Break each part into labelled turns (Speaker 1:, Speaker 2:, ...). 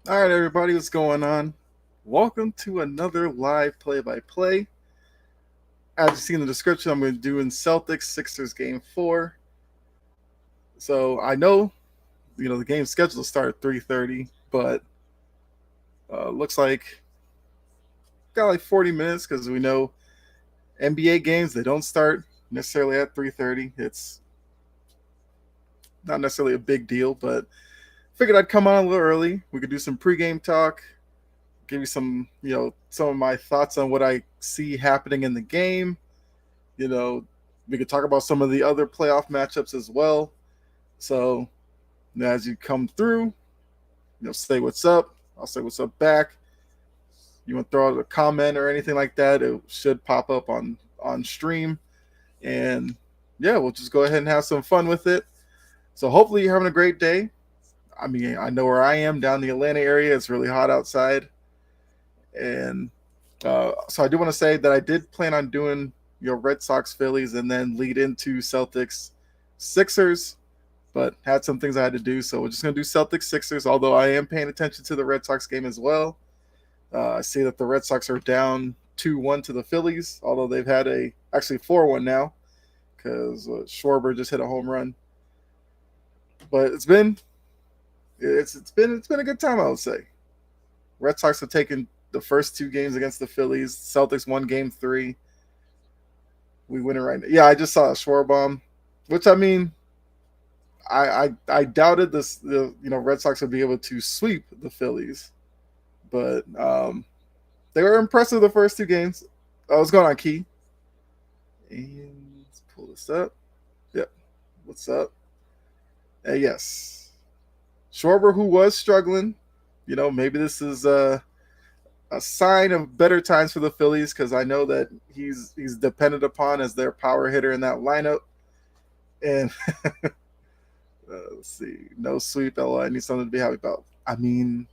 Speaker 1: All right, everybody, what's going on? Welcome to another live play-by-play. As you see in the description, I'm going to do in Celtics Sixers Game 4. So I know, the game's scheduled to start at 3:30, but looks like got like 40 minutes because we know NBA games they don't start necessarily at 3:30. It's not necessarily a big deal, but figured I'd come on a little early. We could do some pregame talk, give you some of my thoughts on what I see happening in the game. You know, we could talk about some of the other playoff matchups as well. So as you come through, say what's up. I'll say what's up back. You want to throw out a comment or anything like that, it should pop up on stream. And yeah, we'll just go ahead and have some fun with it. So hopefully you're having a great day. I mean, I know where I am down in the Atlanta area. It's really hot outside. And so I do want to say that I did plan on doing Red Sox Phillies and then lead into Celtics Sixers, but had some things I had to do, so we're just gonna do Celtics Sixers. Although I am paying attention to the Red Sox game as well. I see that the Red Sox are down 2-1 to the Phillies, although they've had a actually 4-1 now because Schwarber just hit a home run. But it's been a good time, I would say. Red Sox have taken the first two games against the Phillies. Celtics won game three. We win it right now. Yeah, I just saw a Schwarber, which I mean, I doubted the Red Sox would be able to sweep the Phillies, but they were impressive the first two games. What's going on, Key? And let's pull this up. Yep. What's up? Yes, Schwarber, who was struggling. Maybe this is a sign of better times for the Phillies because I know that he's depended upon as their power hitter in that lineup. And let's see, no sweep. LO, I need something to be happy about. I mean,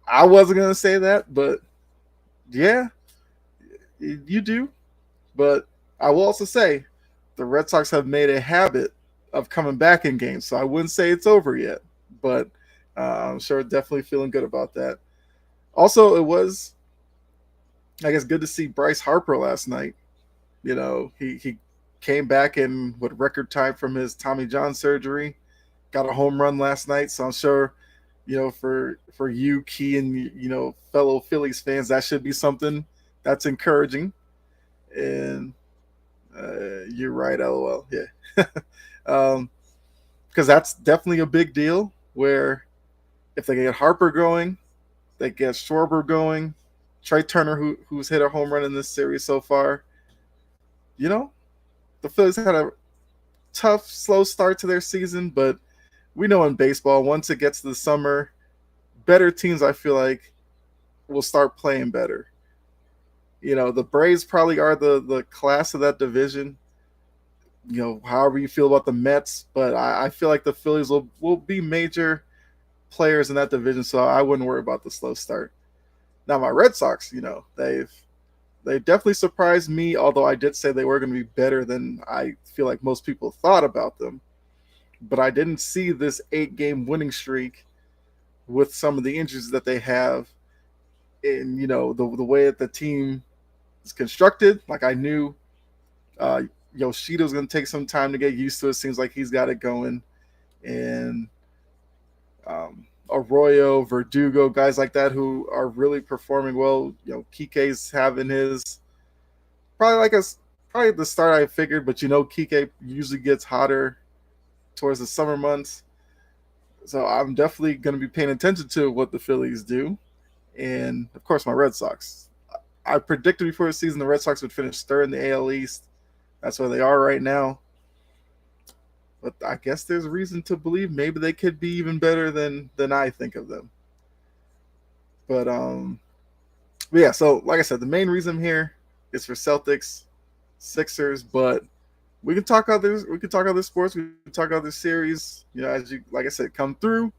Speaker 1: I wasn't gonna say that, but yeah, you do. But I will also say the Red Sox have made a habit of coming back in games, so I wouldn't say it's over yet. But I'm sure definitely feeling good about that. Also, it was, I guess, good to see Bryce Harper last night. He came back in with record time from his Tommy John surgery, got a home run last night. So I'm sure, for you, Key, and fellow Phillies fans, that should be something that's encouraging. And you're right, LOL. Yeah, because that's definitely a big deal. Where if they get Harper going, they get Schwarber going, Trey Turner, who's hit a home run in this series so far. You know, the Phillies had a tough, slow start to their season, but we know in baseball, once it gets to the summer, better teams, I feel like, will start playing better. The Braves probably are the class of that division. However you feel about the Mets, but I feel like the Phillies will be major players in that division, so I wouldn't worry about the slow start. Now my Red Sox, they definitely surprised me, although I did say they were going to be better than I feel like most people thought about them. But I didn't see this 8-game winning streak with some of the injuries that they have, and the way that the team is constructed. Like I knew Yoshida's going to take some time to get used to it. Seems like he's got it going, and Arroyo, Verdugo, guys like that who are really performing well. Kike's having his probably probably the start I figured, but Kike usually gets hotter towards the summer months. So I'm definitely going to be paying attention to what the Phillies do, and of course my Red Sox. I predicted before the season the Red Sox would finish third in the AL East. That's where they are right now. But I guess there's reason to believe maybe they could be even better than I think of them. But yeah. So like I said, the main reason here is for Celtics, Sixers, but we can talk others. We can talk other sports. We can talk other series. As you like I said, come through,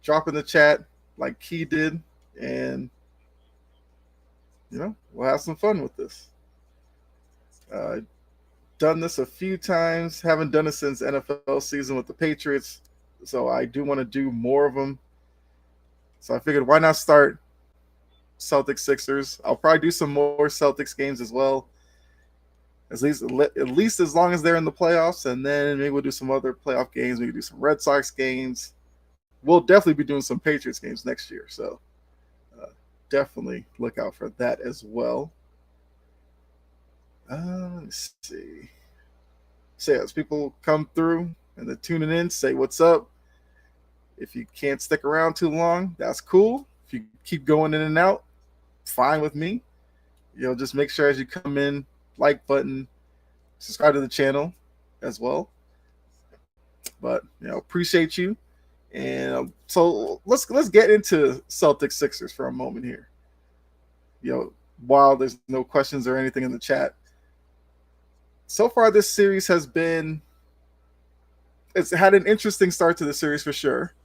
Speaker 1: drop in the chat like Key did, and we'll have some fun with this. Done this a few times. Haven't done it since NFL season with the Patriots, so I do want to do more of them. So I figured, why not start Celtics Sixers? I'll probably do some more Celtics games as well. At least as long as they're in the playoffs, and then maybe we'll do some other playoff games. We can do some Red Sox games. We'll definitely be doing some Patriots games next year. So uh, definitely look out for that as well. Let's see. So as people come through and they're tuning in, say what's up. If you can't stick around too long, that's cool. If you keep going in and out, fine with me. Just make sure as you come in, like button, subscribe to the channel as well. But appreciate you. And so let's get into Celtics Sixers for a moment here. While there's no questions or anything in the chat, so far this series it's had an interesting start to the series for sure.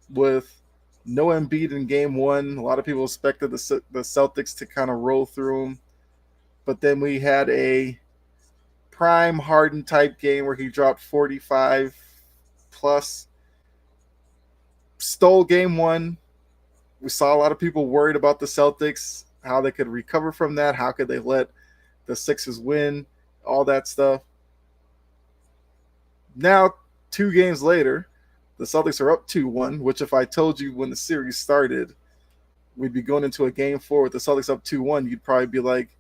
Speaker 1: With no Embiid in game one, a lot of people expected the Celtics to kind of roll through them. But then we had a prime Harden type game where he dropped 45 plus, stole game one. We saw a lot of people worried about the Celtics, how they could recover from that, how could they let the Sixers win, all that stuff. Now, 2 games later, the Celtics are up 2-1, which if I told you when the series started, we'd be going into a game 4 with the Celtics up 2-1, you'd probably be like,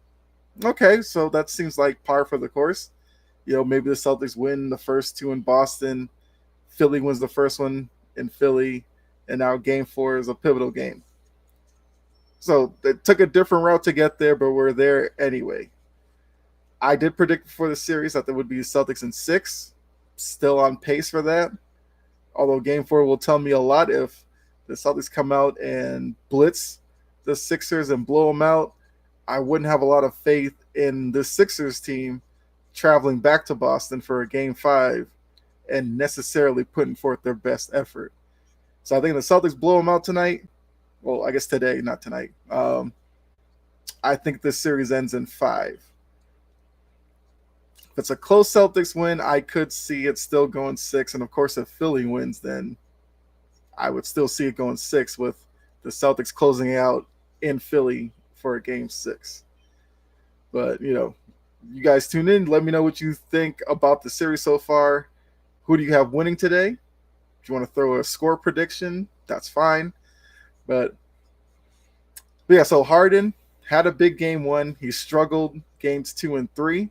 Speaker 1: okay, so that seems like par for the course. Maybe the Celtics win the first 2 in Boston, Philly wins the first one in Philly, and now game 4 is a pivotal game. So it took a different route to get there, but we're there anyway. I did predict before the series that there would be Celtics in 6, still on pace for that. Although game 4 will tell me a lot if the Celtics come out and blitz the Sixers and blow them out. I wouldn't have a lot of faith in the Sixers team traveling back to Boston for a game 5 and necessarily putting forth their best effort. So I think the Celtics blow them out tonight. Well, I guess today, not tonight. I think this series ends in 5. If it's a close Celtics win, I could see it still going 6. And, of course, if Philly wins, then I would still see it going 6 with the Celtics closing out in Philly for a game 6. But, you guys tune in. Let me know what you think about the series so far. Who do you have winning today? If you want to throw a score prediction, that's fine. But yeah, so Harden had a big game 1. He struggled games 2 and 3.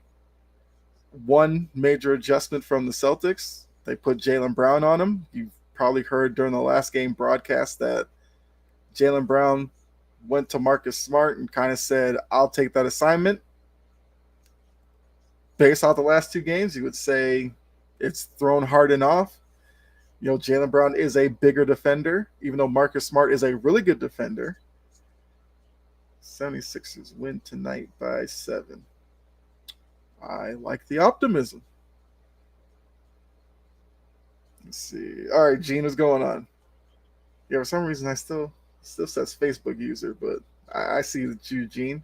Speaker 1: One major adjustment from the Celtics. They put Jaylen Brown on him. You've probably heard during the last game broadcast that Jaylen Brown went to Marcus Smart and kind of said, I'll take that assignment. Based off the last 2 games, you would say it's thrown Harden off. Jaylen Brown is a bigger defender, even though Marcus Smart is a really good defender. 76ers win tonight by 7. I like the optimism. Let's see. All right, Gene, what's going on? Yeah, for some reason I still says Facebook user, but I see that you, Gene.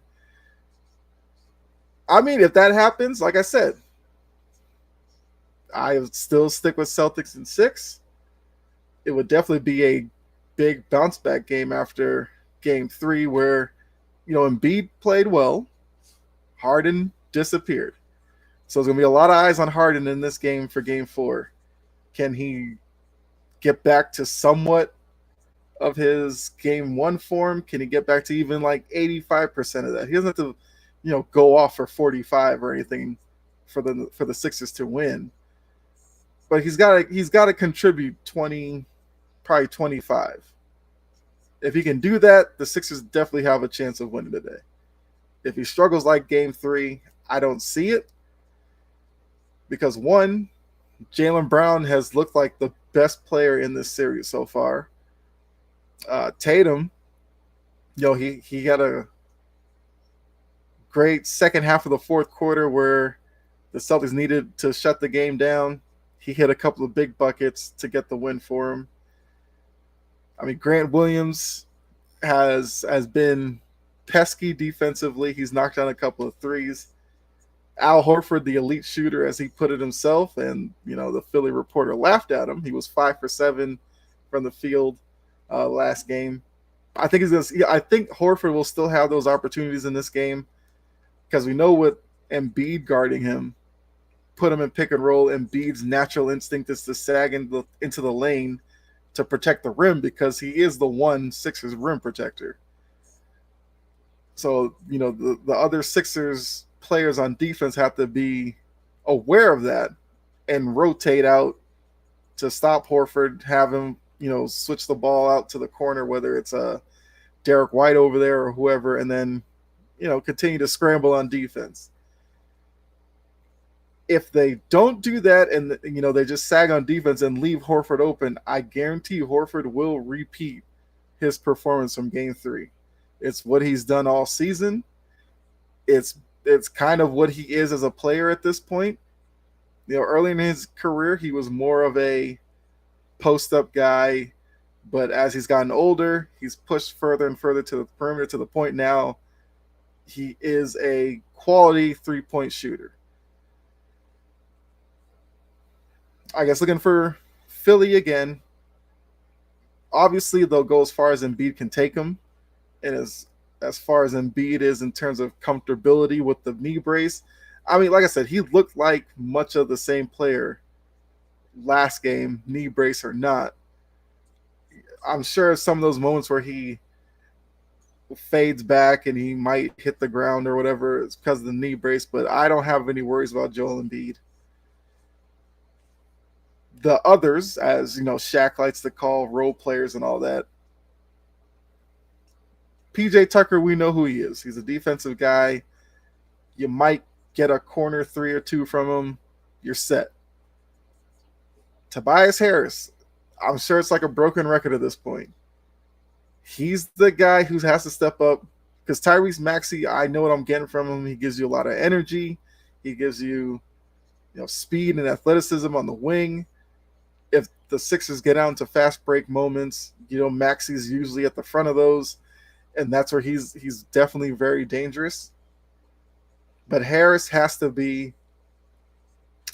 Speaker 1: I mean, if that happens, like I said, I would still stick with Celtics in 6. It would definitely be a big bounce back game after game 3 where, Embiid played well. Harden disappeared. So there's going to be a lot of eyes on Harden in this game for game 4. Can he get back to somewhat of his game 1 form? Can he get back to even like 85% of that? He doesn't have to, go off for 45 or anything for the Sixers to win. But he's got to contribute 20, probably 25. If he can do that, the Sixers definitely have a chance of winning today. If he struggles like game 3, I don't see it. Because 1, Jaylen Brown has looked like the best player in this series so far. Tatum, he had a great second half of the fourth quarter where the Celtics needed to shut the game down. He hit a couple of big buckets to get the win for him. I mean, Grant Williams has been pesky defensively. He's knocked down a couple of threes. Al Horford, the elite shooter, as he put it himself, and the Philly reporter laughed at him. He was 5 for 7 from the field last game. I think he's gonna. Yeah, I think Horford will still have those opportunities in this game because we know with Embiid guarding him, put him in pick and roll. Embiid's natural instinct is to sag into the lane to protect the rim because he is the one Sixers rim protector. So the other Sixers players on defense have to be aware of that and rotate out to stop Horford, have him switch the ball out to the corner, whether it's a Derek White over there or whoever, and then continue to scramble on defense. If they don't do that and they just sag on defense and leave Horford open, I guarantee Horford will repeat his performance from Game 3. It's what he's done all season. It's kind of what he is as a player at this point. Early in his career, he was more of a post-up guy, but as he's gotten older, he's pushed further and further to the perimeter to the point now he is a quality three-point shooter. I guess looking for Philly again. Obviously, they'll go as far as Embiid can take them, and as far as Embiid is in terms of comfortability with the knee brace. I mean, like I said, he looked like much of the same player last game, knee brace or not. I'm sure some of those moments where he fades back and he might hit the ground or whatever is because of the knee brace, but I don't have any worries about Joel Embiid. The others, as Shaq likes to call role players and all that. PJ Tucker, we know who he is. He's a defensive guy. You might get a corner 3 or 2 from him. You're set. Tobias Harris, I'm sure it's like a broken record at this point. He's the guy who has to step up because Tyrese Maxey, I know what I'm getting from him. He gives you a lot of energy. He gives you, speed and athleticism on the wing. If the Sixers get out into fast break moments, Maxey's usually at the front of those, and that's where he's definitely very dangerous. But Harris has to be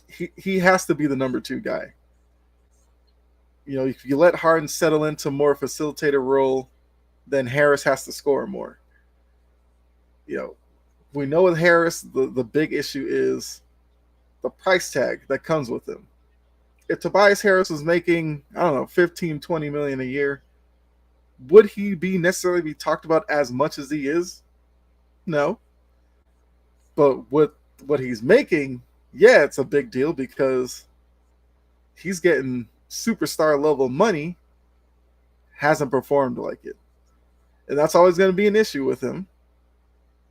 Speaker 1: he has to be the number 2 guy. If you let Harden settle into more facilitator role, then Harris has to score more. We know with Harris, the big issue is the price tag that comes with him. If Tobias Harris was making, I don't know, 15, 20 million a year, would he necessarily be talked about as much as he is? No. But with what he's making, yeah, it's a big deal because he's getting superstar level money, hasn't performed like it. And that's always going to be an issue with him.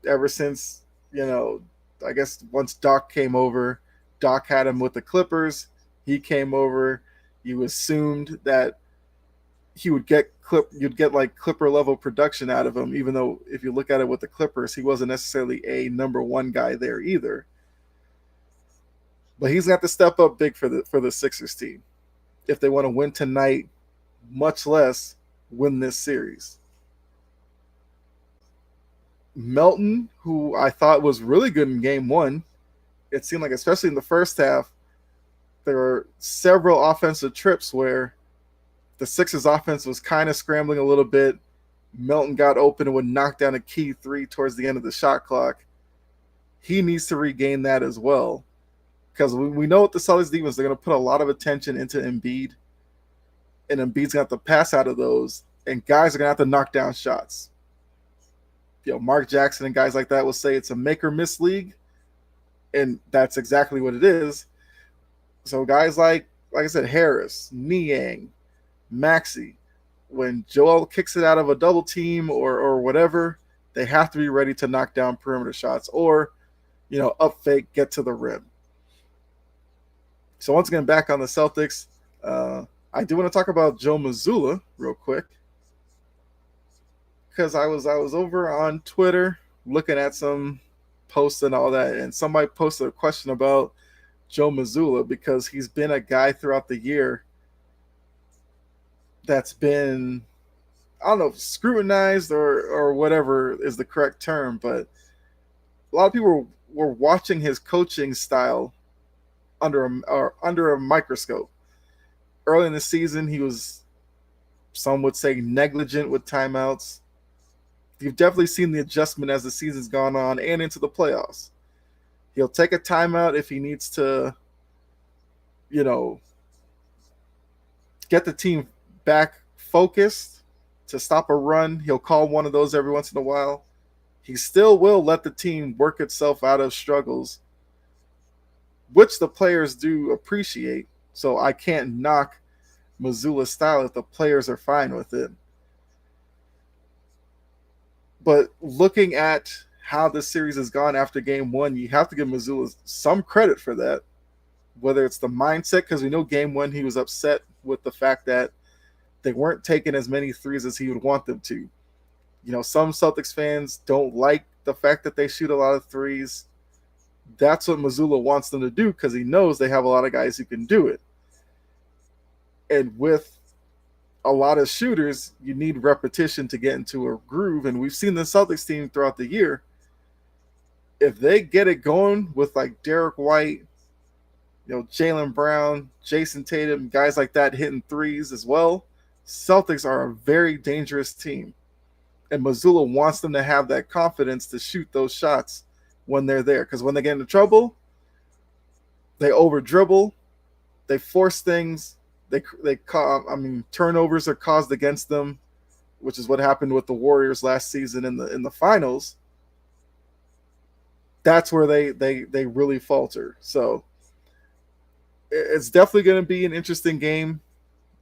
Speaker 1: Ever since, I guess once Doc came over, Doc had him with the Clippers. He came over. You assumed that he would you'd get like Clipper level production out of him, even though if you look at it with the Clippers, he wasn't necessarily a number 1 guy there either. But he's got to step up big for the Sixers team if they want to win tonight, much less win this series. Melton, who I thought was really good in game 1, it seemed like, especially in the first half, there were several offensive trips where the Sixers offense was kind of scrambling a little bit. Melton got open and would knock down a key 3 towards the end of the shot clock. He needs to regain that as well. Because we know with the Celtics defense, they're going to put a lot of attention into Embiid. And Embiid's going to have to pass out of those. And guys are going to have to knock down shots. Mark Jackson and guys like that will say it's a make or miss league. And that's exactly what it is. So guys like I said, Harris, Niang, Maxey, when Joel kicks it out of a double team or whatever, they have to be ready to knock down perimeter shots or, up fake, get to the rim. So once again, back on the Celtics, I do want to talk about Joe Mazzulla real quick because I was over on Twitter looking at some posts and all that, and somebody posted a question about Joe Mazzulla because he's been a guy throughout the year that's been, I don't know, scrutinized or whatever is the correct term, but a lot of people were watching his coaching style under a microscope. Early in the season, he was Some would say negligent with timeouts. You've definitely seen the adjustment as the season's gone on and into the playoffs. He'll take a timeout if he needs to, you know, get the team back focused to stop a run. He'll call one of those every once in a while. He still will let the team work itself out of struggles, which the players do appreciate. So I can't knock Mazzulla's style if the players are fine with it. But looking at how the series has gone after game one, you have to give Mazzulla some credit for that. Whether it's the mindset, because we know game one he was upset with the fact that they weren't taking as many threes as he would want them to. You know, some Celtics fans don't like the fact that they shoot a lot of threes. That's what Mazzulla wants them to do because he knows they have a lot of guys who can do it. And with a lot of shooters, you need repetition to get into a groove. And we've seen the Celtics team throughout the year. If they get it going with like Derek White, Jaylen Brown, Jason Tatum, guys like that hitting threes as well, Celtics are a very dangerous team. And Mazzulla wants them to have that confidence to shoot those shots when they're there. Because when they get into trouble, they over dribble, they force things, turnovers are caused against them, which is what happened with the Warriors last season in the finals. That's where they really falter. So it's definitely going to be an interesting game.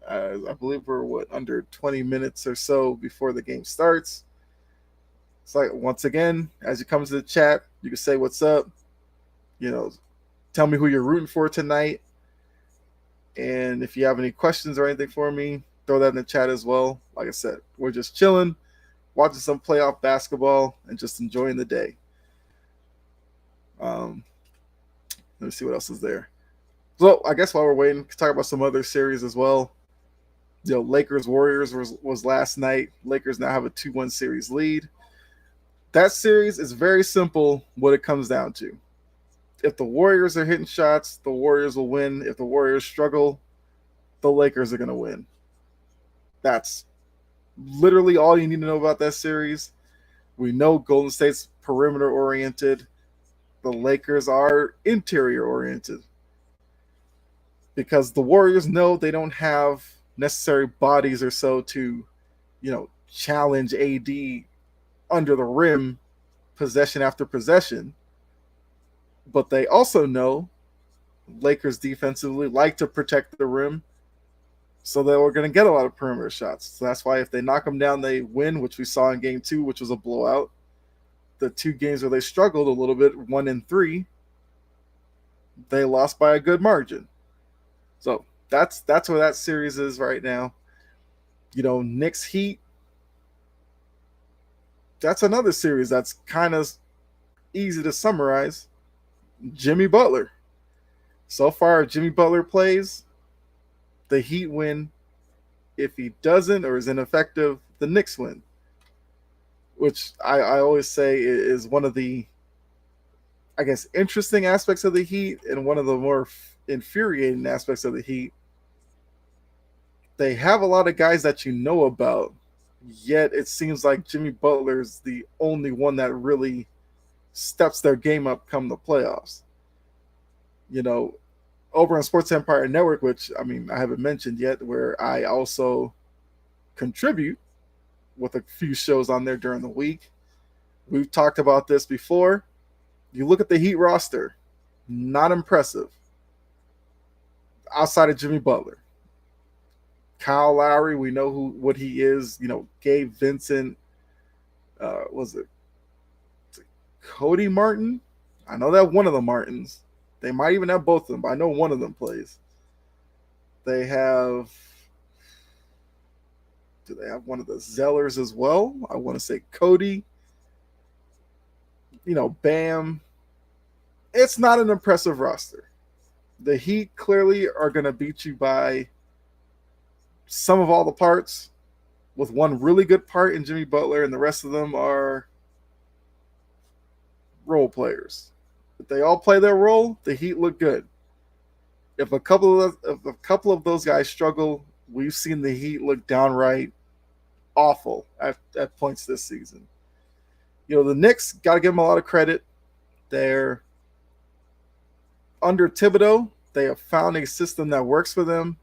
Speaker 1: I believe we're under 20 minutes or so before the game starts. It's like, once again, as you come to the chat, you can say what's up. Tell me who you're rooting for tonight. And if you have any questions or anything for me, throw that in the chat as well. Like I said, we're just chilling, watching some playoff basketball, and just enjoying the day. Let me see what else is there. So I guess while we're waiting, we can talk about some other series as well. Lakers-Warriors was last night. Lakers now have a 2-1 series lead. That series is very simple what it comes down to. If the Warriors are hitting shots, the Warriors will win. If the Warriors struggle, the Lakers are going to win. That's literally all you need to know about that series. We know Golden State's perimeter-oriented. The Lakers are interior-oriented. Because the Warriors know they don't have necessary bodies or so to, challenge AD under the rim possession after possession. But they also know Lakers defensively like to protect the rim, so they were going to get a lot of perimeter shots. So that's why if they knock them down, they win, which we saw in game 2, which was a blowout. The 2 games where they struggled a little bit, 1 and 3, they lost by a good margin. So that's where that series is right now. Knicks Heat, that's another series that's kind of easy to summarize. Jimmy Butler. So far, if Jimmy Butler plays, the Heat win. If he doesn't or is ineffective, the Knicks win. Which I always say is one of the, interesting aspects of the Heat and one of the more infuriating aspects of the Heat. They have a lot of guys that you know about, yet it seems like Jimmy Butler is the only one that really steps their game up come the playoffs. Over on Sports Empire Network, which, I haven't mentioned yet, where I also contribute with a few shows on there during the week. We've talked about this before. You look at the Heat roster, not impressive. Outside of Jimmy Butler. Kyle Lowry, we know what he is. Gabe Vincent, was it Cody Martin? I know that one of the Martins. They might even have both of them, but I know one of them plays. Do they have one of the Zellers as well? I want to say Cody. Bam. It's not an impressive roster. The Heat clearly are going to beat you by some of all the parts, with one really good part in Jimmy Butler, and the rest of them are role players. If they all play their role, the Heat look good. If a couple of those guys struggle, We've seen the Heat look downright awful at points this season. The Knicks, got to give them a lot of credit. They're under Thibodeau. They have found a system that works for them.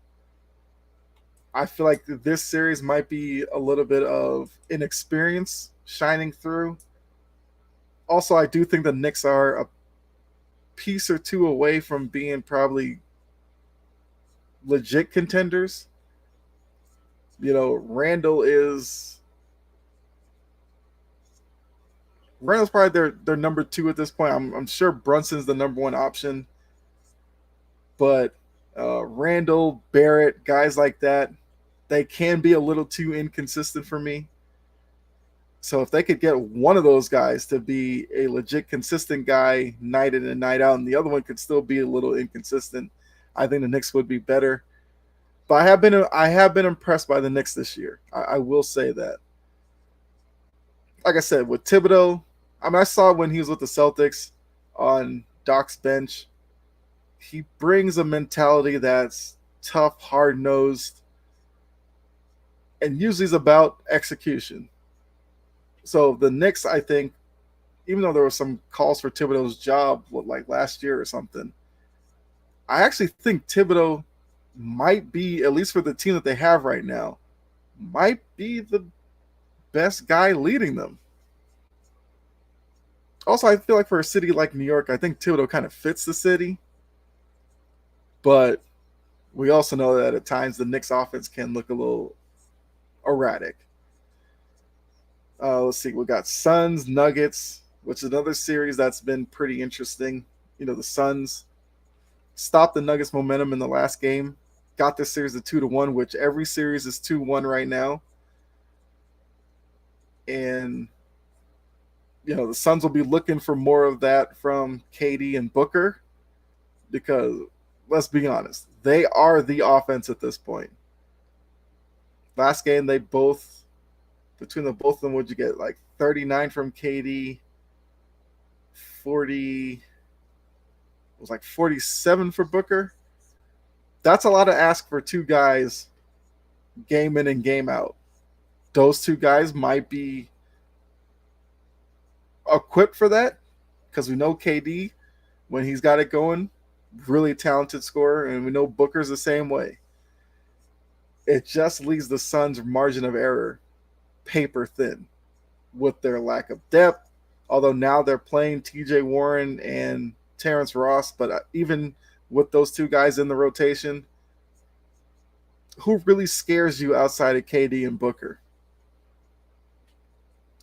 Speaker 1: I feel like this series might be a little bit of inexperience shining through. Also, I do think the Knicks are a piece or two away from being probably legit contenders. Randall is Randall's probably their number two at this point. I'm sure Brunson's the number one option, but Randall, Barrett, guys like that, they can be a little too inconsistent for me. So if they could get one of those guys to be a legit consistent guy night in and night out, and the other one could still be a little inconsistent, I think the Knicks would be better. But I have been impressed by the Knicks this year. I will say that. Like I said, with Thibodeau, I saw when he was with the Celtics on Doc's bench. He brings a mentality that's tough, hard nosed, and usually is about execution. So the Knicks, I think, even though there were some calls for Thibodeau's job, like last year or something, I actually think Thibodeau might be, at least for the team that they have right now, might be the best guy leading them. Also, I feel like for a city like New York, I think Thibodeau kind of fits the city. But we also know that at times the Knicks offense can look a little erratic. Let's see. We got Suns, Nuggets, which is another series that's been pretty interesting. The Suns stopped the Nuggets' momentum in the last game, got this series to 2-1, which every series is 2-1 right now. And, the Suns will be looking for more of that from KD and Booker because, let's be honest, they are the offense at this point. Last game, they both, between the both of them, would you get like 39 from KD, 40, it was like 47 for Booker. That's a lot to ask for two guys game in and game out. Those two guys might be equipped for that because we know KD, when he's got it going, really talented scorer, and we know Booker's the same way. It just leaves the Suns' margin of error paper thin with their lack of depth, although now they're playing TJ Warren and Terrence Ross, but even with those two guys in the rotation, who really scares you outside of KD and Booker?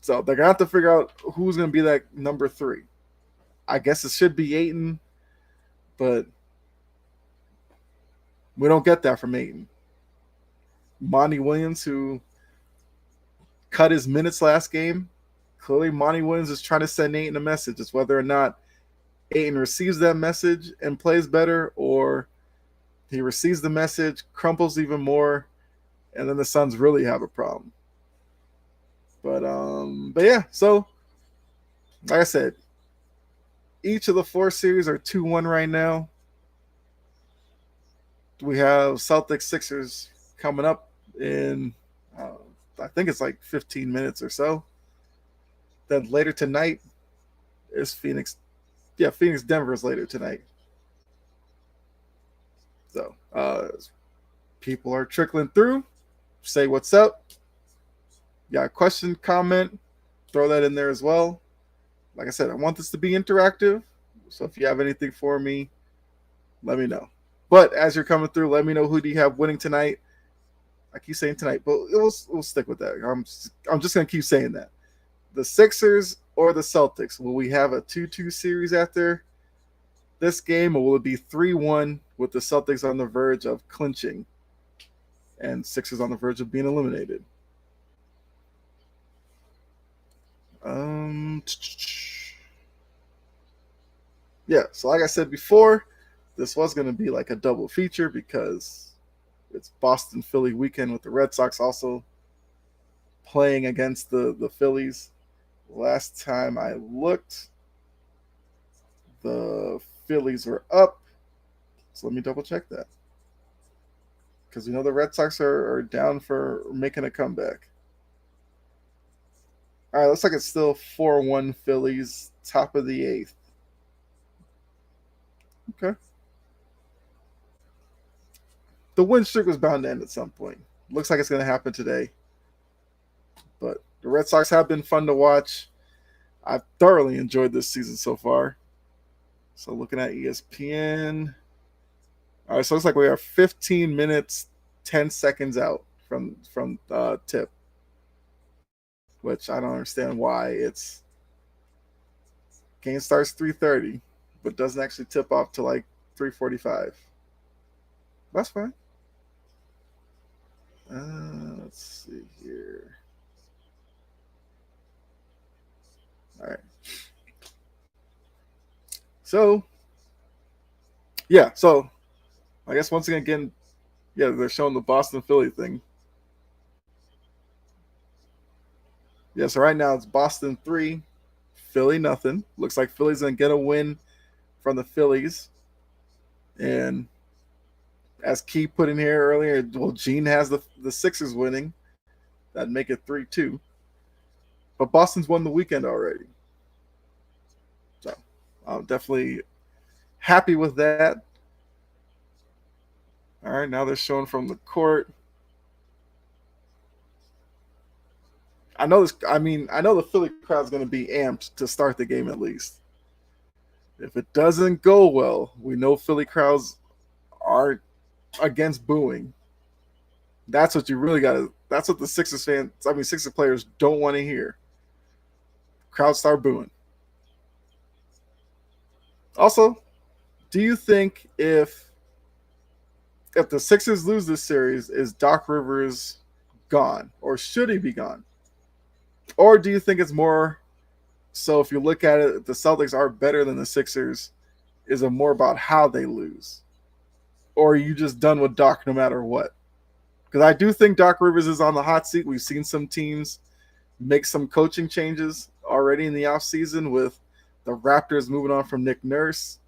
Speaker 1: So they're going to have to figure out who's going to be that number three. I guess it should be Ayton, but we don't get that from Ayton. Monty Williams, who cut his minutes last game, clearly Monty Williams is trying to send Ayton a message. It's whether or not Ayton receives that message and plays better, or he receives the message, crumples even more, and then the Suns really have a problem. But yeah, so like I said, each of the four series are 2-1 right now. We have Celtics Sixers coming up in I think it's like 15 minutes or so. Then later tonight is Phoenix. Yeah, Phoenix Denver is later tonight. So people are trickling through. Say what's up. Got a question, comment, throw that in there as well. Like I said, I want this to be interactive. So if you have anything for me, let me know. But as you're coming through, let me know who do you have winning tonight. I keep saying tonight, but we'll stick with that. I'm just going to keep saying that. The Sixers or the Celtics? Will we have a 2-2 series after this game, or will it be 3-1 with the Celtics on the verge of clinching and Sixers on the verge of being eliminated? Yeah, so like I said before, this was going to be like a double feature because it's Boston Philly weekend with the Red Sox also playing against the Phillies. Last time I looked, the Phillies were up. So let me double check that. because we know the Red Sox are down for making a comeback. All right, looks like it's still 4-1 Phillies, top of the eighth. Okay. The win streak was bound to end at some point. Looks like it's going to happen today. But the Red Sox have been fun to watch. I've thoroughly enjoyed this season so far. So looking at ESPN. All right, so it looks like we are 15 minutes, 10 seconds out from tip, which I don't understand why. It's game starts 3:30, but doesn't actually tip off to like 3:45. That's fine. Let's see here. All right. So, yeah. So, I guess once again, yeah, they're showing the Boston Philly thing. Yeah. So right now it's Boston 3, Philly nothing. Looks like Philly's gonna get a win from the Phillies, and as Key put in here earlier, well, Gene has the Sixers winning. That'd make it 3-2. But Boston's won the weekend already. So I'm definitely happy with that. All right, now they're showing from the court. I know this. I mean, I know the Philly crowd's going to be amped to start the game at least. If it doesn't go well, we know Philly crowds are against booing. That's what you really got to. That's what the Sixers players don't want to hear. Crowds start booing. Also, do you think if the Sixers lose this series, is Doc Rivers gone, or should he be gone? Or do you think it's more so if you look at it, the Celtics are better than the Sixers, is it more about how they lose? Or are you just done with Doc no matter what? Because I do think Doc Rivers is on the hot seat. We've seen some teams make some coaching changes already in the offseason with the Raptors moving on from Nick Nurse.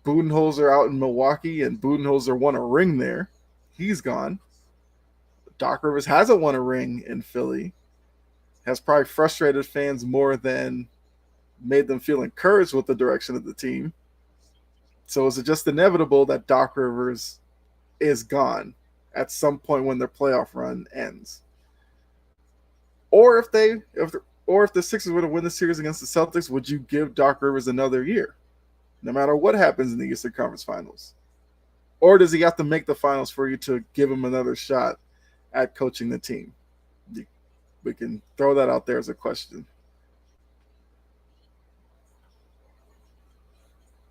Speaker 1: Budenholzer out in Milwaukee, and Budenholzer won a ring there. He's gone. Doc Rivers hasn't won a ring in Philly. Has probably frustrated fans more than made them feel encouraged with the direction of the team. So is it just inevitable that Doc Rivers is gone at some point when their playoff run ends? Or if the Sixers were to win the series against the Celtics, would you give Doc Rivers another year, no matter what happens in the Eastern Conference Finals? Or does he have to make the finals for you to give him another shot at coaching the team? We can throw that out there as a question.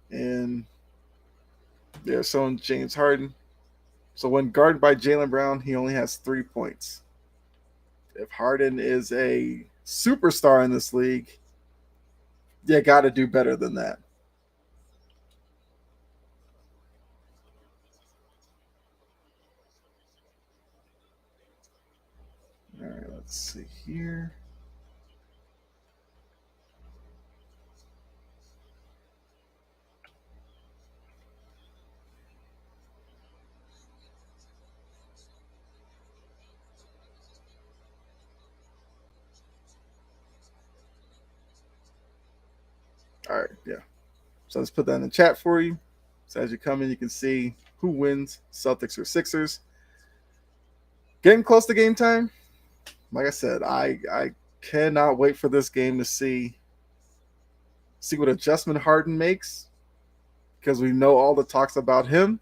Speaker 1: And they're showing James Harden. So when guarded by Jaylen Brown, he only has 3 points. If Harden is a superstar in this league, you got to do better than that. All right, let's see here. All right, yeah. So let's put that in the chat for you. So as you come in, you can see who wins, Celtics or Sixers. Getting close to game time. Like I said, I cannot wait for this game to see what adjustment Harden makes, because we know all the talks about him.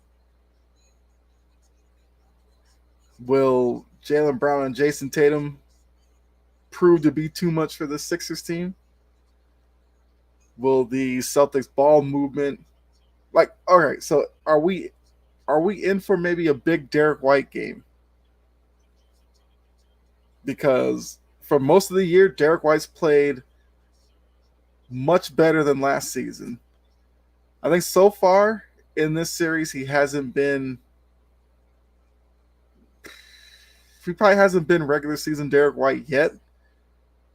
Speaker 1: Will Jaylen Brown and Jason Tatum prove to be too much for the Sixers team? Will the Celtics ball movement, all right, so are we in for maybe a big Derek White game? Because for most of the year, Derek White's played much better than last season. I think so far in this series, he probably hasn't been regular season Derek White yet,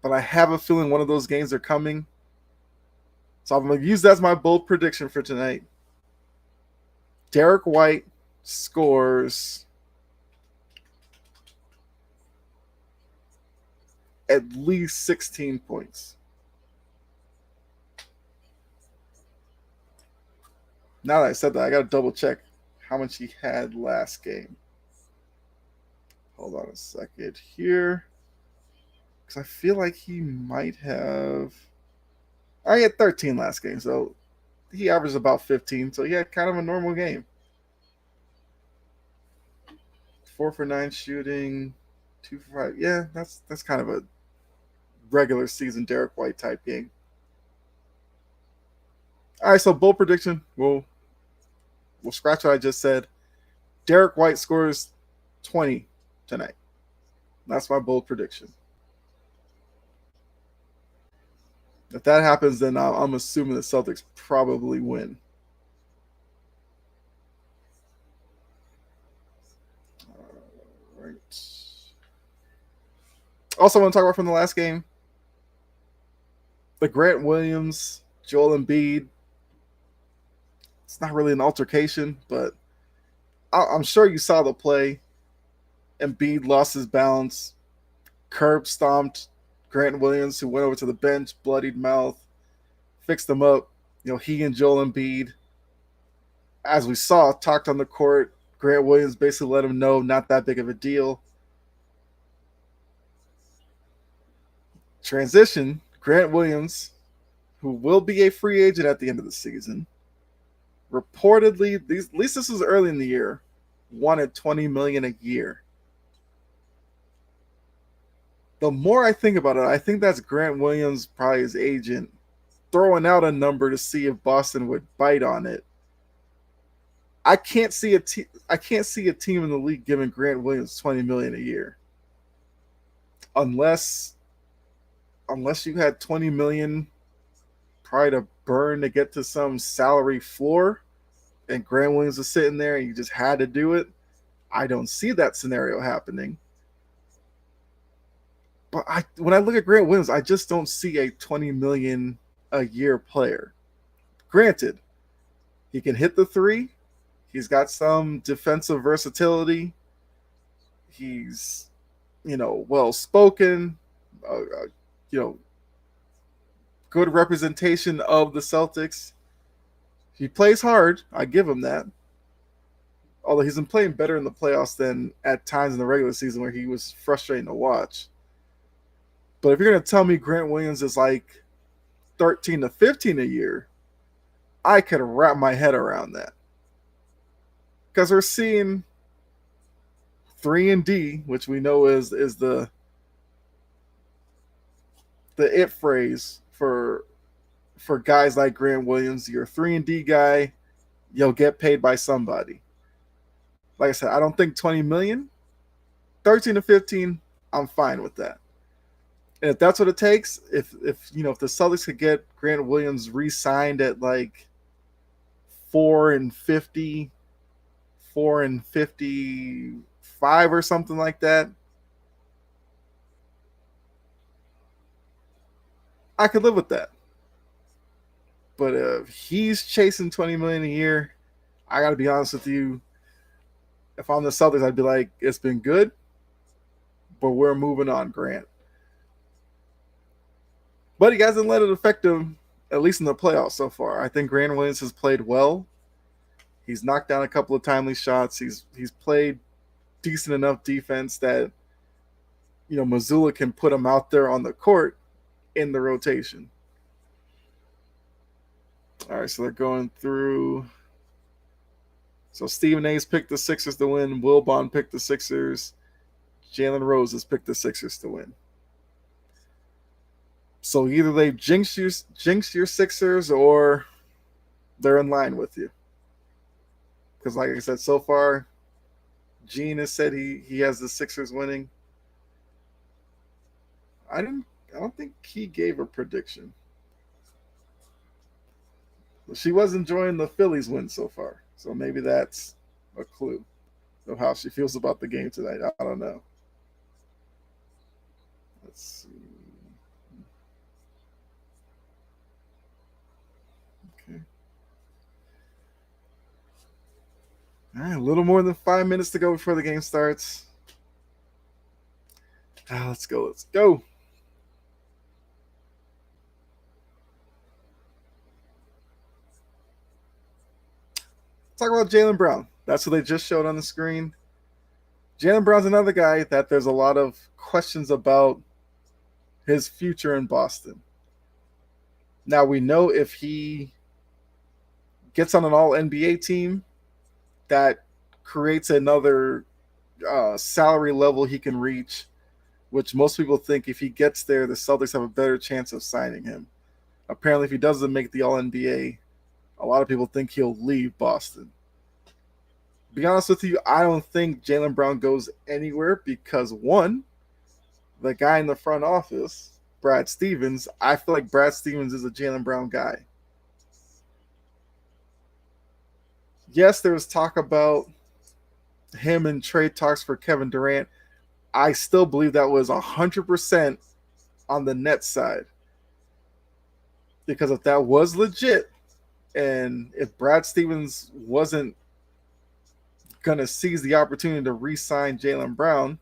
Speaker 1: but I have a feeling one of those games are coming. So I'm going to use that as my bold prediction for tonight. Derek White scores at least 16 points. Now that I said that, I got to double check how much he had last game. Hold on a second here. Because I feel like he might have. I had 13 last game, so he averaged about 15. So he had kind of a normal game. 4 for 9 shooting, 2 for 5. Yeah, that's kind of a regular season Derek White type game. All right, so bold prediction. We'll scratch what I just said. Derek White scores 20 tonight. That's my bold prediction. If that happens, then I'm assuming the Celtics probably win. All right. Also, I want to talk about from the last game the Grant Williams, Joel Embiid. It's not really an altercation, but I'm sure you saw the play. Embiid lost his balance, curb stomped Grant Williams, who went over to the bench, bloodied mouth, fixed him up. He and Joel Embiid, as we saw, talked on the court. Grant Williams basically let him know not that big of a deal. Transition, Grant Williams, who will be a free agent at the end of the season, reportedly, at least this was early in the year, wanted $20 million a year. The more I think about it, I think that's Grant Williams, probably his agent, throwing out a number to see if Boston would bite on it. I can't see a team in the league giving Grant Williams $20 million a year, unless you had $20 million probably to burn to get to some salary floor, and Grant Williams was sitting there and you just had to do it. I don't see that scenario happening. But when I look at Grant Williams, I just don't see a $20 million a year player. Granted, he can hit the three. He's got some defensive versatility. He's, well spoken. Good representation of the Celtics. He plays hard. I give him that. Although he's been playing better in the playoffs than at times in the regular season where he was frustrating to watch. But if you're going to tell me Grant Williams is like 13 to 15 a year, I could wrap my head around that. Because we're seeing 3-and-D, which we know is the it phrase for guys like Grant Williams. You're a 3-and-D guy, you'll get paid by somebody. Like I said, I don't think 20 million, 13 to 15, I'm fine with that. And if that's what it takes, if the Celtics could get Grant Williams re-signed at like 4-and-50, 4-and-55 or something like that, I could live with that. But if he's chasing $20 million a year, I got to be honest with you. If I'm the Celtics, I'd be like, it's been good, but we're moving on, Grant. But he hasn't let it affect him, at least in the playoffs so far. I think Grant Williams has played well. He's knocked down a couple of timely shots. He's played decent enough defense that Mazzulla can put him out there on the court in the rotation. All right, so they're going through. So Stephen A's picked the Sixers to win. Wilbon picked the Sixers. Jalen Rose has picked the Sixers to win. So either they jinx your Sixers or they're in line with you. Because like I said, so far, Gene has said he has the Sixers winning. I don't think he gave a prediction. She was enjoying the Phillies win so far. So maybe that's a clue of how she feels about the game tonight. I don't know. Let's see. Okay. All right, a little more than 5 minutes to go before the game starts. Let's go. Let's go. Talk about Jaylen Brown. That's what they just showed on the screen. Jaylen Brown's another guy that there's a lot of questions about his future in Boston. Now, we know if he gets on an all NBA team, that creates another salary level he can reach, which most people think if he gets there, the Celtics have a better chance of signing him. Apparently, if he doesn't make the all NBA, a lot of people think he'll leave Boston. Be honest with you, I don't think Jaylen Brown goes anywhere because, one, the guy in the front office, Brad Stevens, I feel like Brad Stevens is a Jaylen Brown guy. Yes, there was talk about him and trade talks for Kevin Durant. I still believe that was 100% on the Nets side. Because if that was legit, and if Brad Stevens wasn't going to seize the opportunity to re-sign Jaylen Brown,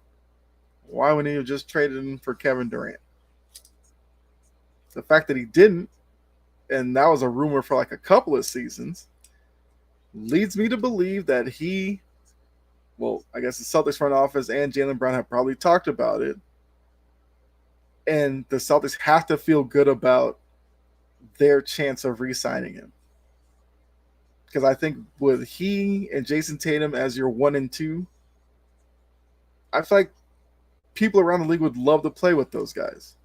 Speaker 1: why wouldn't he have just traded him for Kevin Durant? The fact that he didn't, and that was a rumor for like a couple of seasons, leads me to believe that I guess the Celtics front office and Jaylen Brown have probably talked about it. And the Celtics have to feel good about their chance of re-signing him. Because I think with he and Jason Tatum as your 1 and 2, I feel like people around the league would love to play with those guys.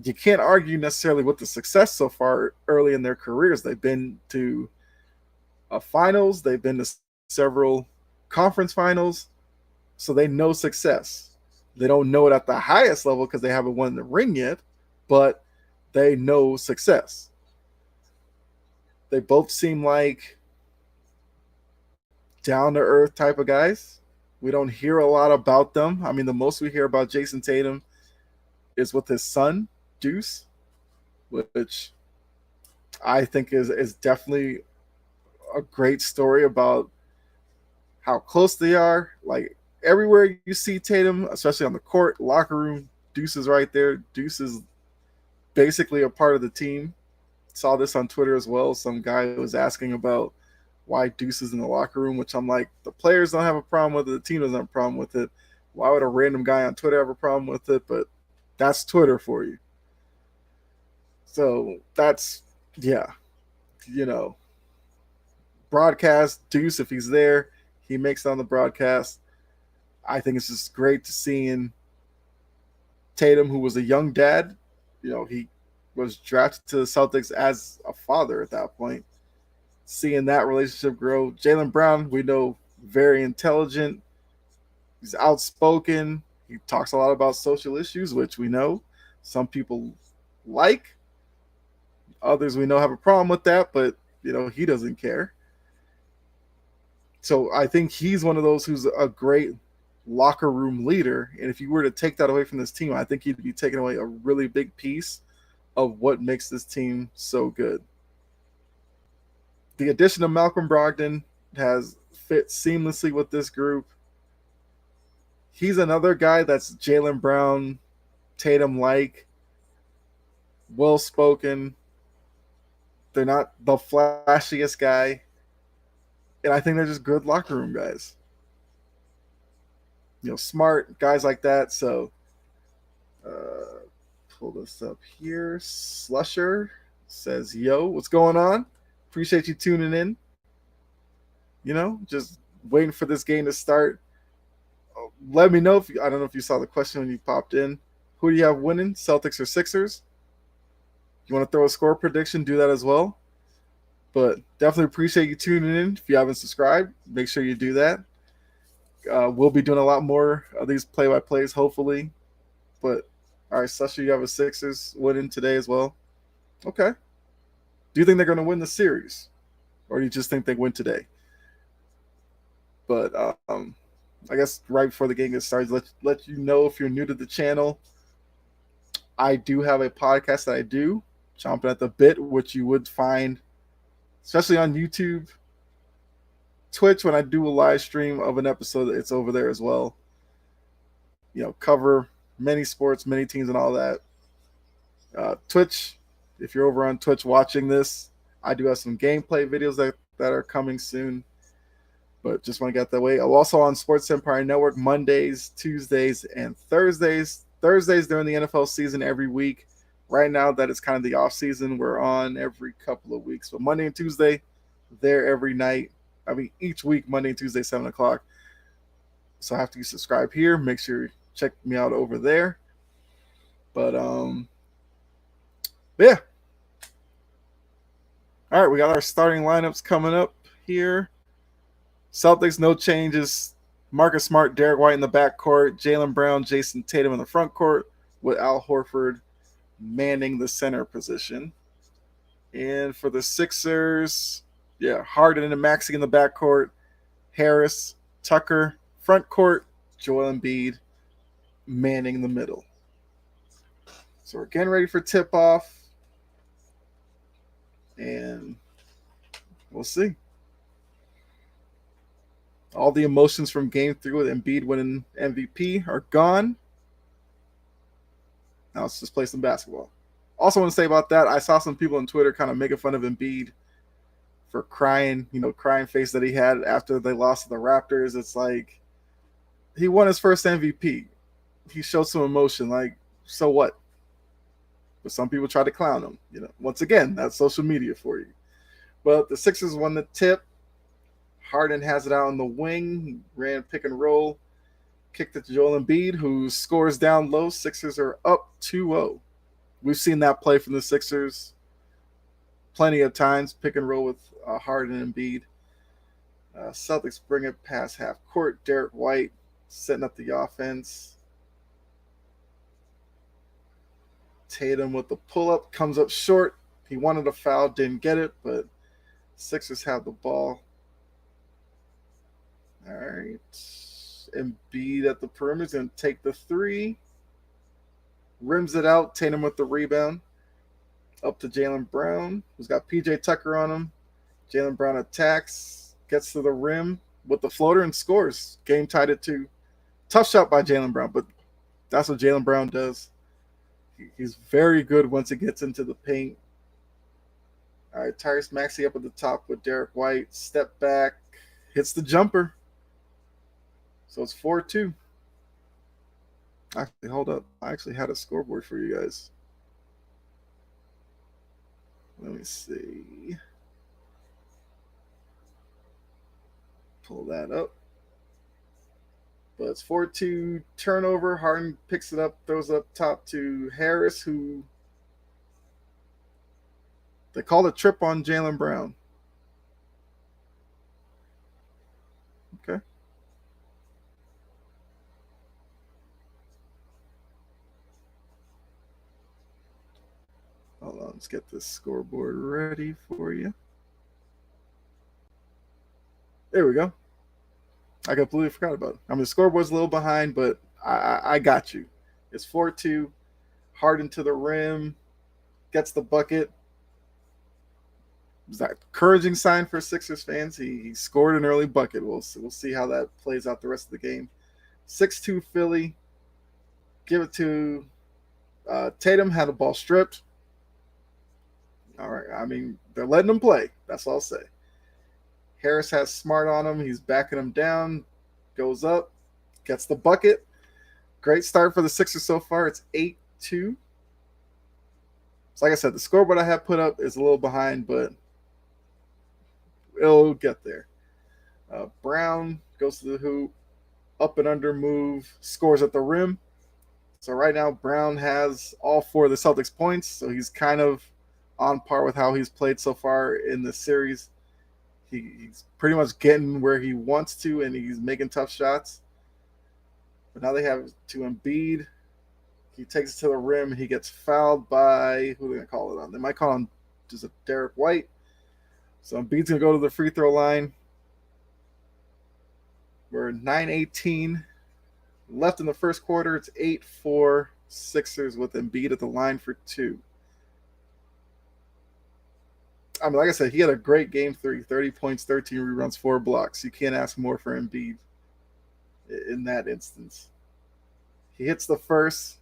Speaker 1: You can't argue necessarily with the success so far early in their careers. They've been to finals, they've been to several conference finals, so they know success. They don't know it at the highest level because they haven't won the ring yet, but they know success. They both seem like down-to-earth type of guys. We don't hear a lot about them. I mean, the most we hear about Jason Tatum is with his son, Deuce, which I think is definitely a great story about how close they are. Like, everywhere you see Tatum, especially on the court, locker room, Deuce is right there. Deuce is basically a part of the team. Saw this on Twitter as well. Some guy was asking about why Deuce is in the locker room, which I'm like, the players don't have a problem with it. The team doesn't have a problem with it. Why would a random guy on Twitter have a problem with it? But that's Twitter for you. So that's, broadcast Deuce, if he's there, he makes it on the broadcast. I think it's just great to seeing Tatum, who was a young dad. He was drafted to the Celtics as a father at that point. Seeing that relationship grow. Jaylen Brown, we know, very intelligent. He's outspoken. He talks a lot about social issues, which we know some people like. Others we know have a problem with that, but he doesn't care. So I think he's one of those who's a great locker room leader. And if you were to take that away from this team, I think he'd be taking away a really big piece of what makes this team so good. The addition of Malcolm Brogdon has fit seamlessly with this group. He's another guy that's Jaylen Brown, Tatum-like, well-spoken. They're not the flashiest guy. And I think they're just good locker room guys. Smart guys like that. So, pull this up here. Slusher says, yo, what's going on? Appreciate you tuning in. Just waiting for this game to start. Let me know I don't know if you saw the question when you popped in. Who do you have winning, Celtics or Sixers? If you want to throw a score prediction, do that as well. But definitely appreciate you tuning in. If you haven't subscribed, make sure you do that. We'll be doing a lot more of these play-by-plays, hopefully. But, all right, Sasha, you have a Sixers winning today as well. Okay. Do you think they're going to win the series? Or do you just think they win today? But I guess right before the game gets started, let you know if you're new to the channel, I do have a podcast that I do, Chomping at the Bit, which you would find, especially on YouTube, Twitch, when I do a live stream of an episode, it's over there as well. Cover many sports, many teams, and all that. Twitch, if you're over on Twitch watching this, I do have some gameplay videos that are coming soon. But just want to get that way. I'm also on Sports Empire Network Mondays, Tuesdays, and Thursdays. Thursdays during the NFL season every week. Right now, that is kind of the off season. We're on every couple of weeks. But Monday and Tuesday, there every night. I mean, each week, Monday and Tuesday, 7 o'clock. So after you subscribe here, make sure you check me out over there. But, yeah. All right, we got our starting lineups coming up here. Celtics, no changes. Marcus Smart, Derek White in the backcourt. Jaylen Brown, Jason Tatum in the front court, with Al Horford manning the center position. And for the Sixers, Harden and Maxey in the backcourt. Harris, Tucker, front court. Joel Embiid manning the middle. So we're getting ready for tip-off. And we'll see. All the emotions from Game 3 with Embiid winning MVP are gone. Now let's just play some basketball. Also want to say about that, I saw some people on Twitter kind of making fun of Embiid for crying face that he had after they lost to the Raptors. It's like, he won his first MVP. He showed some emotion. Like, so what? But some people try to clown him. Once again, that's social media for you. But the Sixers won the tip. Harden has it out in the wing. He ran pick and roll. Kicked it to Joel Embiid, who scores down low. Sixers are up 2-0. We've seen that play from the Sixers plenty of times. Pick and roll with Harden and Embiid. Celtics bring it past half court. Derek White setting up the offense. Tatum with the pull-up. Comes up short. He wanted a foul. Didn't get it, but Sixers have the ball. All right. Embiid at the perimeter is going to take the three. Rims it out. Tatum with the rebound. Up to Jaylen Brown, who's got PJ Tucker on him. Jaylen Brown attacks. Gets to the rim with the floater and scores. Game tied at 2. Tough shot by Jaylen Brown, but that's what Jaylen Brown does. He's very good once he gets into the paint. All right, Tyrese Maxey up at the top with Derek White. Step back. Hits the jumper. So it's 4-2. Actually, hold up. I actually had a scoreboard for you guys. Let me see. Pull that up. But it's 4-2 turnover. Harden picks it up, throws it up top to Harris, who they called a trip on Jaylen Brown. Okay. Hold on, let's get this scoreboard ready for you. There we go. I completely forgot about it. I mean, the scoreboard's a little behind, but I got you. It's 4-2. Harden to the rim. Gets the bucket. Is that encouraging sign for Sixers fans? He scored an early bucket. We'll see how that plays out the rest of the game. 6-2 Philly. Give it to Tatum. Had the ball stripped. All right. I mean, they're letting him play. That's all I'll say. Harris has Smart on him. He's backing him down. Goes up. Gets the bucket. Great start for the Sixers so far. It's 8-2. So like I said, the scoreboard I have put up is a little behind, but it'll get there. Brown goes to the hoop. Up and under move. Scores at the rim. So right now, Brown has all 4 of the Celtics points. So he's kind of on par with how he's played so far in the series. He's pretty much getting where he wants to, and he's making tough shots. But now they have to Embiid. He takes it to the rim. He gets fouled by, who are they going to call it on? They might call him just a Derek White. So Embiid's going to go to the free throw line. We're 9:18 left in the first quarter. It's 8-4 Sixers with Embiid at the line for 2. I mean, like I said, he had a great game three, 30 points, 13 rebounds, 4 blocks. You can't ask more for Embiid in that instance. He hits the first,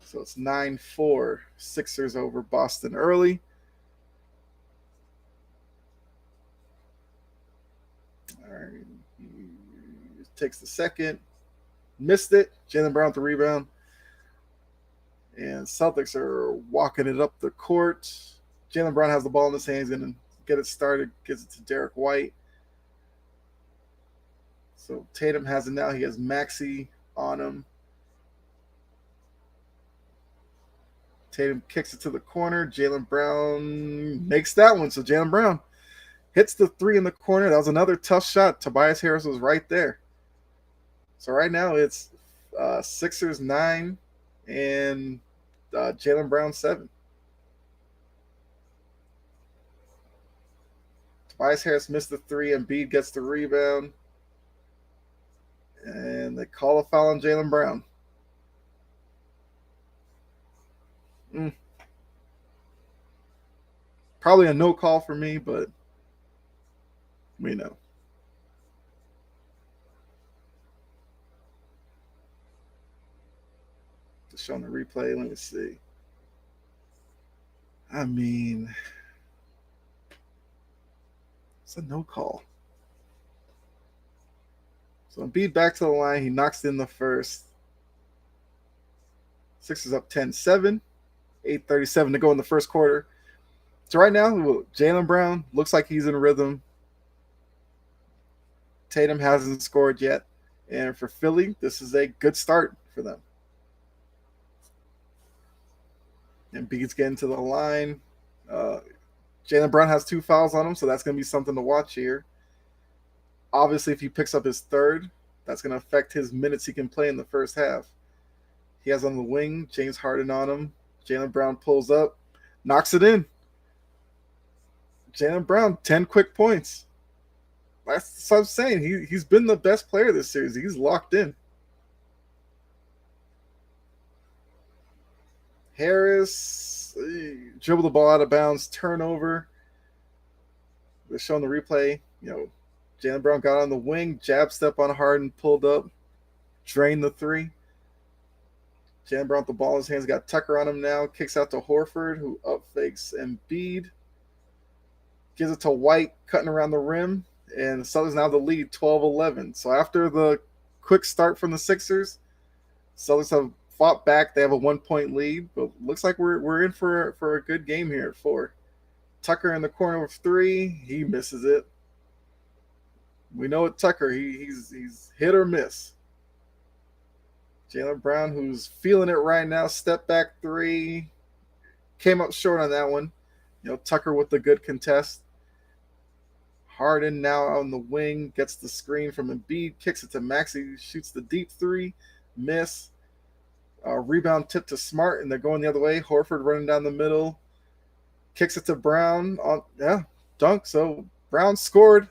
Speaker 1: so it's 9-4. Sixers over Boston early. All right. He takes the second, missed it. Jaylen Brown with the rebound. And Celtics are walking it up the court. Jaylen Brown has the ball in his hands, going to get it started, gives it to Derek White. So Tatum has it now. He has Maxey on him. Tatum kicks it to the corner. Jaylen Brown makes that one. So Jaylen Brown hits the three in the corner. That was another tough shot. Tobias Harris was right there. So right now it's Sixers 9 and Jaylen Brown 7. Tobias Harris missed the three. Embiid gets the rebound. And they call a foul on Jaylen Brown. Probably a no call for me, but we know. Just showing the replay. Let me see. I mean, it's a no call. So Embiid back to the line. He knocks in the first. Sixers up 10-7. 8:37 to go in the first quarter. So right now, Jaylen Brown looks like he's in rhythm. Tatum hasn't scored yet. And for Philly, this is a good start for them. Embiid's getting to the line. Jaylen Brown has 2 fouls on him, so that's going to be something to watch here. Obviously, if he picks up his third, that's going to affect his minutes he can play in the first half. He has on the wing, James Harden on him. Jaylen Brown pulls up, knocks it in. Jaylen Brown, 10 quick points. That's what I'm saying. He's been the best player this series. He's locked in. Harris dribbled the ball out of bounds, turnover. They're showing the replay. Jaylen Brown got on the wing, jab step on Harden, pulled up, drained the three. Jaylen Brown with the ball in his hands, got Tucker on him now, kicks out to Horford, who up fakes Embiid. Gives it to White, cutting around the rim, and the Celtics now the lead, 12-11. So after the quick start from the Sixers, Celtics have fought back. They have a 1-point lead, but looks like we're in for a good game here at 4. Tucker in the corner with 3. He misses it. We know it, Tucker. He's hit or miss. Jaylen Brown, who's feeling it right now, step back 3. Came up short on that one. Tucker with the good contest. Harden now on the wing, gets the screen from Embiid, kicks it to Maxey, shoots the deep 3, miss. Rebound tip to Smart, and they're going the other way. Horford running down the middle, kicks it to Brown. Dunk. So Brown scored.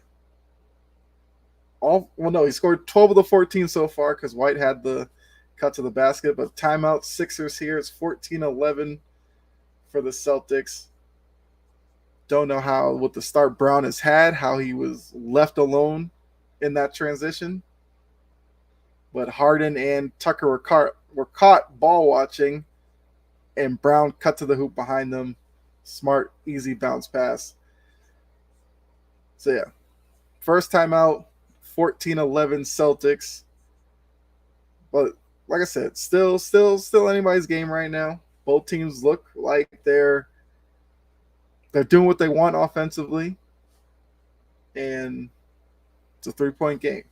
Speaker 1: He scored 12 of the 14 so far because White had the cut to the basket. But timeout, Sixers here. It's 14-11 for the Celtics. Don't know how, with the start Brown has had, how he was left alone in that transition. But Harden and Tucker were caught ball watching, and Brown cut to the hoop behind them. Smart, easy bounce pass. So yeah, first timeout, 14-11 Celtics. But like I said, still anybody's game right now. Both teams look like they're doing what they want offensively, and it's a 3-point game.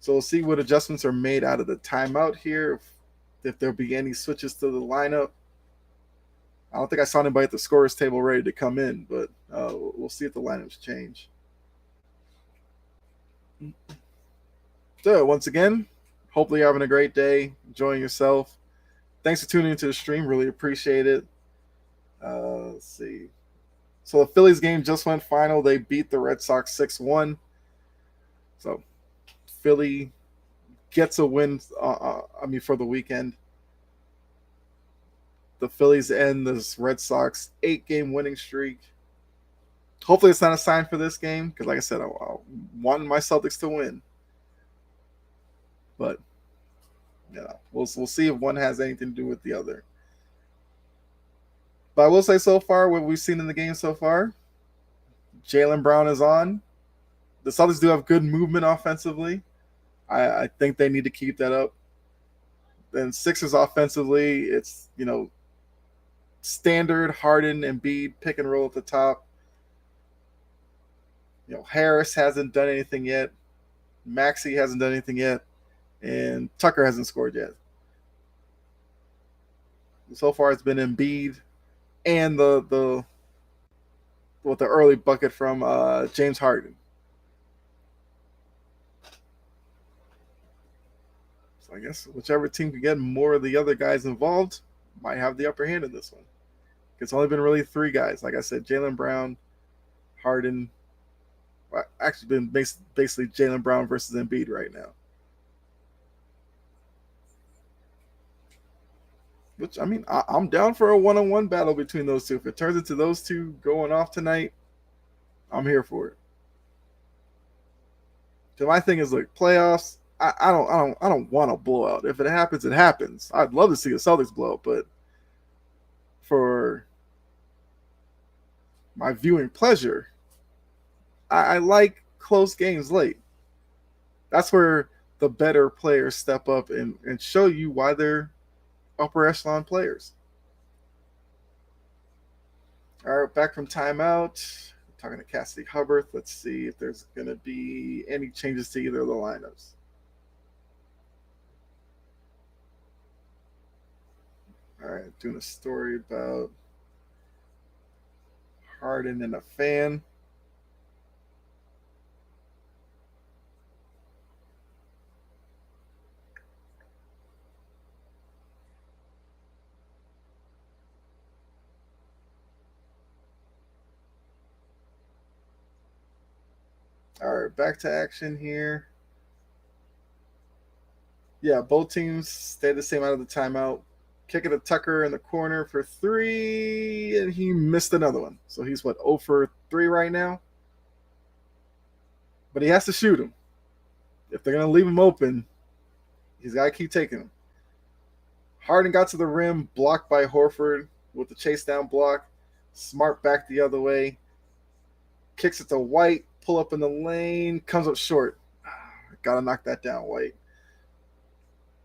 Speaker 1: So we'll see what adjustments are made out of the timeout here, if there'll be any switches to the lineup. I don't think I saw anybody at the scorer's table ready to come in, but we'll see if the lineups change. So once again, hopefully you're having a great day, enjoying yourself. Thanks for tuning into the stream. Really appreciate it. Let's see. So the Phillies game just went final. They beat the Red Sox 6-1. So Philly gets a win, for the weekend. the Phillies end this Red Sox 8-game winning streak. Hopefully, it's not a sign for this game because, like I said, I want my Celtics to win. But we'll see if one has anything to do with the other. But I will say, so far, what we've seen in the game so far, Jaylen Brown is on. The Celtics do have good movement offensively. I think they need to keep that up. Then Sixers offensively, it's standard Harden and Embiid pick and roll at the top. Harris hasn't done anything yet. Maxey hasn't done anything yet, and Tucker hasn't scored yet. So far, it's been Embiid and the early bucket from James Harden. So I guess whichever team can get more of the other guys involved might have the upper hand in this one. It's only been really 3 guys. Like I said, Jaylen Brown, Harden. Well, actually, been basically Jaylen Brown versus Embiid right now. Which, I mean, I'm down for a one-on-one battle between those two. If it turns into those two going off tonight, I'm here for it. So my thing is, look, playoffs. I don't want a blowout. If it happens, it happens. I'd love to see the Celtics blow up, but for my viewing pleasure, I like close games late. That's where the better players step up and show you why they're upper echelon players. All right, back from timeout. Talking to Cassidy Hubbard. Let's see if there's going to be any changes to either of the lineups. All right, doing a story about Harden and a fan. All right, back to action here. Yeah, both teams stayed the same out of the timeout. Kick it to Tucker in the corner for 3, and he missed another one. So he's, 0 for 3 right now? But he has to shoot him. If they're going to leave him open, he's got to keep taking them. Harden got to the rim, blocked by Horford with the chase down block. Smart back the other way. Kicks it to White, pull up in the lane, comes up short. Got to knock that down, White.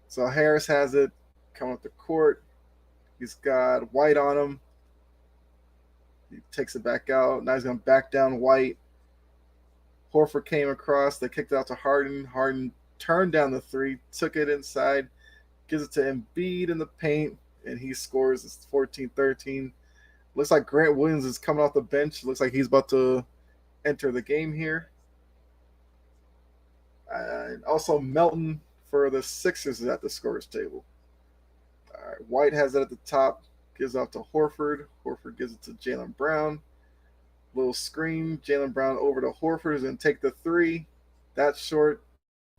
Speaker 1: So Harris has it, coming up the court. He's got White on him. He takes it back out. Now he's going to back down White. Horford came across. They kicked it out to Harden. Harden turned down the 3, took it inside, gives it to Embiid in the paint, and he scores. It's 14-13. Looks like Grant Williams is coming off the bench. Looks like he's about to enter the game here. And also Melton for the Sixers is at the scorer's table. All right, White has it at the top. Gives off to Horford. Horford gives it to Jaylen Brown. Little screen. Jaylen Brown over to Horford and take the 3. That's short.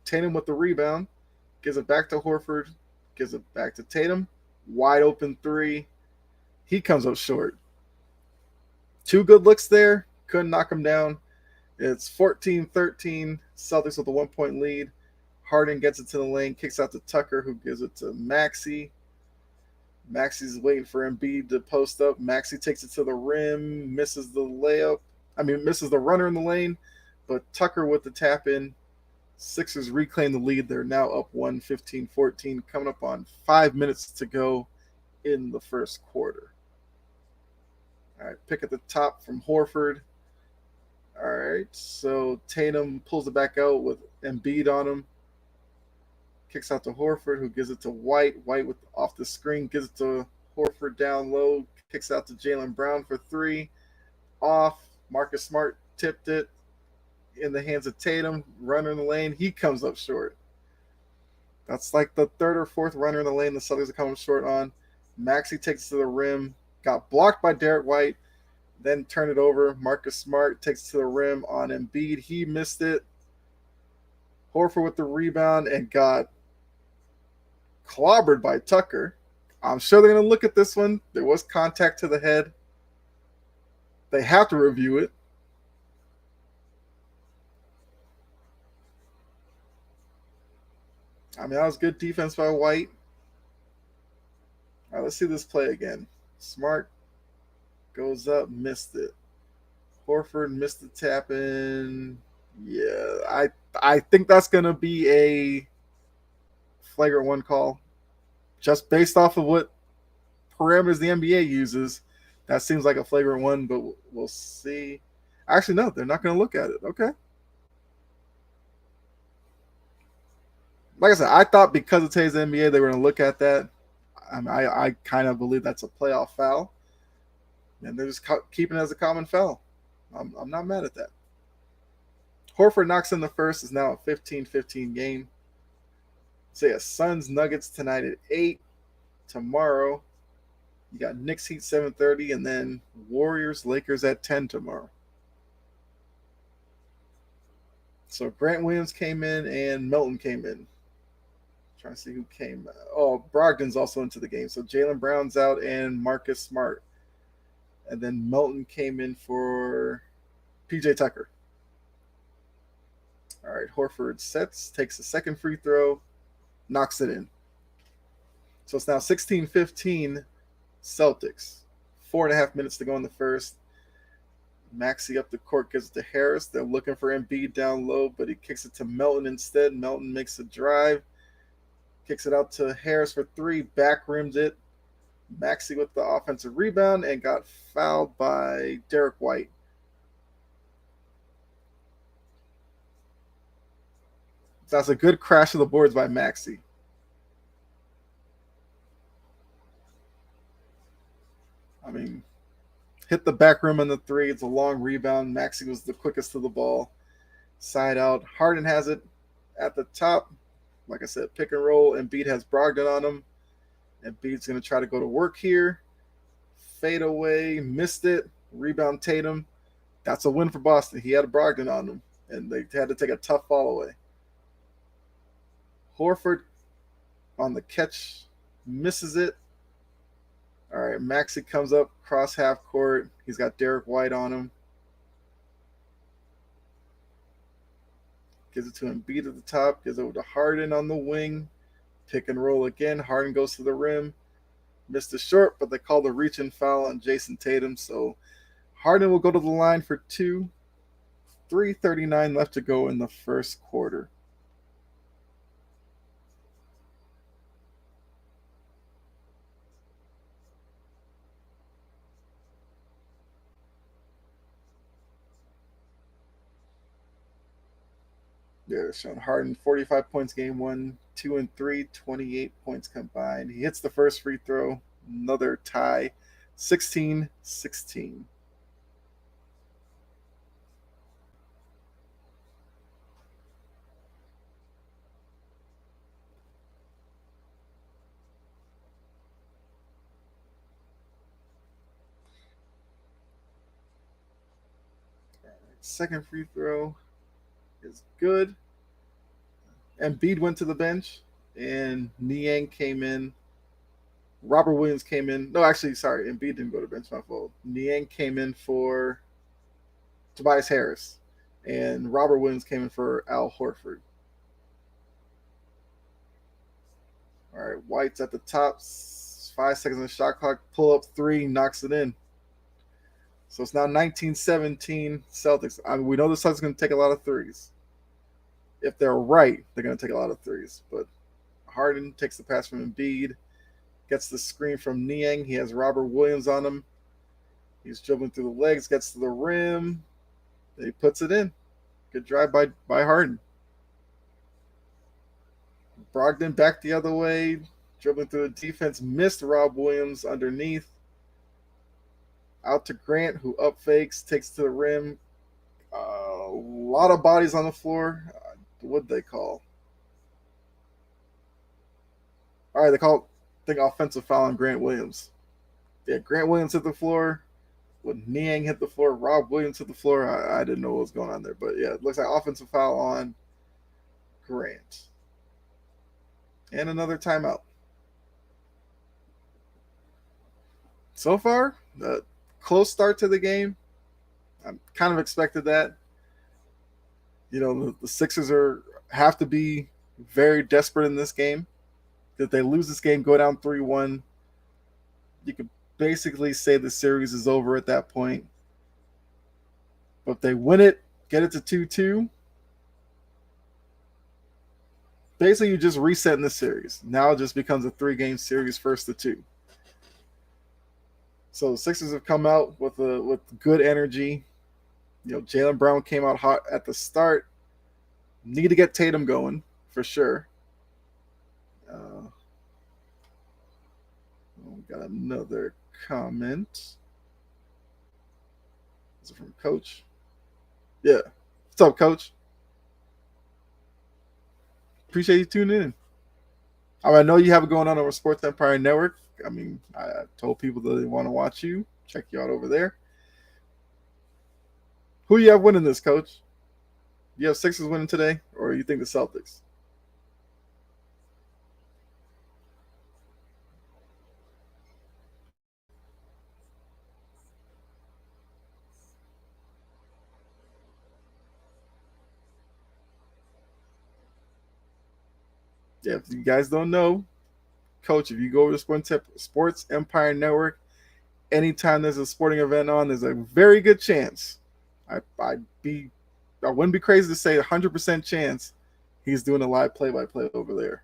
Speaker 1: Tatum with the rebound. Gives it back to Horford. Gives it back to Tatum. Wide open 3. He comes up short. 2 good looks there. Couldn't knock him down. It's 14-13. Celtics with a 1-point lead. Harden gets it to the lane. Kicks out to Tucker, who gives it to Maxey. Maxey's waiting for Embiid to post up. Maxey takes it to the rim, misses the runner in the lane, but Tucker with the tap in. Sixers reclaim the lead. They're now up 15-14, coming up on 5 minutes to go in the first quarter. All right, pick at the top from Horford. All right, so Tatum pulls it back out with Embiid on him. Kicks out to Horford, who gives it to White. White with off the screen gives it to Horford down low. Kicks out to Jaylen Brown for 3. Off. Marcus Smart tipped it in the hands of Tatum. Runner in the lane. He comes up short. That's like the 3rd or 4th runner in the lane the Celtics are coming short on. Maxey takes it to the rim. Got blocked by Derek White. Then turn it over. Marcus Smart takes it to the rim on Embiid. He missed it. Horford with the rebound and got clobbered by Tucker. I'm sure they're going to look at this one. There was contact to the head. They have to review it. I mean, that was good defense by White. All right, let's see this play again. Smart goes up, missed it. Horford missed the tap in. Yeah, I think that's gonna be a flagrant one call, just based off of what parameters the NBA uses. That seems like a flagrant one, but we'll see. Actually, no, they're not gonna look at it. Okay. Like I said, I thought because of today's NBA, they were gonna look at that. I kind of believe that's a playoff foul, and they're just keeping it as a common foul. I'm not mad at that. Horford knocks in the first, is now a 15-15 game. So yeah, Suns Nuggets tonight at 8. Tomorrow, you got Knicks Heat 7:30, and then Warriors Lakers at 10 tomorrow. So Grant Williams came in and Melton came in. Trying to see who came. Oh, Brogdon's also into the game. So Jaylen Brown's out and Marcus Smart. And then Melton came in for PJ Tucker. All right, Horford sets, takes a second free throw, knocks it in. So it's now 16-15 Celtics. 4.5 minutes to go in the first. Maxey up the court, gives it to Harris. They're looking for Embiid down low, but he kicks it to Melton instead. Melton makes a drive, kicks it out to Harris for 3, back rims it. Maxey with the offensive rebound and got fouled by Derek White. That's a good crash of the boards by Maxey. I mean, hit the back rim on the 3. It's a long rebound. Maxey was the quickest to the ball. Side out. Harden has it at the top. Like I said, pick and roll. Embiid has Brogdon on him. Embiid's going to try to go to work here. Fade away. Missed it. Rebound Tatum. That's a win for Boston. He had a Brogdon on him, and they had to take a tough fall away. Horford on the catch. Misses it. All right, Maxey comes up, cross half court. He's got Derek White on him. Gives it to Embiid at the top. Gives it over to Harden on the wing. Pick and roll again. Harden goes to the rim. Missed the short, but they call the reach and foul on Jason Tatum. So Harden will go to the line for 2. 3:39 left to go in the first quarter. Yeah, showing Harden 45 points game 1, 2 and 3, 28 points combined. He hits the first free throw, another tie, 16-16. Second free throw is good. Embiid went to the bench, and Niang came in. Robert Williams came in. No, actually, sorry, Embiid didn't go to the bench. My fault. Niang came in for Tobias Harris, and Robert Williams came in for Al Horford. All right, White's at the top. 5 seconds on the shot clock. Pull up 3, knocks it in. So it's now 19-17 Celtics. I mean, we know the Celtics are going to take a lot of threes. If they're right, they're going to take a lot of threes. But Harden takes the pass from Embiid, gets the screen from Niang. He has Robert Williams on him. He's dribbling through the legs, gets to the rim. He puts it in. Good drive by Harden. Brogdon back the other way, dribbling through the defense, missed Rob Williams underneath. Out to Grant, who up fakes, takes to the rim. A lot of bodies on the floor. What'd they call? All right, they call, I think, offensive foul on Grant Williams. Yeah, Grant Williams hit the floor. When Niang hit the floor, Rob Williams hit the floor. I didn't know what was going on there. But yeah, it looks like offensive foul on Grant. And another timeout. So far, close start to the game. I kind of expected that. The Sixers have to be very desperate in this game. If they lose this game, go down 3-1, you could basically say the series is over at that point. But if they win it, get it to 2-2, basically you just reset in the series. Now it just becomes a 3-game series, first to two. So the Sixers have come out with good energy. Jaylen Brown came out hot at the start. Need to get Tatum going for sure. We got another comment. Is it from Coach? Yeah. What's up, Coach? Appreciate you tuning in. I know you have it going on over Sports Empire Network. I told people that they want to watch you. Check you out over there. Who you have winning this, Coach? You have Sixers winning today, or you think the Celtics? Yeah, if you guys don't know, Coach, if you go over to Sports Empire Network, anytime there's a sporting event on, there's a very good chance. I wouldn't be crazy to say 100% chance he's doing a live play-by-play over there.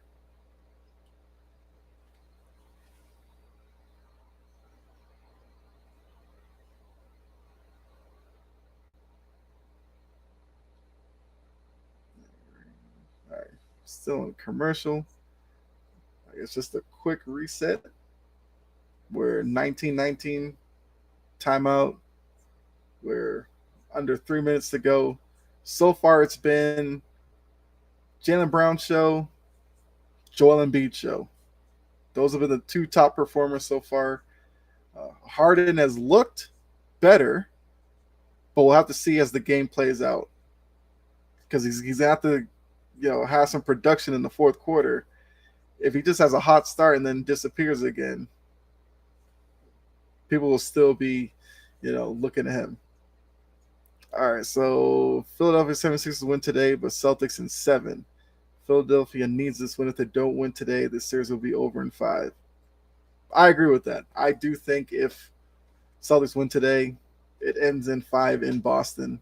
Speaker 1: All right, still in commercial. It's just a quick reset. We're 1919 timeout. We're under 3 minutes to go. So far, it's been Jaylen Brown show, Joel Embiid show. Those have been the two top performers so far. Harden has looked better, but we'll have to see as the game plays out because he's going to have to, have some production in the fourth quarter. If he just has a hot start and then disappears again, people will still be, looking at him. All right, so Philadelphia 76ers win today, but Celtics in 7. Philadelphia needs this win. If they don't win today, this series will be over in 5. I agree with that. I do think if Celtics win today, it ends in 5 in Boston.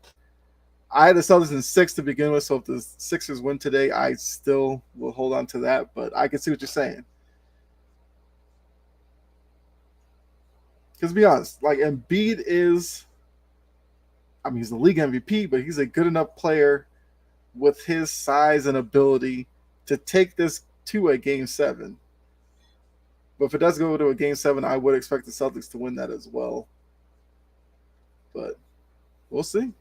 Speaker 1: I had the Celtics in 6 to begin with, so if the Sixers win today, I still will hold on to that, but I can see what you're saying. Because to be honest, like Embiid is, he's the league MVP, but he's a good enough player with his size and ability to take this to a game 7. But if it does go to a game 7, I would expect the Celtics to win that as well. But we'll see.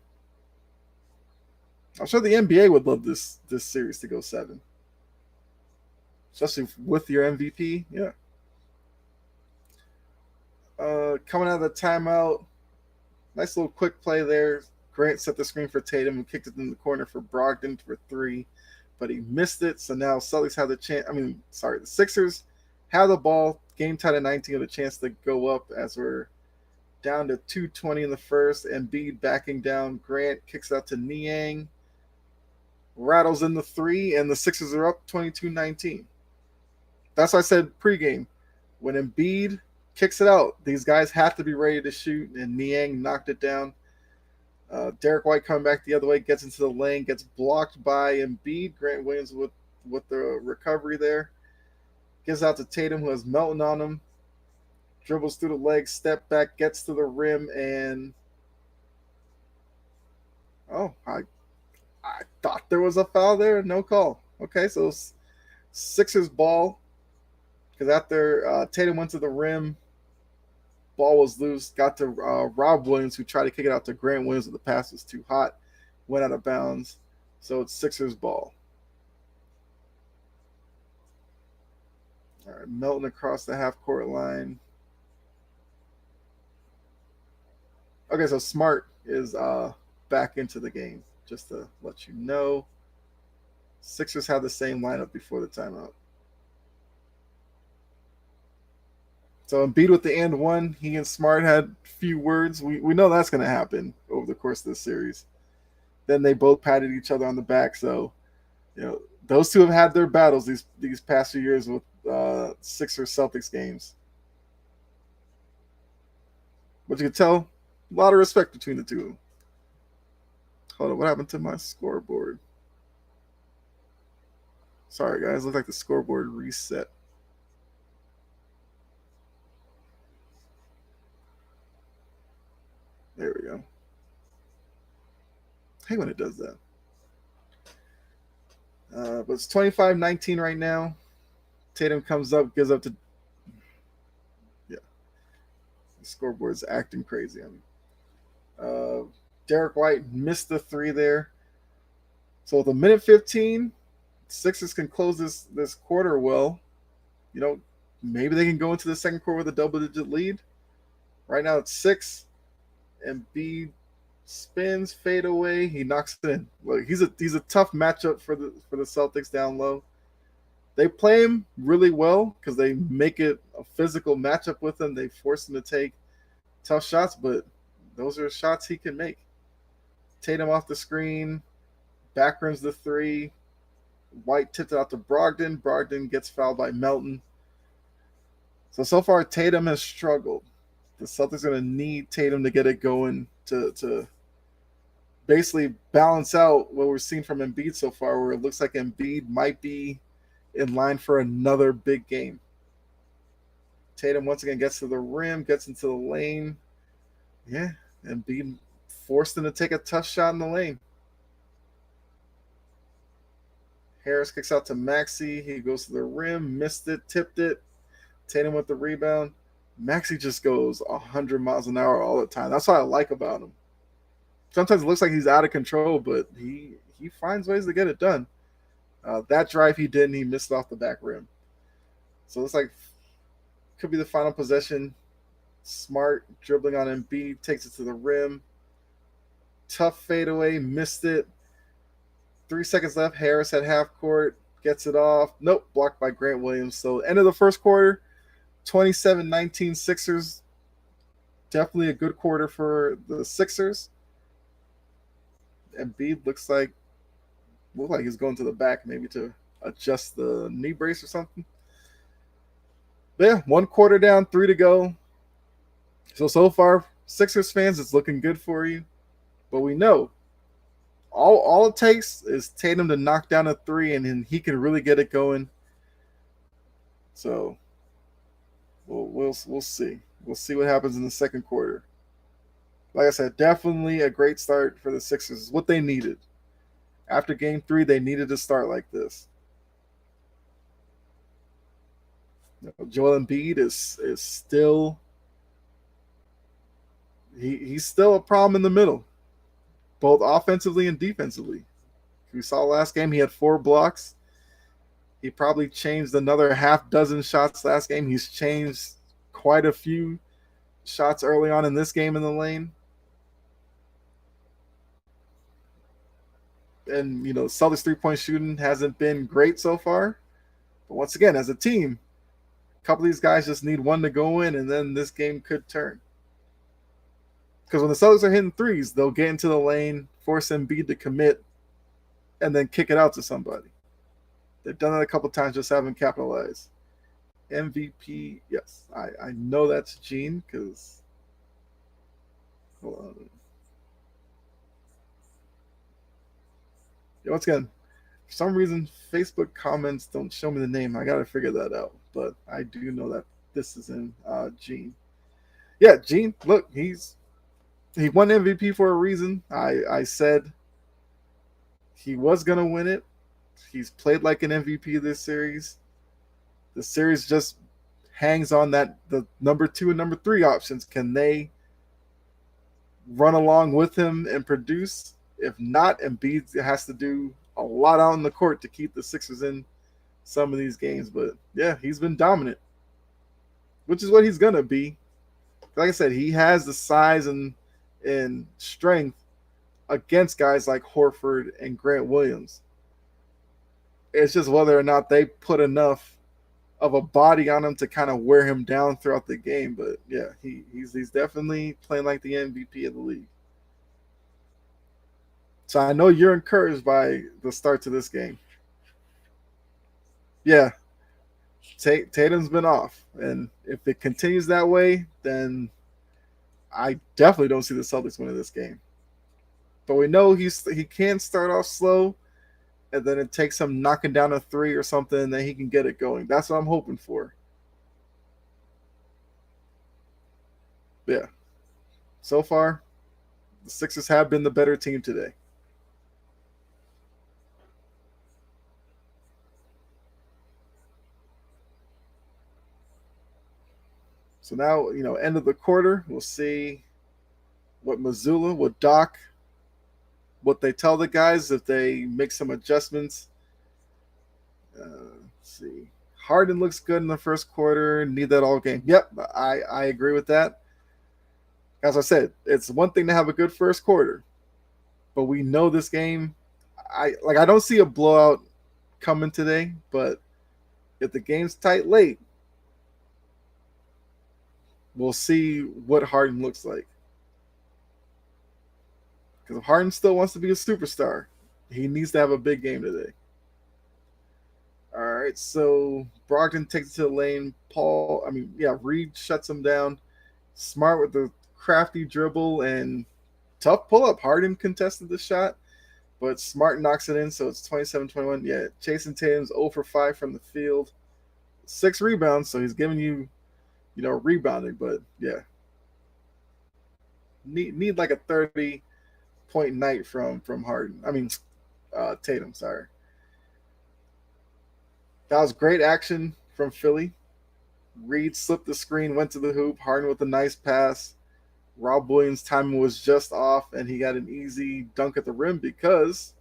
Speaker 1: I'm sure the NBA would love this series to go 7, especially with your MVP. Yeah. Coming out of the timeout, nice little quick play there. Grant set the screen for Tatum and kicked it in the corner for Brogdon for 3, but he missed it. So now Celtics have the chance. The Sixers have the ball. Game tied at 19 with a chance to go up as we're down to 2:20 in the first. Embiid backing down. Grant kicks out to Niang. Rattles in the 3, and the Sixers are up 22-19. That's what I said pregame. When Embiid kicks it out, these guys have to be ready to shoot, and Niang knocked it down. Derek White coming back the other way, gets into the lane, gets blocked by Embiid. Grant Williams with the recovery there. Gives out to Tatum, who has Melton on him. Dribbles through the legs, step back, gets to the rim, and I thought there was a foul there. No call. Okay, so Sixers ball. Because after Tatum went to the rim, ball was loose. Got to Rob Williams, who tried to kick it out to Grant Williams, but the pass was too hot. Went out of bounds. So it's Sixers ball. All right, Melton across the half-court line. Okay, so Smart is back into the game, just to let you know. Sixers had the same lineup before the timeout. So Embiid with the and one, he and Smart had few words. We know that's going to happen over the course of this series. Then they both patted each other on the back. So those two have had their battles these past few years with Sixers Celtics games. But you can tell a lot of respect between the two. Hold on, what happened to my scoreboard? Sorry, guys. Looks like the scoreboard reset. There we go. I hate when it does that. But it's 25-19 right now. Tatum comes up, gives up to. Yeah. The scoreboard's acting crazy on me. Derek White missed the three there. So with a minute 15, Sixers can close this quarter well. Maybe they can go into the second quarter with a double-digit lead. Right now it's 6. Embiid spins, fade away. He knocks it in. Look, he's a tough matchup for the Celtics down low. They play him really well because they make it a physical matchup with him. They force him to take tough shots, but those are shots he can make. Tatum off the screen, back rims the three. White tipped it out to Brogdon. Brogdon gets fouled by Melton. So far, Tatum has struggled. The Celtics are going to need Tatum to get it going to basically balance out what we're seeing from Embiid so far, where it looks like Embiid might be in line for another big game. Tatum once again gets to the rim, gets into the lane. Yeah, Embiid forced him to take a tough shot in the lane. Harris kicks out to Maxey. He goes to the rim, missed it, tipped it. Tatum with the rebound. Maxey just goes 100 miles an hour all the time. That's what I like about him. Sometimes it looks like he's out of control, but he finds ways to get it done. That drive he didn't. He missed off the back rim. So it's like could be the final possession. Smart dribbling on Embiid, takes it to the rim. Tough fadeaway, missed it. 3 seconds left. Harris at half court, gets it off. Nope, blocked by Grant Williams. So end of the first quarter, 27-19 Sixers. Definitely a good quarter for the Sixers. Embiid looks like he's going to the back maybe to adjust the knee brace or something. But yeah, 1 quarter down, 3 to go. So far, Sixers fans, it's looking good for you. But we know all it takes is Tatum to knock down a 3, and then he can really get it going. So we'll see. We'll see what happens in the second quarter. Like I said, definitely a great start for the Sixers. It's what they needed. After game 3, they needed to start like this. Joel Embiid is still he's still a problem in the middle, both offensively and defensively. We saw last game he had 4 blocks. He probably changed another half dozen shots last game. He's changed quite a few shots early on in this game in the lane. And, Celtics 3-point shooting hasn't been great so far. But once again, as a team, a couple of these guys just need one to go in, and then this game could turn. Because when the Celtics are hitting threes, they'll get into the lane, force Embiid to commit, and then kick it out to somebody. They've done that a couple of times, just haven't capitalized. MVP, yes. I know that's Gene, because... Hold on. Once again, for some reason, Facebook comments don't show me the name. I got to figure that out. But I do know that this is in Gene. Yeah, Gene, look, he won MVP for a reason. I said he was going to win it. He's played like an MVP this series. The series just hangs on the number 2 and number 3 options. Can they run along with him and produce? If not, Embiid has to do a lot out on the court to keep the Sixers in some of these games. But yeah, he's been dominant, which is what he's going to be. Like I said, he has the size and strength against guys like Horford and Grant Williams. It's just whether or not they put enough of a body on him to kind of wear him down throughout the game. But yeah, he's definitely playing like the MVP of the league. So I know you're encouraged by the start to this game. Yeah, Tatum's been off, and if it continues that way, then I definitely don't see the Celtics winning this game. But we know he can start off slow, and then it takes him knocking down a three or something, and then he can get it going. That's what I'm hoping for. Yeah. So far, the Sixers have been the better team today. So now, end of the quarter, we'll see what Missoula, what Doc, what they tell the guys if they make some adjustments. Let's see. Harden looks good in the first quarter. Need that all game. Yep, I agree with that. As I said, it's one thing to have a good first quarter, but we know this game. I don't see a blowout coming today, but if the game's tight late, we'll see what Harden looks like. Because if Harden still wants to be a superstar, he needs to have a big game today. All right, so Brogdon takes it to the lane. Reed shuts him down. Smart with the crafty dribble and tough pull up. Harden contested the shot, but Smart knocks it in, so it's 27-21. Yeah, Jason Tatum's 0 for 5 from the field. 6 rebounds, so he's giving you, rebounding, but yeah. Need like a 30-point night from Harden. Tatum, sorry. That was great action from Philly. Reed slipped the screen, went to the hoop. Harden with a nice pass. Rob Williams' timing was just off, and he got an easy dunk at the rim because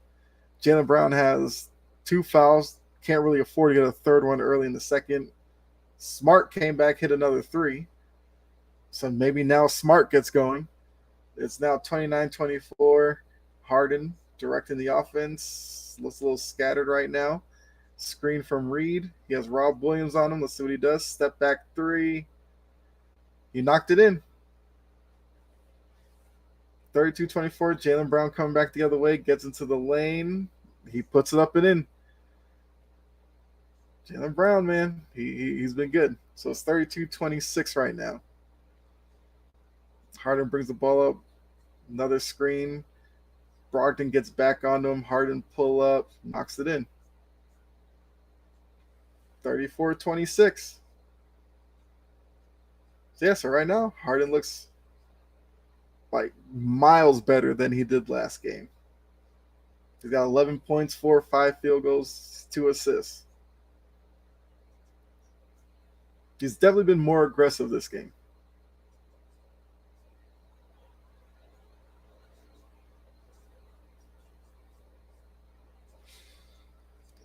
Speaker 1: Jaylen Brown has 2 fouls. Can't really afford to get a third one early in the second. Smart came back, hit another 3. So maybe now Smart gets going. It's now 29-24. Harden directing the offense. Looks a little scattered right now. Screen from Reed. He has Rob Williams on him. Let's see what he does. Step back 3. He knocked it in. 32-24. Jaylen Brown coming back the other way. Gets into the lane. He puts it up and in. Jaylen Brown, man. He's been good. So it's 32-26 right now. Harden brings the ball up. Another screen. Brogdon gets back onto him. Harden pull up. Knocks it in. 34-26. So right now, Harden looks like miles better than he did last game. He's got 11 points, 4 or 5 field goals, 2 assists. He's definitely been more aggressive this game.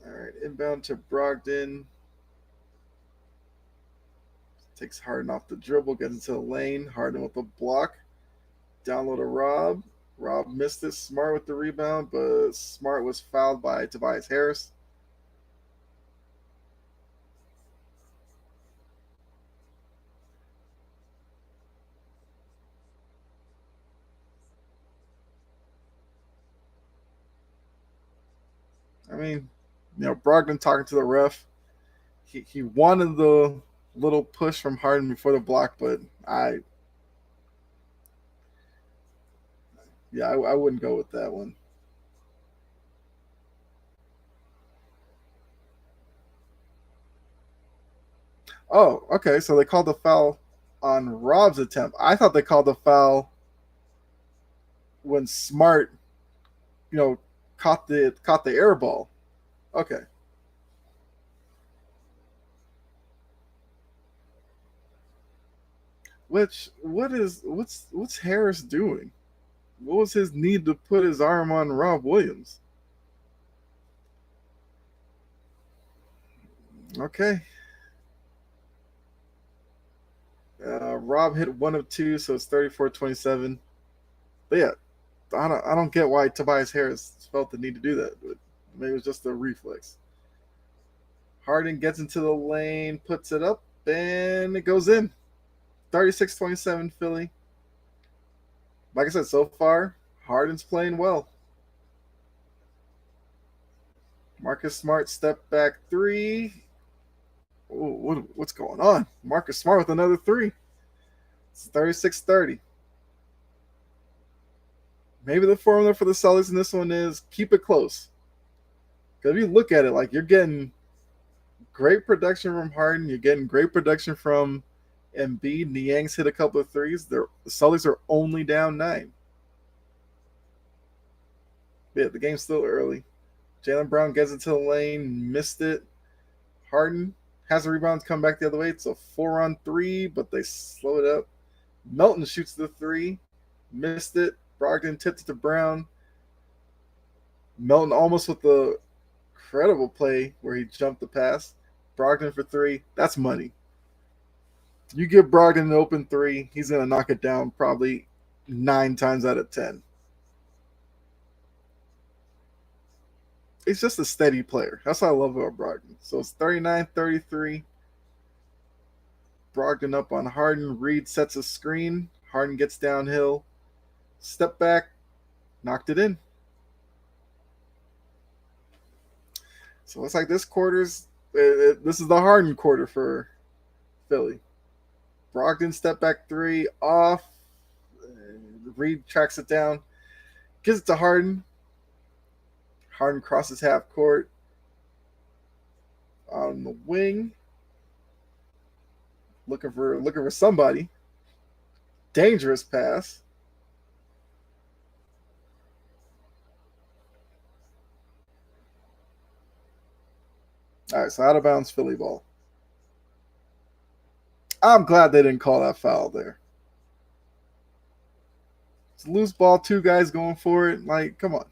Speaker 1: All right, inbound to Brogdon. Takes Harden off the dribble, gets into the lane. Harden with a block. Down low to Rob. Rob missed it. Smart with the rebound, but Smart was fouled by Tobias Harris. Brogdon talking to the ref. He wanted the little push from Harden before the block, but I wouldn't go with that one. Oh, okay. So they called the foul on Rob's attempt. I thought they called the foul when Smart, caught the air ball. Okay. What's Harris doing? What was his need to put his arm on Rob Williams? Okay. Rob hit 1 of 2, so it's 34-27. But yeah, I don't get why Tobias Harris felt the need to do that. But maybe it was just a reflex. Harden gets into the lane, puts it up, and it goes in. 36-27 Philly. Like I said, so far, Harden's playing well. Marcus Smart step back three. Ooh, what's going on? Marcus Smart with another three. It's 36-30. Maybe the formula for the Celtics in this one is keep it close. Because if you look at it, like you're getting great production from Harden, you're getting great production from Embiid. Niang's hit a couple of threes. The Celtics are only down 9. Yeah, the game's still early. Jaylen Brown gets into the lane, missed it. Harden has the rebounds come back the other way. It's a 4-on-3, but they slow it up. Melton shoots the 3, missed it. Brogdon tipped it to Brown. Melton almost with the incredible play where he jumped the pass. Brogdon for 3. That's money. You give Brogdon an open 3, he's going to knock it down probably 9 times out of 10. He's just a steady player. That's what I love about Brogdon. So it's 39-33. Brogdon up on Harden. Reed sets a screen. Harden gets downhill. Step back. Knocked it in. So it looks like this quarter's this is the Harden quarter for Philly. Brogdon step back 3 off. Reed tracks it down. Gives it to Harden. Harden crosses half court. On the wing. Looking for somebody. Dangerous pass. All right, so out of bounds Philly ball. I'm glad they didn't call that foul there. It's a loose ball, 2 guys going for it. Like, come on.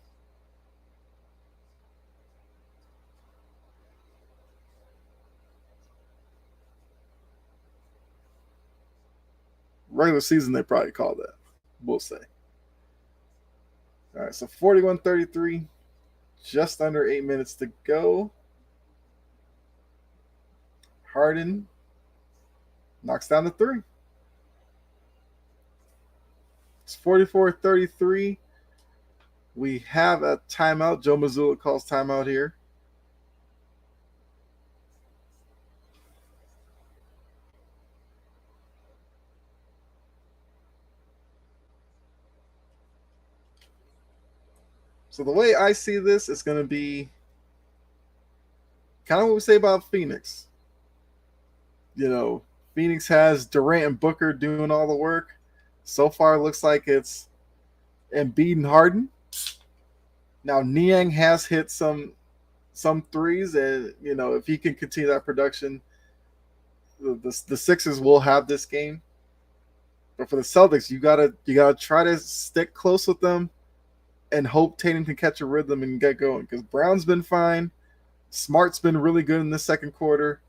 Speaker 1: Regular season, they probably call that. We'll say. All right, so 41-33. Just under 8 minutes to go. Harden knocks down the 3. It's 44-33. We have a timeout. Joe Mazzulla calls timeout here. So the way I see this, it's going to be kind of what we say about Phoenix. You know, Phoenix has Durant and Booker doing all the work. So far, it looks like it's Embiid and Harden. Now, Niang has hit some threes, and you know if he can continue that production, the Sixers will have this game. But for the Celtics, you gotta try to stick close with them and hope Tatum can catch a rhythm and get going. Because Brown's been fine, Smart's been really good in the second quarter,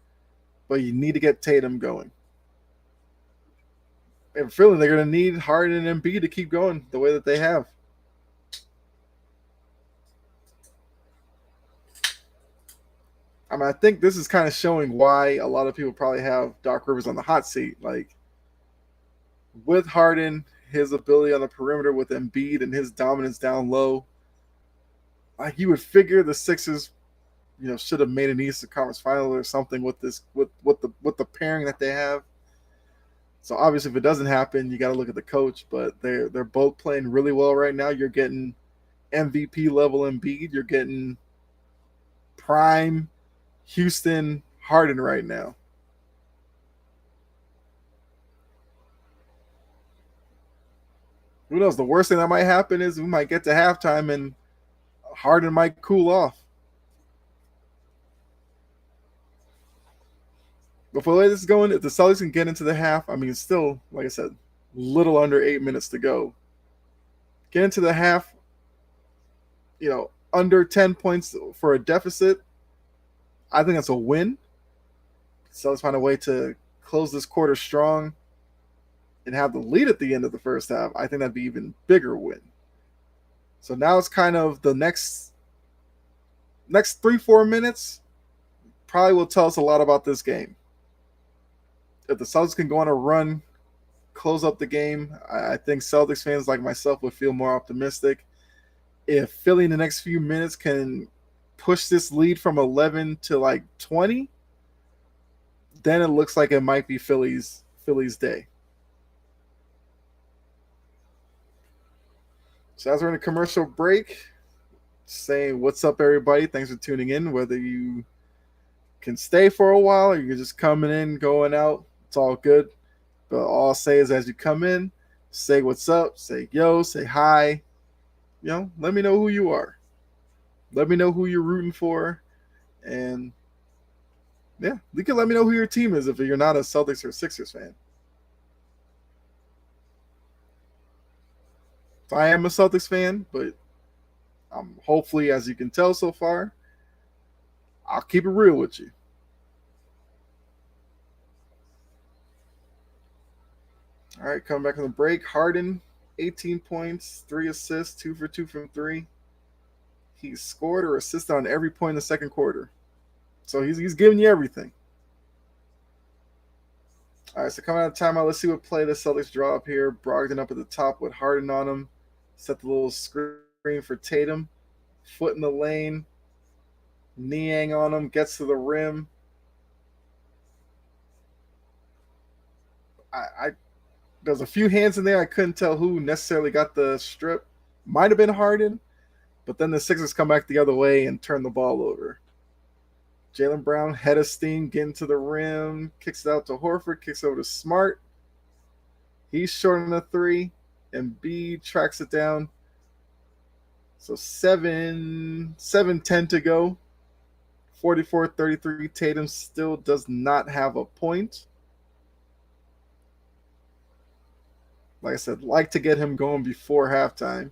Speaker 1: but you need to get Tatum going. And Philly, they're going to need Harden and Embiid to keep going the way that they have. I mean, I think this is kind of showing why a lot of people probably have Doc Rivers on the hot seat. Like, with Harden, his ability on the perimeter with Embiid and his dominance down low, like you would figure the Sixers, you know, should have made an Eastern Conference Final or something with this with the pairing that they have. So obviously, if it doesn't happen, you got to look at the coach. But they're both playing really well right now. You're getting MVP level Embiid. You're getting prime Houston Harden right now. Who knows? The worst thing that might happen is we might get to halftime and Harden might cool off. But for the way this is going, if the Celtics can get into the half, I mean, it's still, like I said, little under 8 minutes to go. Get into the half, you know, under 10 points for a deficit, I think that's a win. Celtics find a way to close this quarter strong and have the lead at the end of the first half. I think that'd be even bigger win. So now it's kind of the next 3-4 minutes, probably will tell us a lot about this game. If the Celtics can go on a run, close up the game, I think Celtics fans like myself would feel more optimistic. If Philly in the next few minutes can push this lead from 11 to like 20, then it looks like it might be Philly's day. So as we're in a commercial break, saying what's up, everybody. Thanks for tuning in. Whether you can stay for a while or you're just coming in, going out, it's all good. But all I'll say is as you come in, say what's up, say yo, say hi. Let me know who you are. Let me know who you're rooting for. And yeah, you can let me know who your team is if you're not a Celtics or Sixers fan. I am a Celtics fan, but hopefully, as you can tell so far, I'll keep it real with you. All right, coming back from the break. Harden, 18 points, 3 assists, 2 for 2 from 3. He scored or assisted on every point in the second quarter. So he's giving you everything. All right, so coming out of timeout, let's see what play the Celtics draw up here. Brogdon up at the top with Harden on him. Set the little screen for Tatum. Foot in the lane. Niang on him. Gets to the rim. There's a few hands in there. I couldn't tell who necessarily got the strip. Might have been Harden. But then the Sixers come back the other way and turn the ball over. Jaylen Brown, head of steam, getting to the rim. Kicks it out to Horford. Kicks over to Smart. He's short on the 3. Embiid tracks it down. So 7-10 to go. 44-33. Tatum still does not have a point. Like I said, like to get him going before halftime.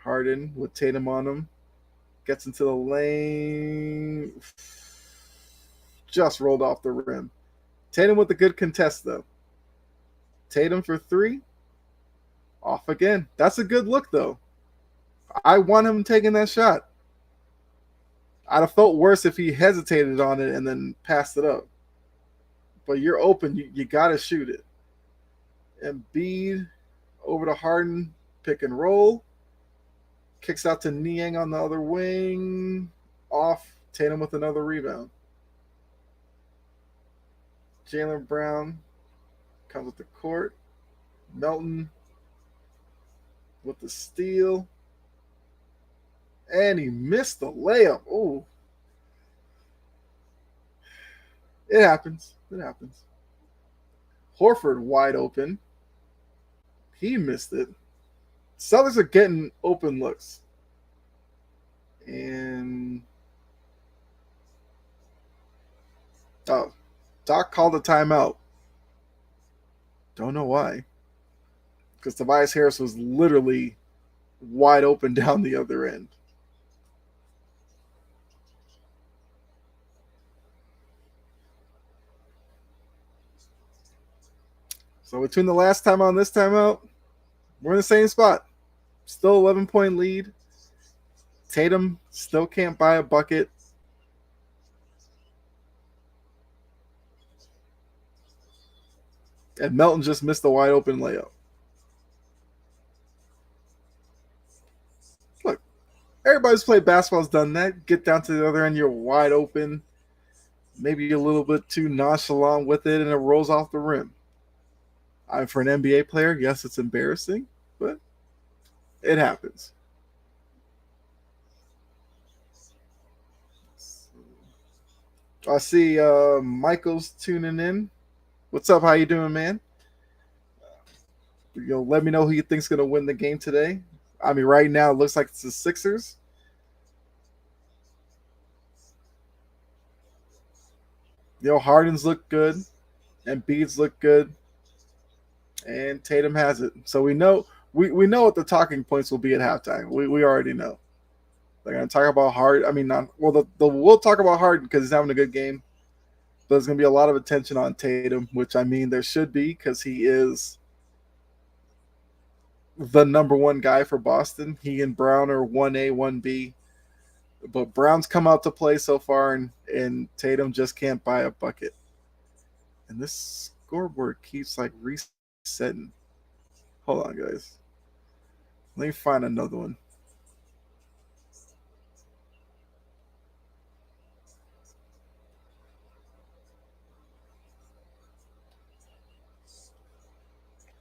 Speaker 1: Harden with Tatum on him. Gets into the lane. Just rolled off the rim. Tatum with a good contest, though. Tatum for 3. Off again. That's a good look, though. I want him taking that shot. I'd have felt worse if he hesitated on it and then passed it up. But you're open. You got to shoot it. Embiid over to Harden. Pick and roll. Kicks out to Niang on the other wing. Off. Tatum with another rebound. Jaylen Brown comes with the court. Melton with the steal. And he missed the layup. Oh. It happens. It happens. Horford wide open. He missed it. Celtics are getting open looks. And Doc called a timeout. Don't know why. Because Tobias Harris was literally wide open down the other end. So between the last timeout and this timeout, we're in the same spot. Still 11-point lead. Tatum still can't buy a bucket. And Melton just missed a wide open layup. Look, everybody's played basketball's done that. Get down to the other end, you're wide open. Maybe a little bit too nonchalant with it, and it rolls off the rim. For an NBA player, yes, it's embarrassing, but it happens. I see Michael's tuning in. What's up? How you doing, man? Let me know who you think's going to win the game today. I mean, right now it looks like it's the Sixers. Harden's look good, and Embiid's look good, and Tatum has it. So we know what the talking points will be at halftime. We already know. They're going to talk about Harden. I mean, we'll talk about Harden because he's having a good game. But there's going to be a lot of attention on Tatum, which, I mean, there should be because he is the number one guy for Boston. He and Brown are 1A, 1B. But Brown's come out to play so far, and Tatum just can't buy a bucket. And this scoreboard keeps like resetting. Hold on, guys. Let me find another one.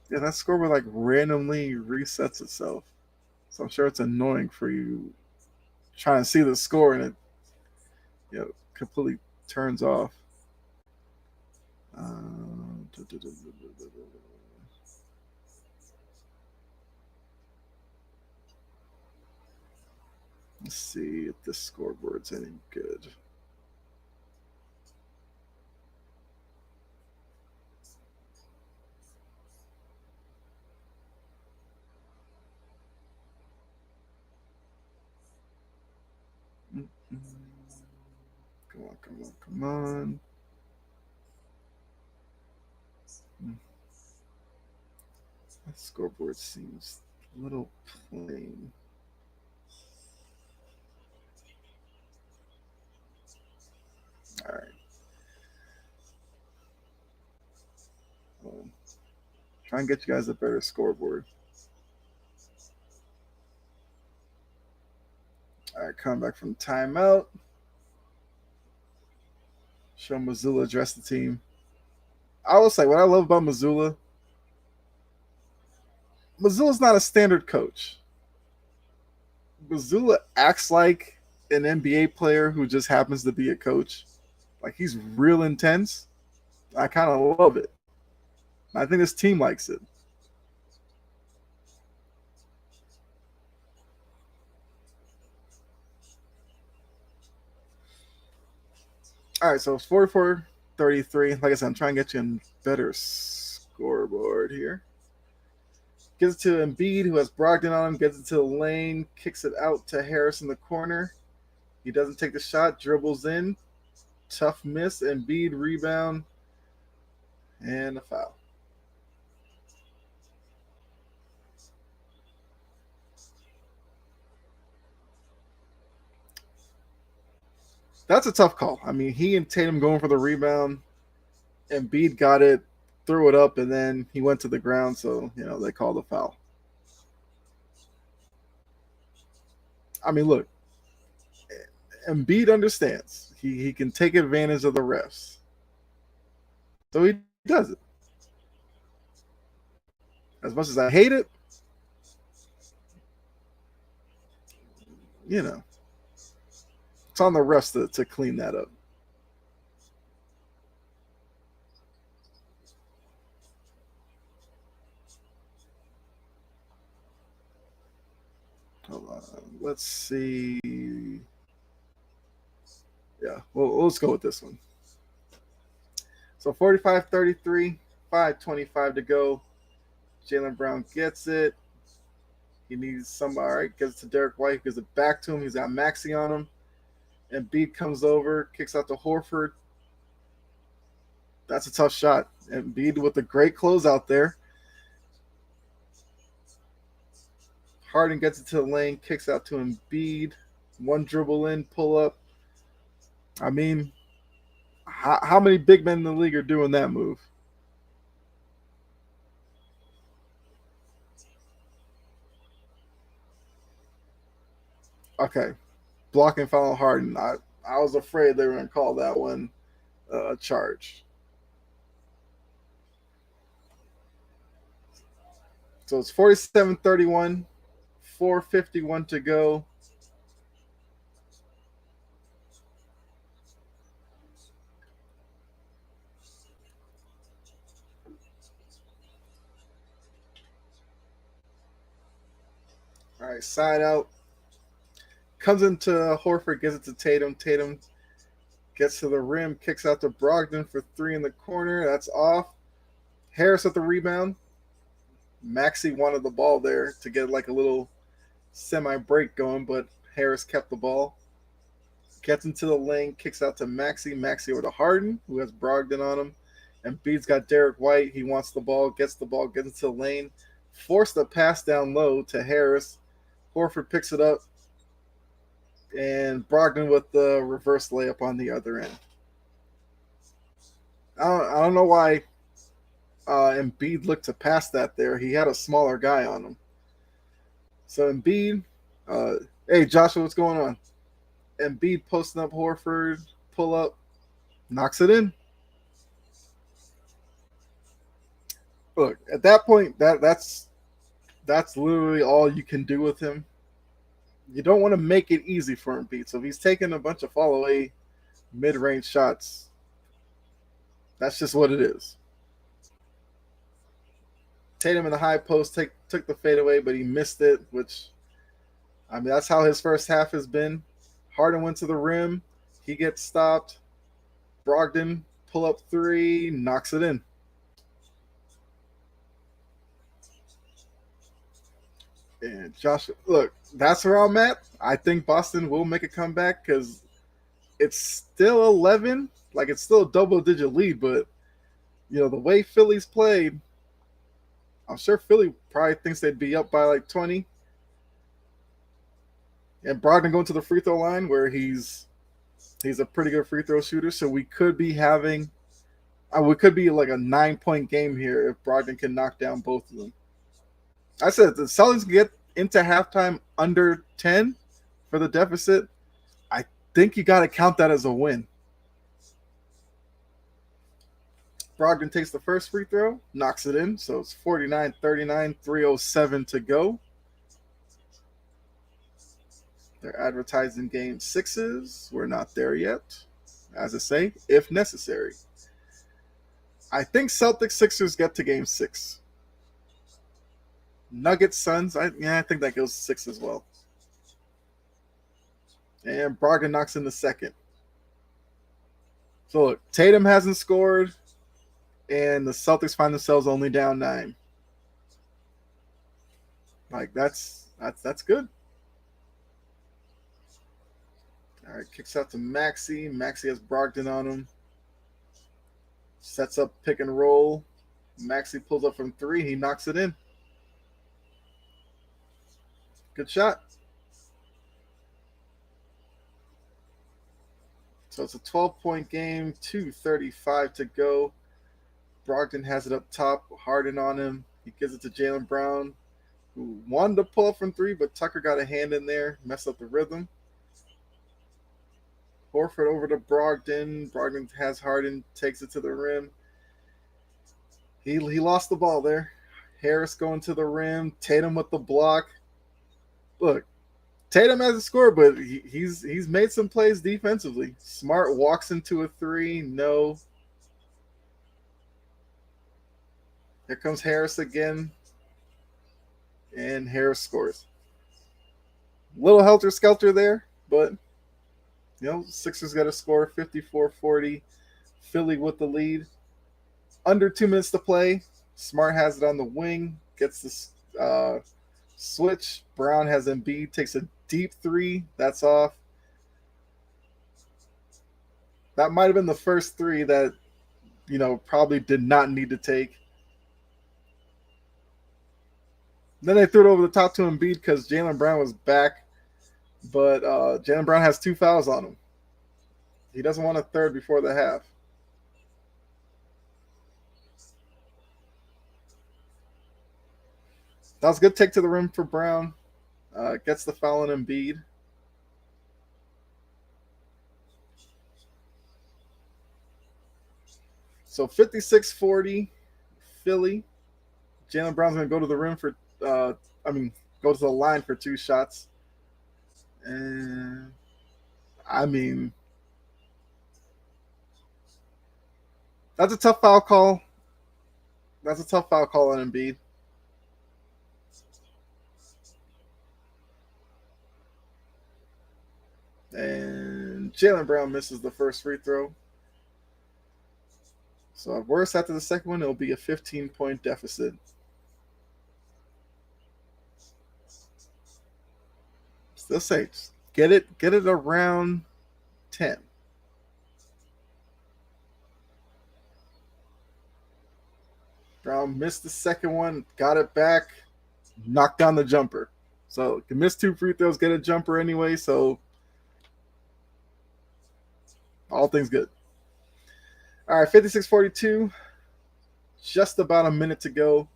Speaker 1: Yeah, that scoreboard like randomly resets itself. So I'm sure it's annoying for you trying to see the score and it completely turns off. Uh, Let's see if this scoreboard's any good. Come on, come on, come on. That scoreboard seems a little plain. All right. Well, try and get you guys a better scoreboard. All right, coming back from timeout. Show Missoula address the team. I will say what I love about Missoula's not a standard coach. Missoula acts like an NBA player who just happens to be a coach. Like he's real intense. I kind of love it. I think this team likes it. All right, so it's 44-33. Like I said, I'm trying to get you a better scoreboard here. Gives it to Embiid, who has Brogdon on him, gets it to the lane, kicks it out to Harris in the corner. He doesn't take the shot, dribbles in. Tough miss. Embiid rebound. And a foul. That's a tough call. I mean, he and Tatum going for the rebound. Embiid got it, threw it up, and then he went to the ground. So, they called a foul. I mean, look, Embiid understands. He can take advantage of the refs. So he does it. As much as I hate it, it's on the refs to clean that up. Hold on. Let's see. Yeah, well, let's go with this one. So 45-33, 5:25 to go. Jaylen Brown gets it. He needs somebody. All right, gets it to Derek White, gives it back to him. He's got Maxey on him. And Embiid comes over, kicks out to Horford. That's a tough shot. And Embiid with a great closeout there. Harden gets it to the lane, kicks out to Embiid. One dribble in, pull up. I mean, how many big men in the league are doing that move? Okay, blocking foul Harden. I was afraid they were going to call that one a charge. So it's 47-31, 4:51 to go. All right, side out. Comes into Horford, gives it to Tatum. Tatum gets to the rim, kicks out to Brogdon for three in the corner. That's off. Harris at the rebound. Maxey wanted the ball there to get like a little semi-break going, but Harris kept the ball. Gets into the lane, kicks out to Maxey. Maxey over to Harden, who has Brogdon on him. And Embiid's got Derek White. He wants the ball, gets into the lane. Forced a pass down low to Harris. Horford picks it up. and Brogdon with the reverse layup on the other end. I don't know why Embiid looked to pass that there. He had a smaller guy on him. So Embiid, uh, hey Joshua, what's going on? Embiid posting up Horford, pull up, knocks it in. Look, at that point, that's literally all you can do with him. You don't want to make it easy for Embiid. So if he's taking a bunch of fall away mid range shots, that's just what it is. Tatum in the high post took the fadeaway, but he missed it, which I mean that's how his first half has been. Harden went to the rim, he gets stopped. Brogdon pull up three, knocks it in. And Josh, look, that's where I'm at. I think Boston will make a comeback because it's still 11, like it's still a double-digit lead, but the way Philly's played, I'm sure Philly probably thinks they'd be up by like 20. And Brogdon going to the free throw line where he's a pretty good free throw shooter, so we could be having we could be like a 9-point game here if Brogdon can knock down both of them. I said the Celtics get into halftime under 10 for the deficit. I think you got to count that as a win. Brogdon takes the first free throw, knocks it in, so it's 49-39, 3:07 to go. They're advertising game sixes. We're not there yet. As I say, if necessary. I think Celtics Sixers get to game six. Nuggets Suns, I think that goes six as well. And Brogdon knocks in the second. So look, Tatum hasn't scored, and the Celtics find themselves only down 9. Like that's good. All right, kicks out to Maxey. Maxey has Brogdon on him. Sets up pick and roll. Maxey pulls up from 3. He knocks it in. Good shot. So it's a 12-point game, 2:35 to go. Brogdon has it up top, Harden on him. He gives it to Jaylen Brown, who wanted to pull up from 3, but Tucker got a hand in there, messed up the rhythm. Horford over to Brogdon. Brogdon has Harden, takes it to the rim. He lost the ball there. Harris going to the rim. Tatum with the block. Look, Tatum hasn't scored, but he's made some plays defensively. Smart walks into a 3. No. Here comes Harris again. And Harris scores. Little helter-skelter there, but Sixers got to score 54-40. Philly with the lead. Under 2 minutes to play. Smart has it on the wing. Gets the switch. Brown has Embiid. Takes a deep 3. That's off. That might have been the first 3 that, probably did not need to take. Then they threw it over the top to Embiid because Jaylen Brown was back. But Jaylen Brown has 2 fouls on him. He doesn't want a third before the half. That was a good take to the rim for Brown. Gets the foul on Embiid. So 56-40, Philly. Jaylen Brown's going to go to the rim for, go to the line for 2 shots. And, that's a tough foul call. That's a tough foul call on Embiid. And Jaylen Brown misses the first free throw. So at worst, after the second one, it'll be a 15-point deficit. Still safe. Get it around 10. Brown missed the second one, got it back, knocked down the jumper. So can miss 2 free throws, get a jumper anyway. So All things good. All right, 56-42. Just about a minute to go.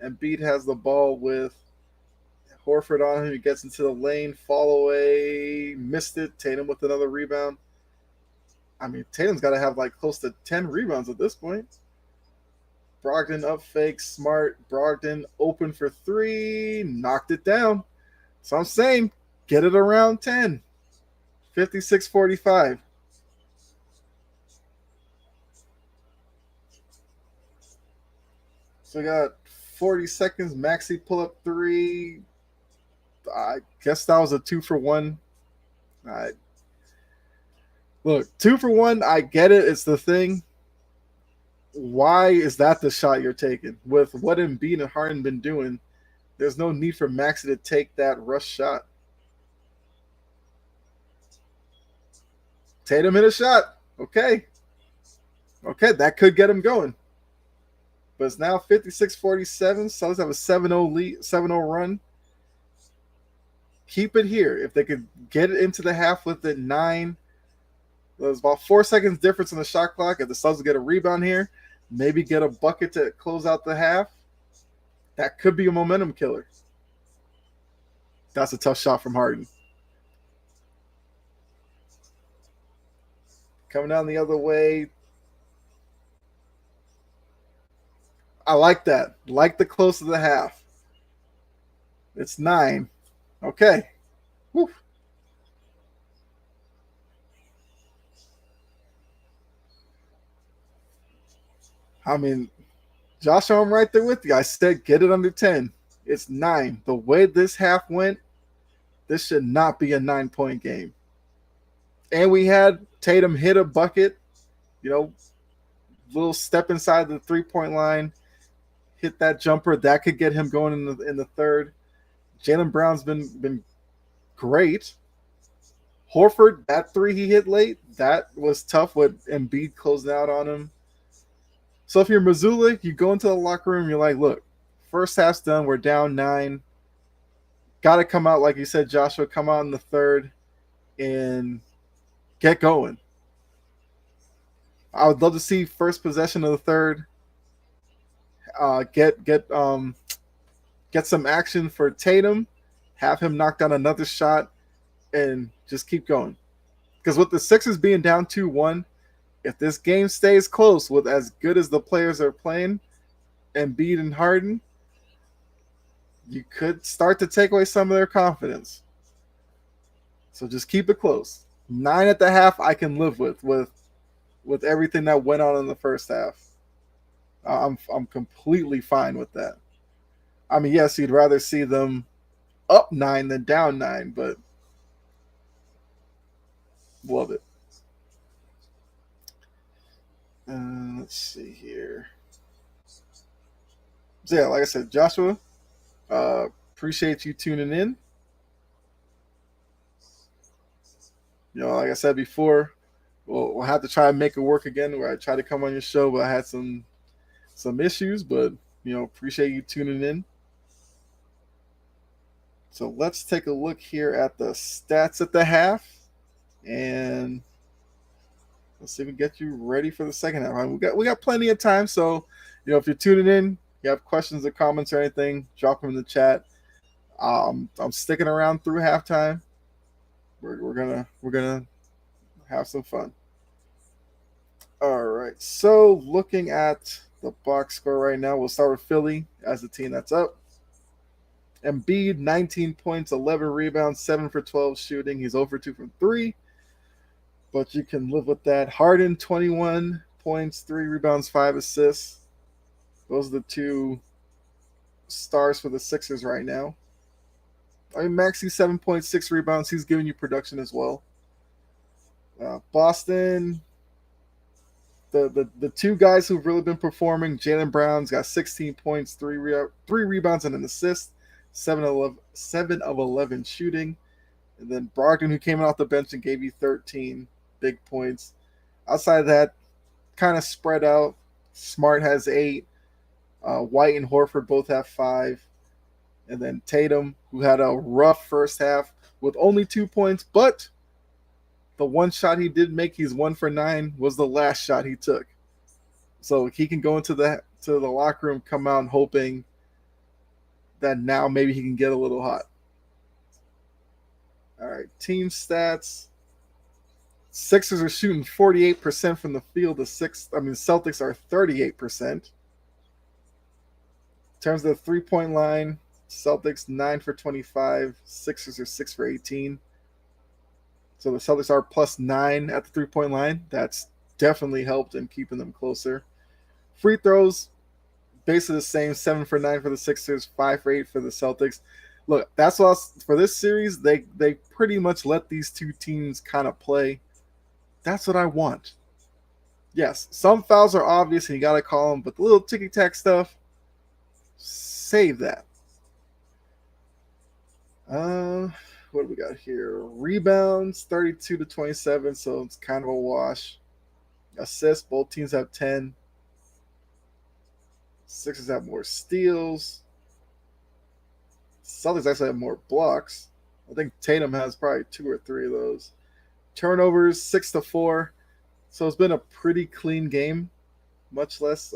Speaker 1: Embiid has the ball with Horford on him. He gets into the lane, fall away, missed it. Tatum with another rebound. I mean, Tatum's got to have like close to 10 rebounds at this point. Brogdon up fake, smart. Brogdon open for three, knocked it down. So I'm saying, get it around 10. 56-45. So we got 40 seconds. Maxi pull up three. I guess that was a 2-for-1. Look, 2-for-1. I get it. It's the thing. Why is that the shot you're taking? With what Embiid and Harden been doing, there's no need for Maxi to take that rush shot. Tatum hit a shot. Okay, that could get him going. But it's now 56-47. Celtics have a 7-0 lead, 7-0 run. Keep it here. If they could get it into the half with it 9, there's about 4 seconds difference in the shot clock. If the Celtics get a rebound here, maybe get a bucket to close out the half, that could be a momentum killer. That's a tough shot from Harden. Coming down the other way. I like that. Like the close of the half. It's 9. Okay. Whew. I mean, Josh, I'm right there with you. I said get it under 10. It's 9. The way this half went, this should not be a 9-point game. And we had Tatum hit a bucket, little step inside the 3-point line, hit that jumper. That could get him going in the third. Jaylen Brown's been great. Horford, that 3 he hit late, that was tough with Embiid closing out on him. So if you're Missoula, you go into the locker room, you're like, look, first half's done. We're down 9. Got to come out, like you said, Joshua, come out in the third and get going. I would love to see first possession of the third. Get some action for Tatum. Have him knock down another shot and just keep going. Because with the Sixers being down 2-1, if this game stays close with as good as the players are playing, Embiid and Harden, you could start to take away some of their confidence. So just keep it close. 9 at the half I can live with everything that went on in the first half. I'm completely fine with that. I mean, yes, you'd rather see them up 9 than down 9, but love it. Let's see here. So yeah, like I said, Joshua, appreciate you tuning in. Like I said before, we'll have to try and make it work again where I try to come on your show, but I had some issues, but appreciate you tuning in. So let's take a look here at the stats at the half, and let's see if we get you ready for the second half. We got plenty of time, so if you're tuning in, you have questions or comments or anything, drop them in the chat. I'm sticking around through halftime. We're gonna have some fun. All right. So looking at the box score right now, we'll start with Philly as the team that's up. Embiid, 19 points, 11 rebounds, 7 for 12 shooting. He's 0 for 2 from 3, but you can live with that. Harden, 21 points, 3 rebounds, 5 assists. Those are the 2 stars for the Sixers right now. I mean, Maxey, 7.6 rebounds. He's giving you production as well. Boston, the 2 guys who've really been performing, Jaylen Brown's got 16 points, 3 rebounds, and an assist. 7 of 11 shooting. And then Brogdon, who came off the bench and gave you 13 big points. Outside of that, kind of spread out. Smart has 8. White and Horford both have 5. And then Tatum, who had a rough first half with only 2 points, but the one shot he did make, he's 1 for 9, was the last shot he took. So he can go into the locker room, come out hoping that now maybe he can get a little hot. All right, team stats. Sixers are shooting 48% from the field. Celtics are 38%. In terms of the 3-point line, Celtics 9 for 25. Sixers are 6 for 18. So the Celtics are +9 at the 3-point line. That's definitely helped in keeping them closer. Free throws, basically the same. 7 for 9 for the Sixers, 5 for 8 for the Celtics. Look, that's what for this series. They pretty much let these two teams kind of play. That's what I want. Yes, some fouls are obvious and you got to call them, but the little ticky-tack stuff, save that. What do we got here? Rebounds, 32 to 27, so it's kind of a wash. Assists, both teams have 10. Sixers have more steals. Celtics actually have more blocks. I think Tatum has probably 2 or 3 of those. Turnovers, 6 to 4. So it's been a pretty clean game, much less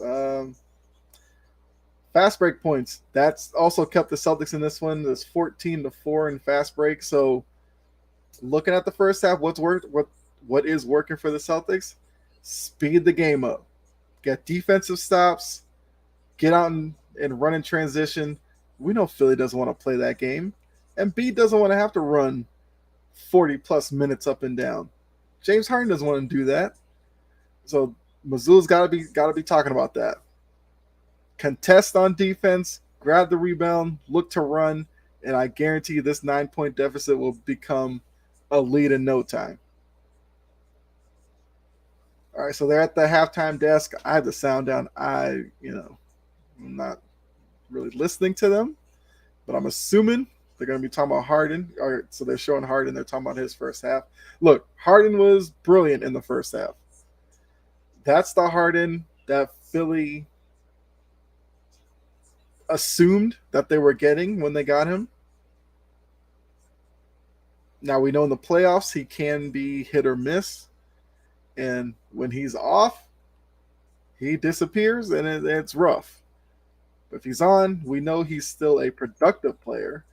Speaker 1: fast break points. That's also kept the Celtics in this one. There's 14 to 4 in fast break. So looking at the first half, what is working for the Celtics? Speed the game up. Get defensive stops. Get out and run in transition. We know Philly doesn't want to play that game. And B doesn't want to have to run 40-plus minutes up and down. James Harden doesn't want to do that. So Missoula's got to be talking about that. Contest on defense, grab the rebound, look to run, and I guarantee this 9-point deficit will become a lead in no time. All right, so they're at the halftime desk. I have the sound down. I'm not really listening to them, but I'm assuming they're going to be talking about Harden. All right, so they're showing Harden. They're talking about his first half. Look, Harden was brilliant in the first half. That's the Harden that Philly assumed that they were getting when they got him. Now we know in the playoffs he can be hit or miss. And when he's off, he disappears and it's rough. But if he's on, we know he's still a productive player.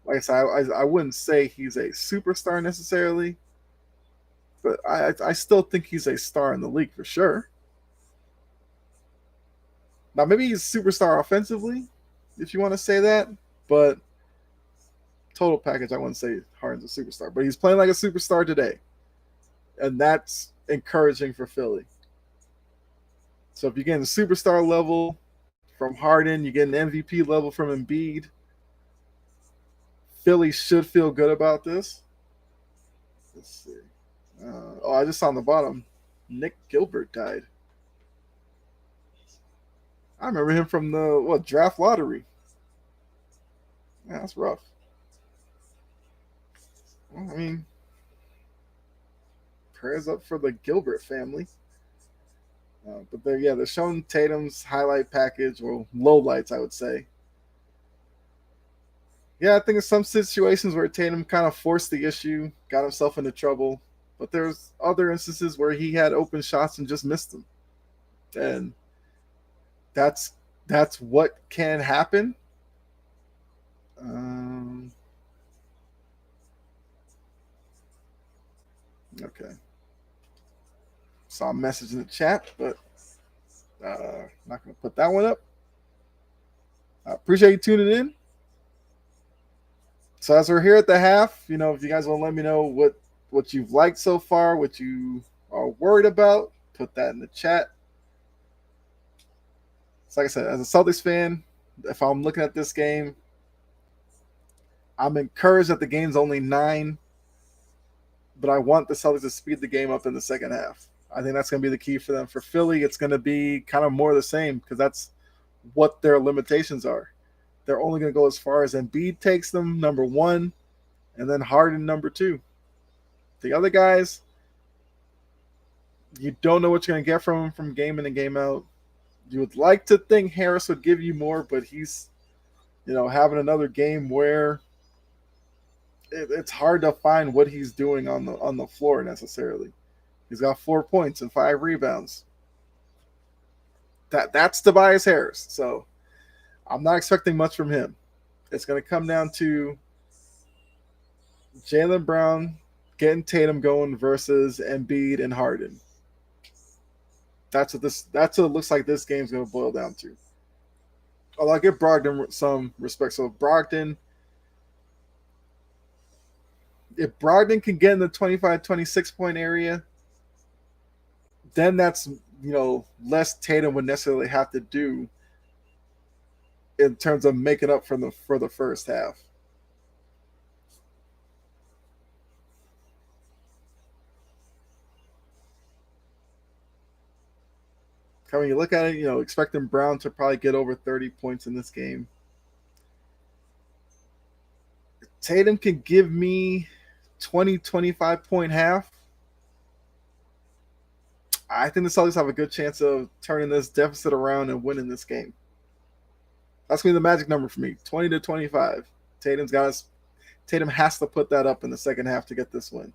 Speaker 1: Like I said, I wouldn't say he's a superstar necessarily, but I still think he's a star in the league for sure. Now, maybe he's a superstar offensively, if you want to say that, but total package, I wouldn't say Harden's a superstar. But he's playing like a superstar today, and that's encouraging for Philly. So if you're getting superstar level from Harden, you get an MVP level from Embiid, Philly should feel good about this. Let's see. I just saw on the bottom, Nick Gilbert died. I remember him from the draft lottery. Yeah, that's rough. Well, I mean, prayers up for the Gilbert family. But they're showing Tatum's highlight package, or lowlights, I would say. Yeah, I think in some situations where Tatum kind of forced the issue, got himself into trouble. But there's other instances where he had open shots and just missed them. And that's what can happen. Okay. Saw a message in the chat, but not going to put that one up. I appreciate you tuning in. So as we're here at the half, if you guys want to let me know what you've liked so far, what you are worried about, put that in the chat. So like I said, as a Celtics fan, if I'm looking at this game, I'm encouraged that the game's only 9, but I want the Celtics to speed the game up in the second half. I think that's going to be the key for them. For Philly, it's going to be kind of more of the same because that's what their limitations are. They're only going to go as far as Embiid takes them, number 1, and then Harden, number 2. The other guys, you don't know what you're going to get from them from game in and game out. You would like to think Harris would give you more, but he's, having another game where it's hard to find what he's doing on the floor necessarily. He's got 4 points and 5 rebounds. That's Tobias Harris. So I'm not expecting much from him. It's going to come down to Jaylen Brown getting Tatum going versus Embiid and Harden. That's what it looks like this game's going to boil down to. Although I give Brogdon some respect. So if Brogdon can get in the 25, 26 point area, then that's less Tatum would necessarily have to do in terms of making up for the first half. When you look at it, expecting Brown to probably get over 30 points in this game. Tatum can give me 20, 25 point half. I think the Celtics have a good chance of turning this deficit around and winning this game. That's going to be the magic number for me, 20 to 25. Tatum has to put that up in the second half to get this win.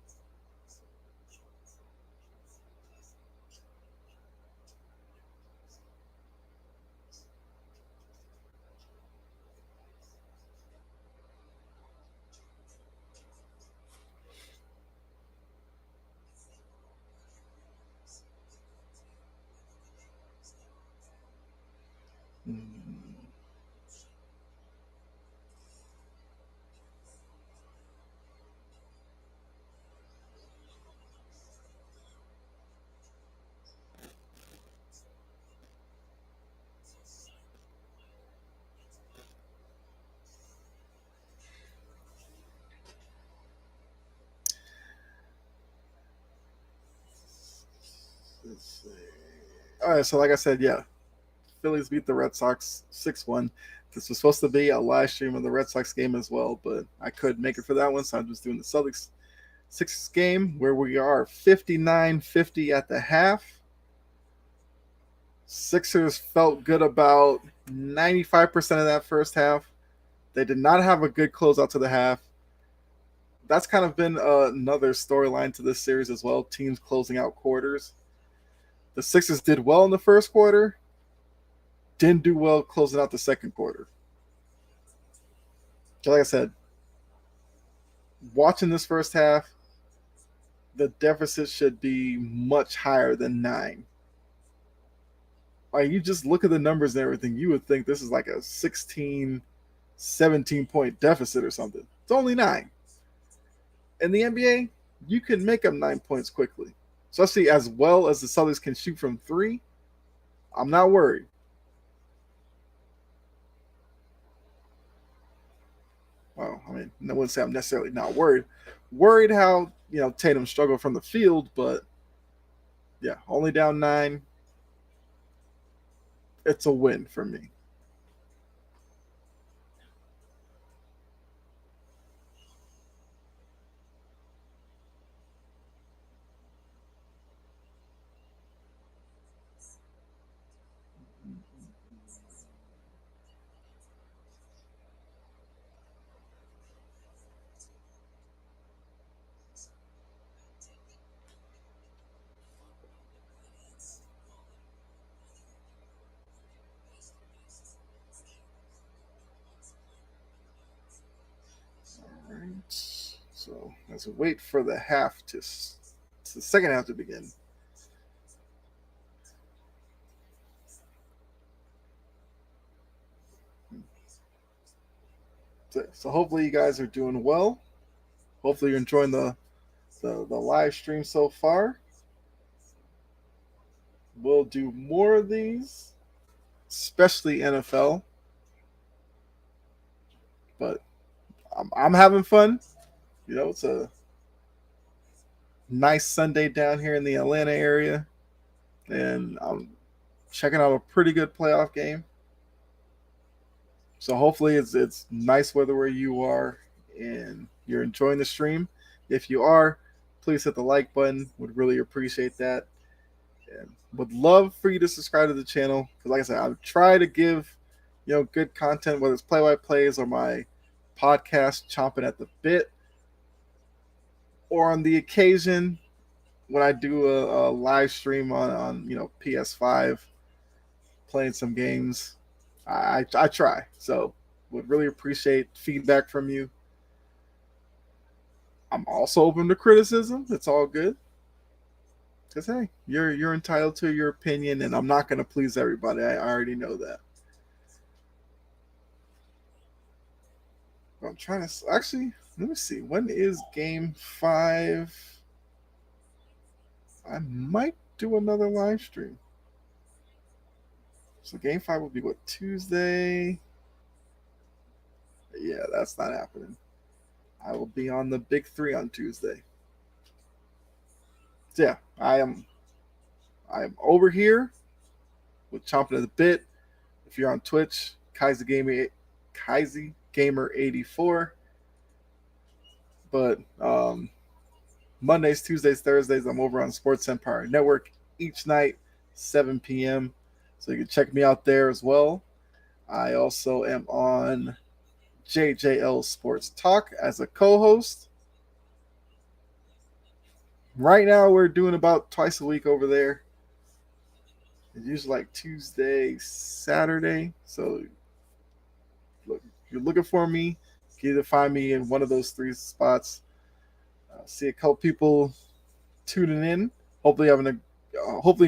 Speaker 1: Let's see. All right, so like I said, yeah, Phillies beat the Red Sox 6-1. This was supposed to be a live stream of the Red Sox game as well, but I couldn't make it for that one, so I'm just doing the Celtics 6 game where we are 59-50 at the half. Sixers felt good about 95% of that first half. They did not have a good closeout to the half. That's kind of been another storyline to this series as well, teams closing out quarters. The Sixers did well in the first quarter, didn't do well closing out the second quarter. So like I said, watching this first half, the deficit should be much higher than 9. Like, you just look at the numbers and everything, you would think this is like a 16, 17 point deficit or something. It's only 9. In the NBA, you can make up 9 points quickly. Especially as well as the Celtics can shoot from 3. I'm not worried. Well, I mean, I wouldn't say I'm necessarily not worried. Worried how, Tatum struggled from the field, but yeah, only down 9. It's a win for me. All right. So let's wait for the the second half to begin. So hopefully you guys are doing well. Hopefully you're enjoying the live stream so far. We'll do more of these, especially NFL. But I'm having fun. It's a nice Sunday down here in the Atlanta area, and I'm checking out a pretty good playoff game. So hopefully it's nice weather where you are and you're enjoying the stream. If you are, please hit the like button. Would really appreciate that. And would love for you to subscribe to the channel, because like I said, I try to give good content, whether it's play-by-plays or my podcast chomping at the bit. or on the occasion when I do a live stream on PS5, playing some games, I try. So would really appreciate feedback from you. I'm also open to criticism. It's all good. Cause hey, you're entitled to your opinion, and I'm not gonna please everybody. I already know that. I'm trying to actually let me see. When is Game 5? I might do another live stream. So Game 5 will be what, Tuesday? Yeah, that's not happening. I will be on the Big Three on Tuesday. So yeah, I am over here with chomping at the bit. If you're on Twitch, Kaizy Gamer 84. But Mondays, Tuesdays, Thursdays, I'm over on Sports Empire Network each night, 7 p.m. So you can check me out there as well. I also am on JJL Sports Talk as a co-host. Right now, we're doing about twice a week over there. It's usually like Tuesday, Saturday. So look, if you're looking for me, you can either find me in one of those three spots. See a couple people tuning in. Hopefully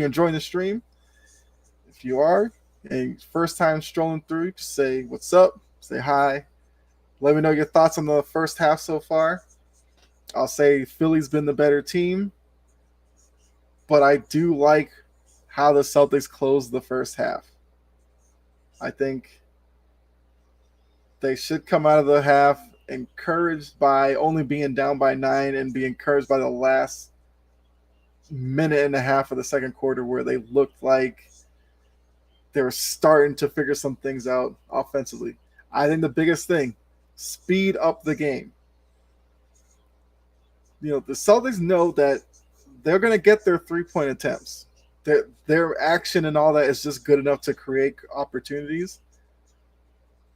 Speaker 1: enjoying the stream. If you are, and first time strolling through, just say what's up, say hi. Let me know your thoughts on the first half so far. I'll say Philly's been the better team, but I do like how the Celtics closed the first half. I think they should come out of the half encouraged by only being down by 9 and be encouraged by the last minute and a half of the second quarter where they looked like they were starting to figure some things out offensively. I think the biggest thing, speed up the game. The Celtics know that they're going to get their 3-point attempts. Their action and all that is just good enough to create opportunities.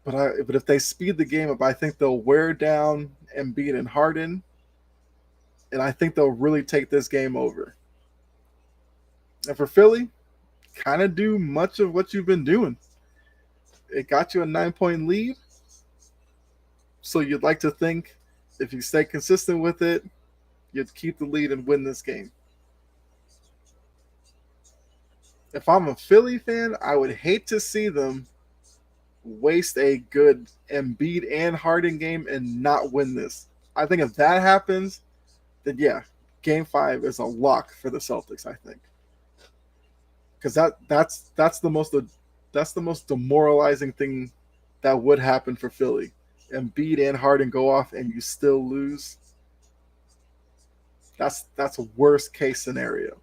Speaker 1: But if they speed the game up, I think they'll wear down Embiid and Harden, and I think they'll really take this game over. And for Philly, kind of do much of what you've been doing. It got you a 9-point lead, so you'd like to think if you stay consistent with it, you'd keep the lead and win this game. If I'm a Philly fan, I would hate to see them waste a good Embiid and Harden game and not win this. I think if that happens, then yeah, Game 5 is a lock for the Celtics, I think. Because that's the most demoralizing thing that would happen for Philly. Embiid and Harden go off and you still lose. That's a worst case scenario.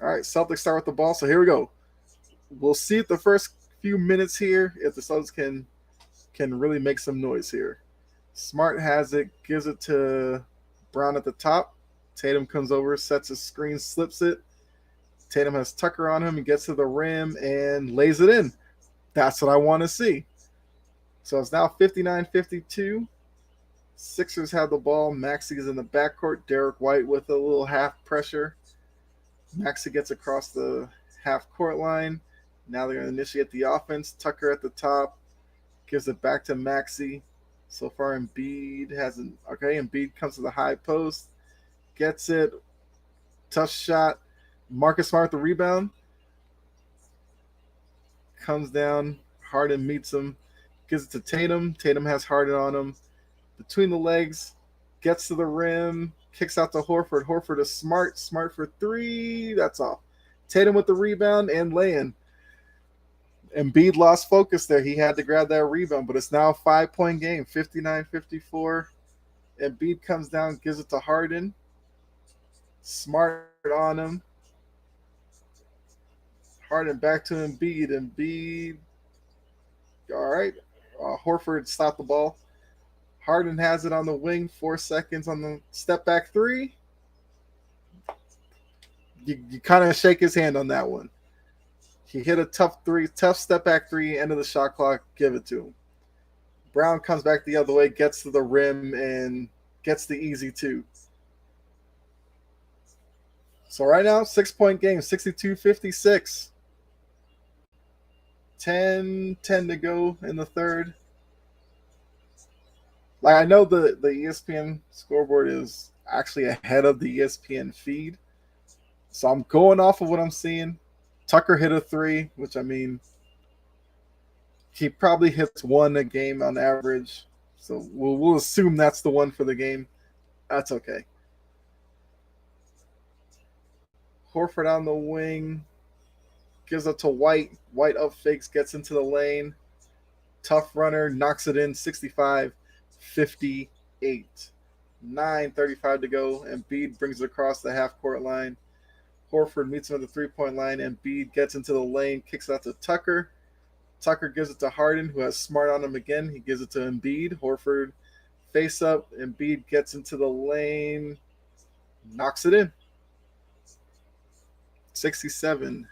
Speaker 1: All right, Celtics start with the ball. So here we go. We'll see if the first few minutes here if the Celtics can really make some noise here. Smart has it, gives it to Brown at the top. Tatum comes over, sets a screen, slips it. Tatum has Tucker on him and gets to the rim and lays it in. That's what I want to see. So it's now 59-52. Sixers have the ball. Maxey is in the backcourt. Derek White with a little half pressure. Maxey gets across the half-court line. Now they're going to initiate the offense. Tucker at the top. Gives it back to Maxey. So far, Embiid hasn't. Okay, Embiid comes to the high post. Gets it. Tough shot. Marcus Smart the rebound. Comes down. Harden meets him. Gives it to Tatum. Tatum has Harden on him. Between the legs. Gets to the rim. Kicks out to Horford. Horford is Smart. Smart for 3. That's off. Tatum with the rebound and laying. Embiid lost focus there. He had to grab that rebound, but it's now a 5-point game, 59-54. Embiid comes down, gives it to Harden. Smart on him. Harden back to Embiid. Embiid. All right. Horford stopped the ball. Harden has it on the wing. 4 seconds on the step back 3. You kind of shake his hand on that one. He hit a tough step back 3, end of the shot clock, give it to him. Brown comes back the other way, gets to the rim, and gets the easy two. So right now, 6-point game, 62-56. 10 to go in the third. Like I know the ESPN scoreboard is actually ahead of the ESPN feed. So I'm going off of what I'm seeing. Tucker hit a three, which I mean, he probably hits one a game on average. So we'll assume that's the one for the game. That's okay. Horford on the wing. Gives it to White. White up fakes, gets into the lane. Tough runner, knocks it in 65-58. 9:35 to go. Embiid brings it across the half-court line. Horford meets him at the three-point line. Embiid gets into the lane, kicks it out to Tucker. Tucker gives it to Harden, who has Smart on him again. He gives it to Embiid. Horford face up. Embiid gets into the lane, knocks it in. 67-58.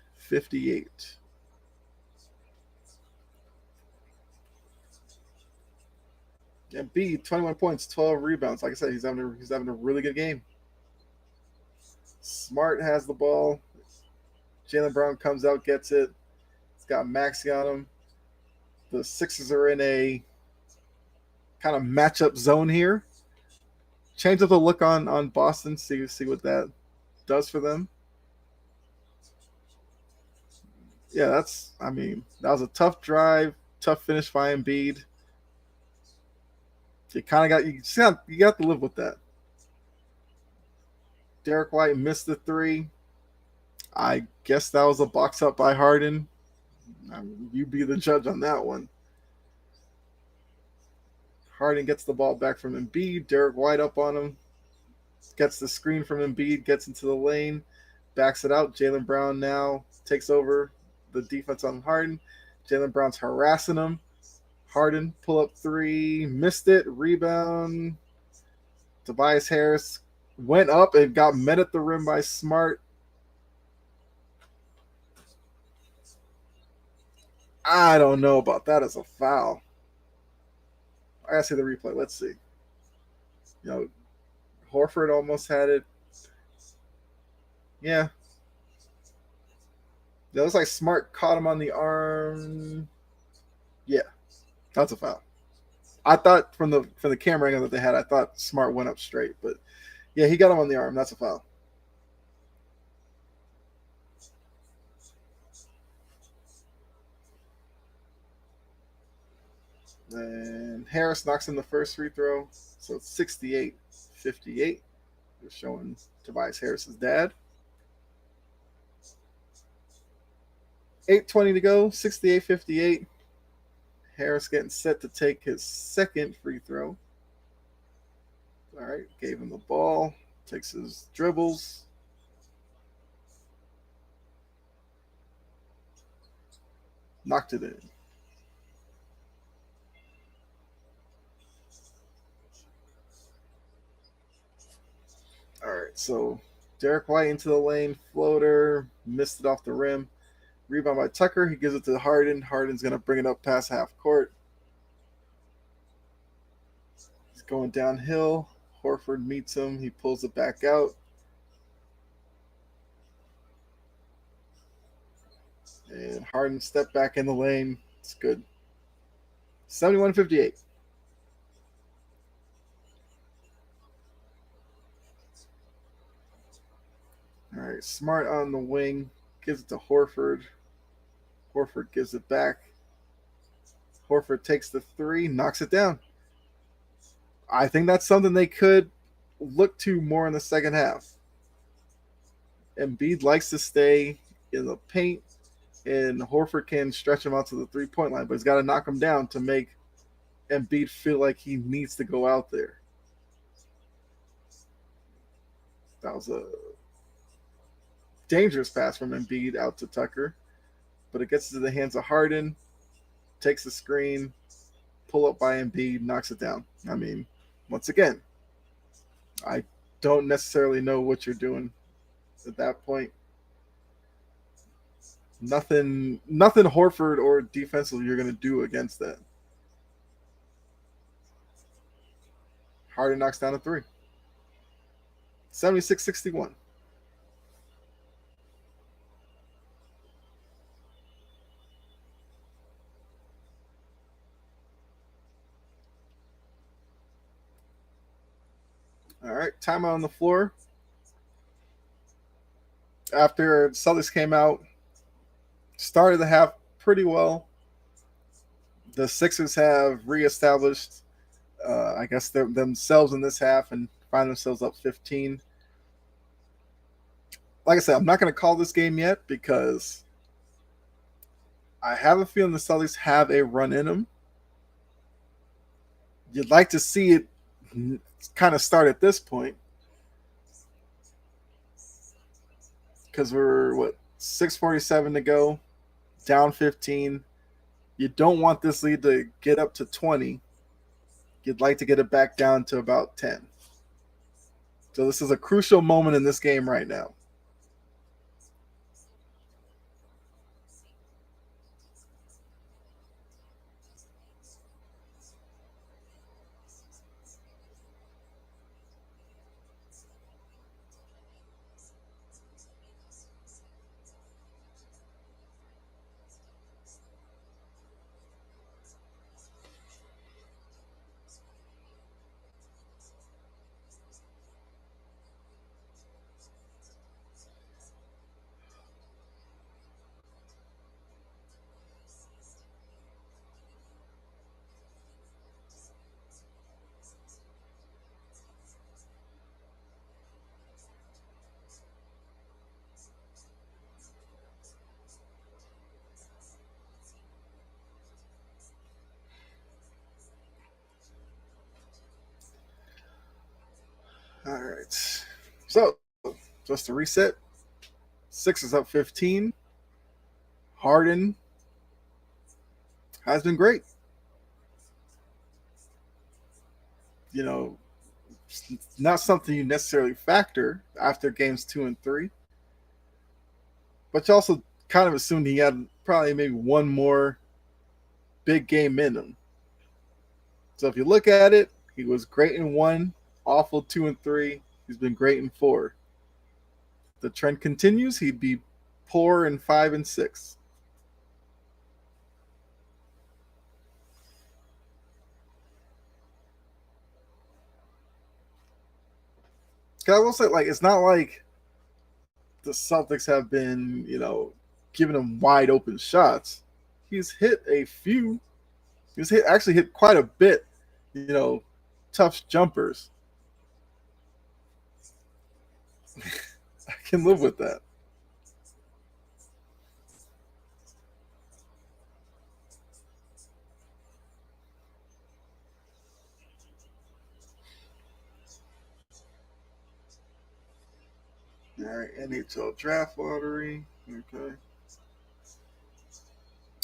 Speaker 1: Embiid, 21 points, 12 rebounds. Like I said, he's having a really good game. Smart has the ball. Jaylen Brown comes out, gets it. He's got Maxey on him. The Sixers are in a kind of matchup zone here. Change up the look on Boston, see what that does for them. Yeah, that was a tough drive, tough finish by Embiid. You kind of you got to live with that. Derek White missed the three. I guess that was a box up by Harden. You be the judge on that one. Harden gets the ball back from Embiid. Derek White up on him. Gets the screen from Embiid. Gets into the lane. Backs it out. Jaylen Brown now takes over the defense on Harden. Jaylen Brown's harassing him. Harden, pull up three. Missed it. Rebound. Tobias Harris went up and got met at the rim by Smart. I don't know about that as a foul. I gotta see the replay. Let's see. Horford almost had it. Yeah. It looks like Smart caught him on the arm. Yeah, that's a foul. I thought from the camera angle that they had, I thought Smart went up straight, but yeah, he got him on the arm. That's a foul. Then Harris knocks in the first free throw, so it's 68-58. We're showing Tobias Harris's dad. 8:20 to go, 68-58. Harris getting set to take his second free throw. All right, gave him the ball, takes his dribbles. Knocked it in. All right, so Derek White into the lane, floater, missed it off the rim. Rebound by Tucker. He gives it to Harden. Harden's going to bring it up past half court. He's going downhill. Horford meets him. He pulls it back out. And Harden stepped back in the lane. It's good. 71-58. All right, Smart on the wing. Gives it to Horford. Horford gives it back. Horford takes the three, knocks it down. I think that's something they could look to more in the second half. Embiid likes to stay in the paint, and Horford can stretch him out to the three-point line, but he's got to knock him down to make Embiid feel like he needs to go out there. That was a dangerous pass from Embiid out to Tucker, but it gets into the hands of Harden, takes the screen, pull up by Embiid, knocks it down. I mean, once again, I don't necessarily know what you're doing at that point. Nothing Horford or defensively you're going to do against that. Harden knocks down a three. 76-61. All right, timeout on the floor. After Celtics came out, started the half pretty well. The Sixers have reestablished, I guess, themselves in this half and find themselves up 15. Like I said, I'm not going to call this game yet because I have a feeling the Celtics have a run in them. You'd like to see it kind of start at this point because we're, 6:47 to go, down 15. You don't want this lead to get up to 20. You'd like to get it back down to about 10. So this is a crucial moment in this game right now. All right. So, just to reset, Sixers up 15. Harden has been great. You know, not something you necessarily factor after games 2 and 3, but you also kind of assumed he had probably maybe one more big game in him. So if you look at it, he was great in 1, awful 2 and 3. He's been great in 4. If the trend continues, he'd be poor in 5 and 6. Because I will say, like, it's not like the Celtics have been, giving him wide open shots. He's hit a few. Actually hit quite a bit, tough jumpers. I can live with that. All right, NHL draft lottery. Okay.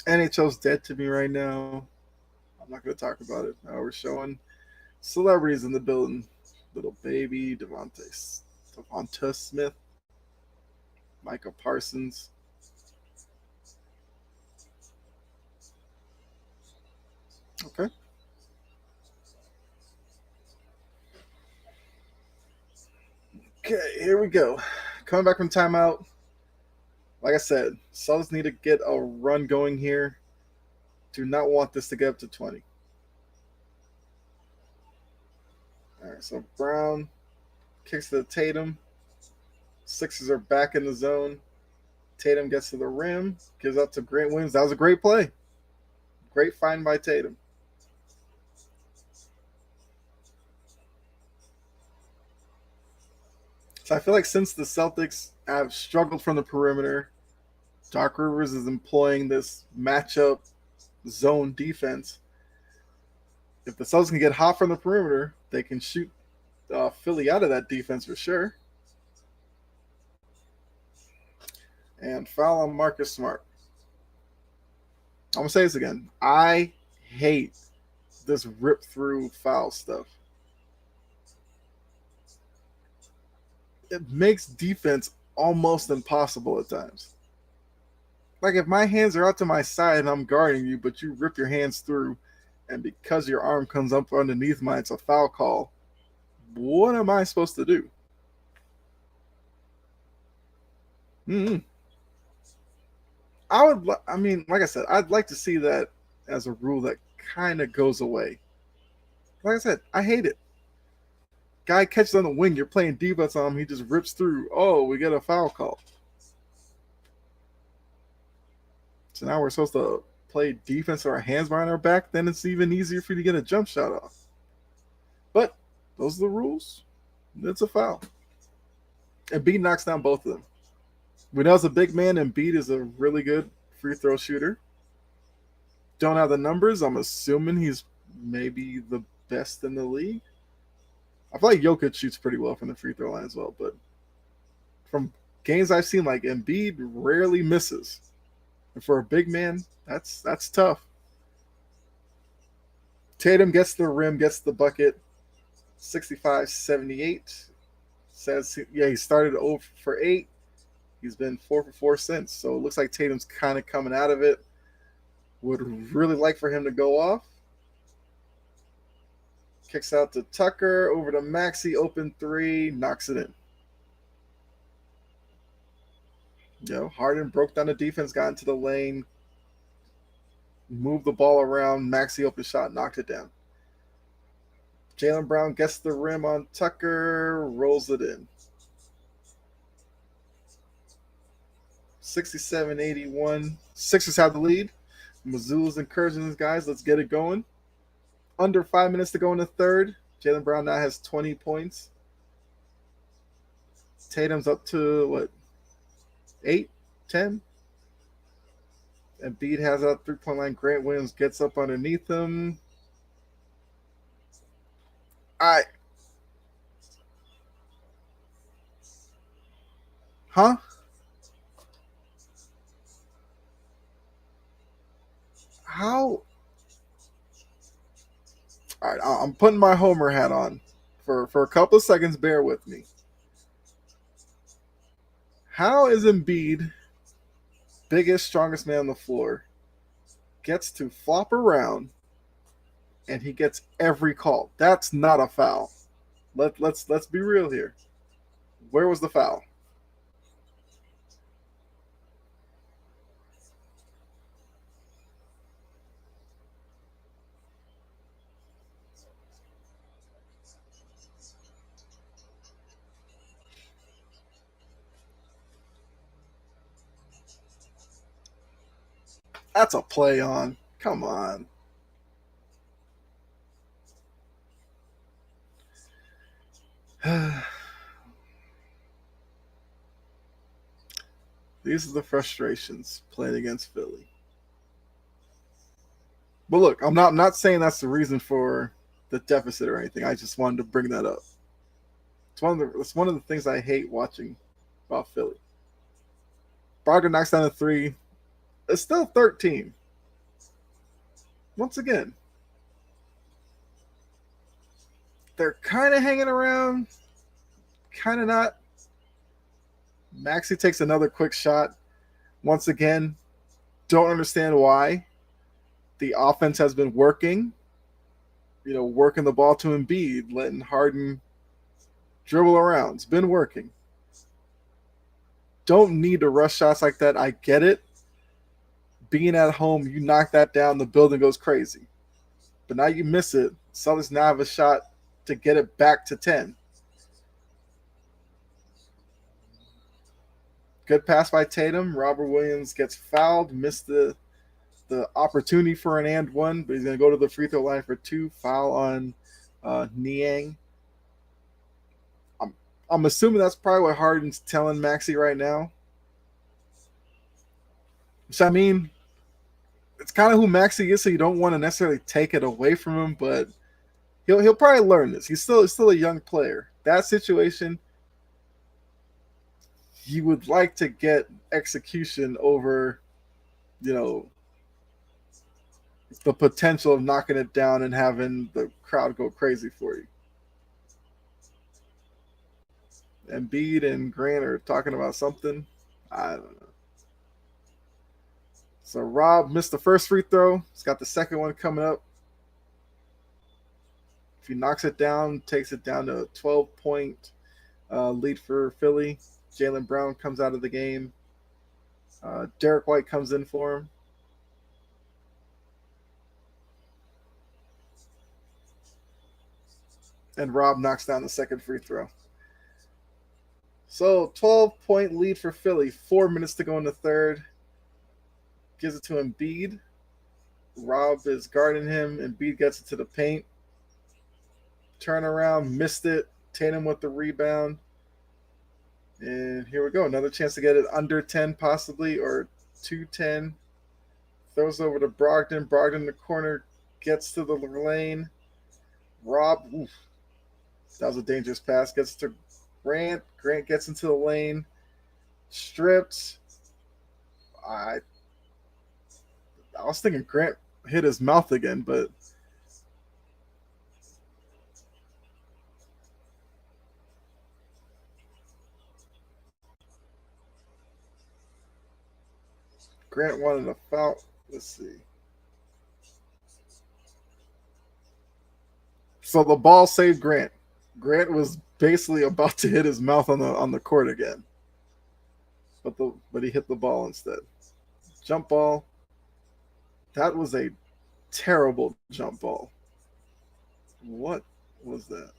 Speaker 1: NHL's dead to me right now. I'm not going to talk about it. We're showing celebrities in the building. Little baby, Devonta Smith, Micah Parsons. Okay. Okay, here we go. Coming back from timeout. Like I said, Celtics need to get a run going here. Do not want this to get up to 20. All right, so Brown kicks to Tatum. Sixers are back in the zone. Tatum gets to the rim, gives up to Grant Williams. That was a great play. Great find by Tatum. So I feel like since the Celtics have struggled from the perimeter, Doc Rivers is employing this matchup zone defense. If the Celtics can get hot from the perimeter, they can shoot Philly out of that defense for sure. And foul on Marcus Smart. I'm going to say this again. I hate this rip through foul stuff. It makes defense almost impossible at times. Like if my hands are out to my side and I'm guarding you, but you rip your hands through, and because your arm comes up underneath mine, it's a foul call. What am I supposed to do? Mm-hmm. I mean, like I said, I'd like to see that as a rule that kind of goes away. Like I said, I hate it. Guy catches on the wing, you're playing defense on him, he just rips through. Oh, we get a foul call. So now we're supposed to play defense with our hands behind our back, then it's even easier for you to get a jump shot off. But those are the rules. It's a foul. Embiid knocks down both of them. We know as a big man, Embiid is a really good free throw shooter. Don't have the numbers. I'm assuming he's maybe the best in the league. I feel like Jokic shoots pretty well from the free throw line as well, but from games I've seen, like Embiid rarely misses. And for a big man, that's tough. Tatum gets the rim, gets the bucket, 65-78. Says, yeah, he started 0 for 8. He's been 4 for 4 since. So it looks like Tatum's kind of coming out of it. Would really like for him to go off. Kicks out to Tucker, over to Maxey, open 3, knocks it in. Harden broke down the defense, got into the lane, moved the ball around. Maxey open shot, knocked it down. Jaylen Brown gets the rim on Tucker, rolls it in. 67-81. Sixers have the lead. Mizzou's encouraging these guys. Let's get it going. Under 5 minutes to go in the third. Jaylen Brown now has 20 points. Tatum's up to, 8, 10? Embiid has that 3-point line. Grant Williams gets up underneath him. Huh? How? All right, I'm putting my Homer hat on for a couple of seconds. Bear with me. How is Embiid, biggest, strongest man on the floor, gets to flop around and he gets every call? That's not a foul. Let's be real here. Where was the foul? That's a play on. Come on. These are the frustrations playing against Philly. But look, I'm not saying that's the reason for the deficit or anything. I just wanted to bring that up. It's one of the things I hate watching about Philly. Brogdon knocks down a 3. It's still 13. Once again, they're kind of hanging around, kind of not. Maxey takes another quick shot. Once again, don't understand why. The offense has been working, working the ball to Embiid, letting Harden dribble around. It's been working. Don't need to rush shots like that. I get it. Being at home, you knock that down, the building goes crazy. But now you miss it. Celtics now have a shot to get it back to 10. Good pass by Tatum. Robert Williams gets fouled, missed the opportunity for an and one, but he's going to go to the free throw line for 2. Foul on Niang. I'm assuming that's probably what Harden's telling Maxey right now. Which, I mean, it's kind of who Maxey is, so you don't want to necessarily take it away from him, but he'll probably learn this. He's still a young player. That situation, you would like to get execution over, the potential of knocking it down and having the crowd go crazy for you. Embiid and Grant are talking about something. I don't know. So Rob missed the first free throw. He's got the second one coming up. If he knocks it down, takes it down to a 12-point lead for Philly. Jaylen Brown comes out of the game. Derek White comes in for him. And Rob knocks down the second free throw. So 12-point lead for Philly. 4 minutes to go in the third. Gives it to Embiid. Rob is guarding him. Embiid gets it to the paint. Turn around, missed it. Tatum with the rebound. And here we go. Another chance to get it under 10 possibly, or 2-10. Throws over to Brogdon. Brogdon in the corner gets to the lane. Rob, oof, that was a dangerous pass. Gets to Grant. Grant gets into the lane. Stripped. I was thinking Grant hit his mouth again, but Grant wanted a foul. Let's see. So the ball saved Grant. Grant was basically about to hit his mouth on the court again, but he hit the ball instead. Jump ball. That was a terrible jump ball. What was that?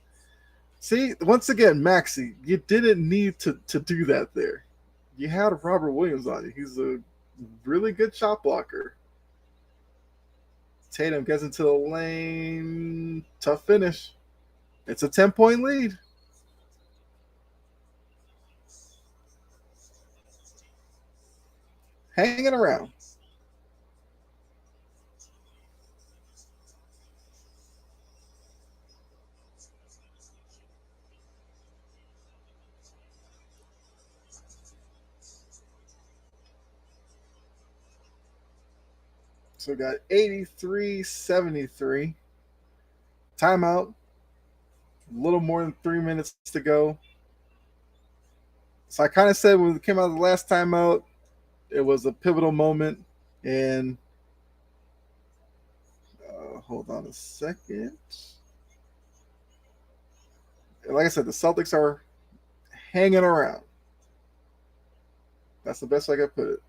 Speaker 1: See, once again, Maxi, you didn't need to do that there. You had Robert Williams on you. He's a really good shot blocker. Tatum gets into the lane. Tough finish. It's a 10-point lead. Hanging around. So we got 83-73. Timeout. A little more than 3 minutes to go. So I kind of said when we came out of the last timeout, it was a pivotal moment. And hold on a second. Like I said, the Celtics are hanging around. That's the best way I could put it.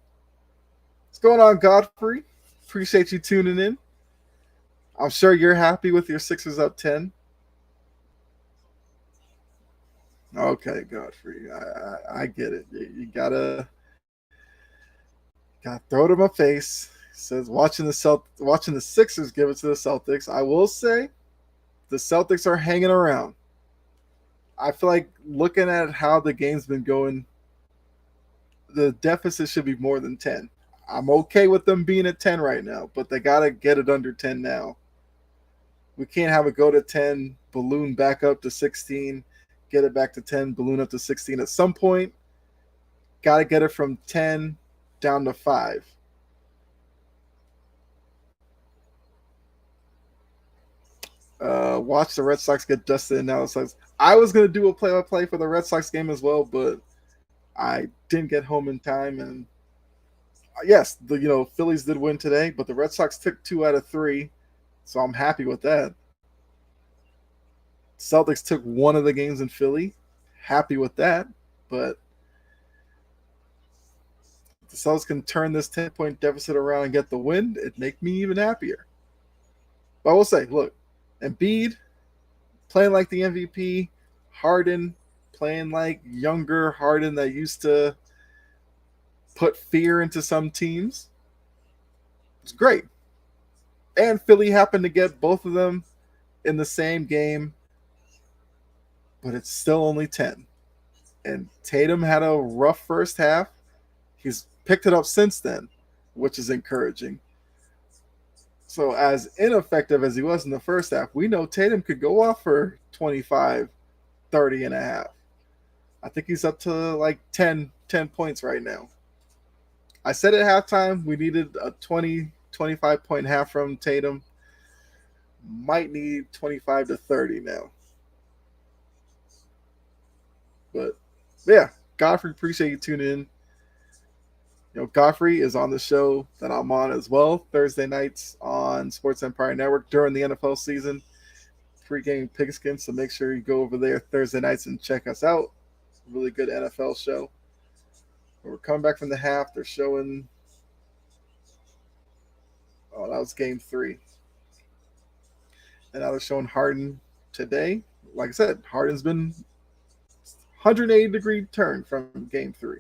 Speaker 1: What's going on, Godfrey? Appreciate you tuning in. I'm sure you're happy with your Sixers up 10. Okay, Godfrey. I get it. You gotta throw it in my face. He says watching the Sixers give it to the Celtics. I will say the Celtics are hanging around. I feel like looking at how the game's been going, the deficit should be more than 10. I'm okay with them being at 10 right now, but they got to get it under 10 now. We can't have it go to 10, balloon back up to 16, get it back to 10, balloon up to 16. At some point, got to get it from 10 down to 5. Watch the Red Sox get dusted and now I was going to do a play-by-play for the Red Sox game as well, but I didn't get home in time. And yes, the Phillies did win today, but the Red Sox took 2 out of 3, so I'm happy with that. Celtics took one of the games in Philly, happy with that. But if the Celtics can turn this 10-point deficit around and get the win, it'd make me even happier. But I will say, look, Embiid playing like the MVP, Harden playing like younger Harden that used to put fear into some teams. It's great. And Philly happened to get both of them in the same game, but it's still only 10. And Tatum had a rough first half. He's picked it up since then, which is encouraging. So as ineffective as he was in the first half, we know Tatum could go off for 25, 30 and a half. I think he's up to like 10 points right now. I said at halftime we needed a 20, 25-point half from Tatum. Might need 25 to 30 now. But yeah, Godfrey, appreciate you tuning in. Godfrey is on the show that I'm on as well, Thursday nights on Sports Empire Network during the NFL season. Pre-game pigskin, so make sure you go over there Thursday nights and check us out. Really good NFL show. We're coming back from the half. They're showing. Oh, that was game 3. And now they're showing Harden today. Like I said, Harden's been 180-degree turn from game 3.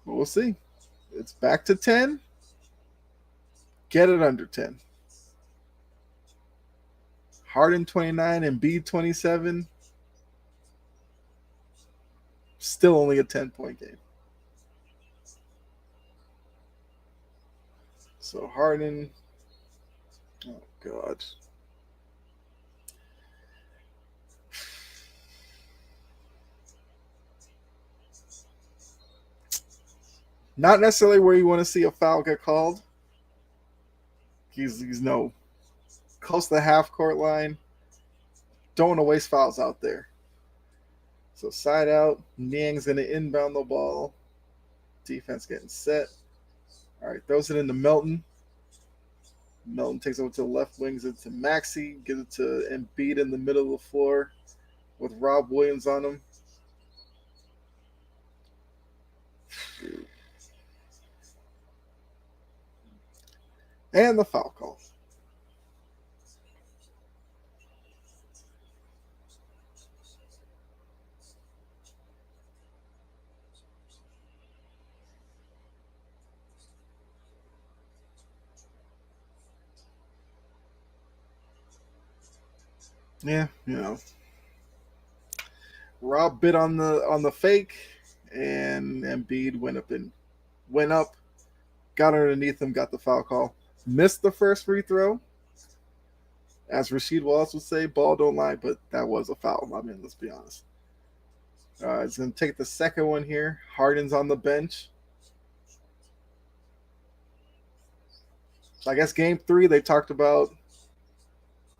Speaker 1: But we'll see. It's back to 10. Get it under 10. Harden 29 and Embiid 27. Still only a 10-point game. So Harden, oh God. Not necessarily where you want to see a foul get called. He's no close to the half court line. Don't want to waste fouls out there. So side out. Niang's going to inbound the ball. Defense getting set. All right, throws it into Melton. Melton takes it over to the left, wings it to Maxey, gives it to Embiid in the middle of the floor with Rob Williams on him. And the foul call. Yeah, Rob bit on the fake, and Embiid went up, got underneath him, got the foul call. Missed the first free throw. As Rasheed Wallace would say, ball don't lie, but that was a foul. I mean, let's be honest. It's going to take the second one here. Harden's on the bench. So I guess game 3, they talked about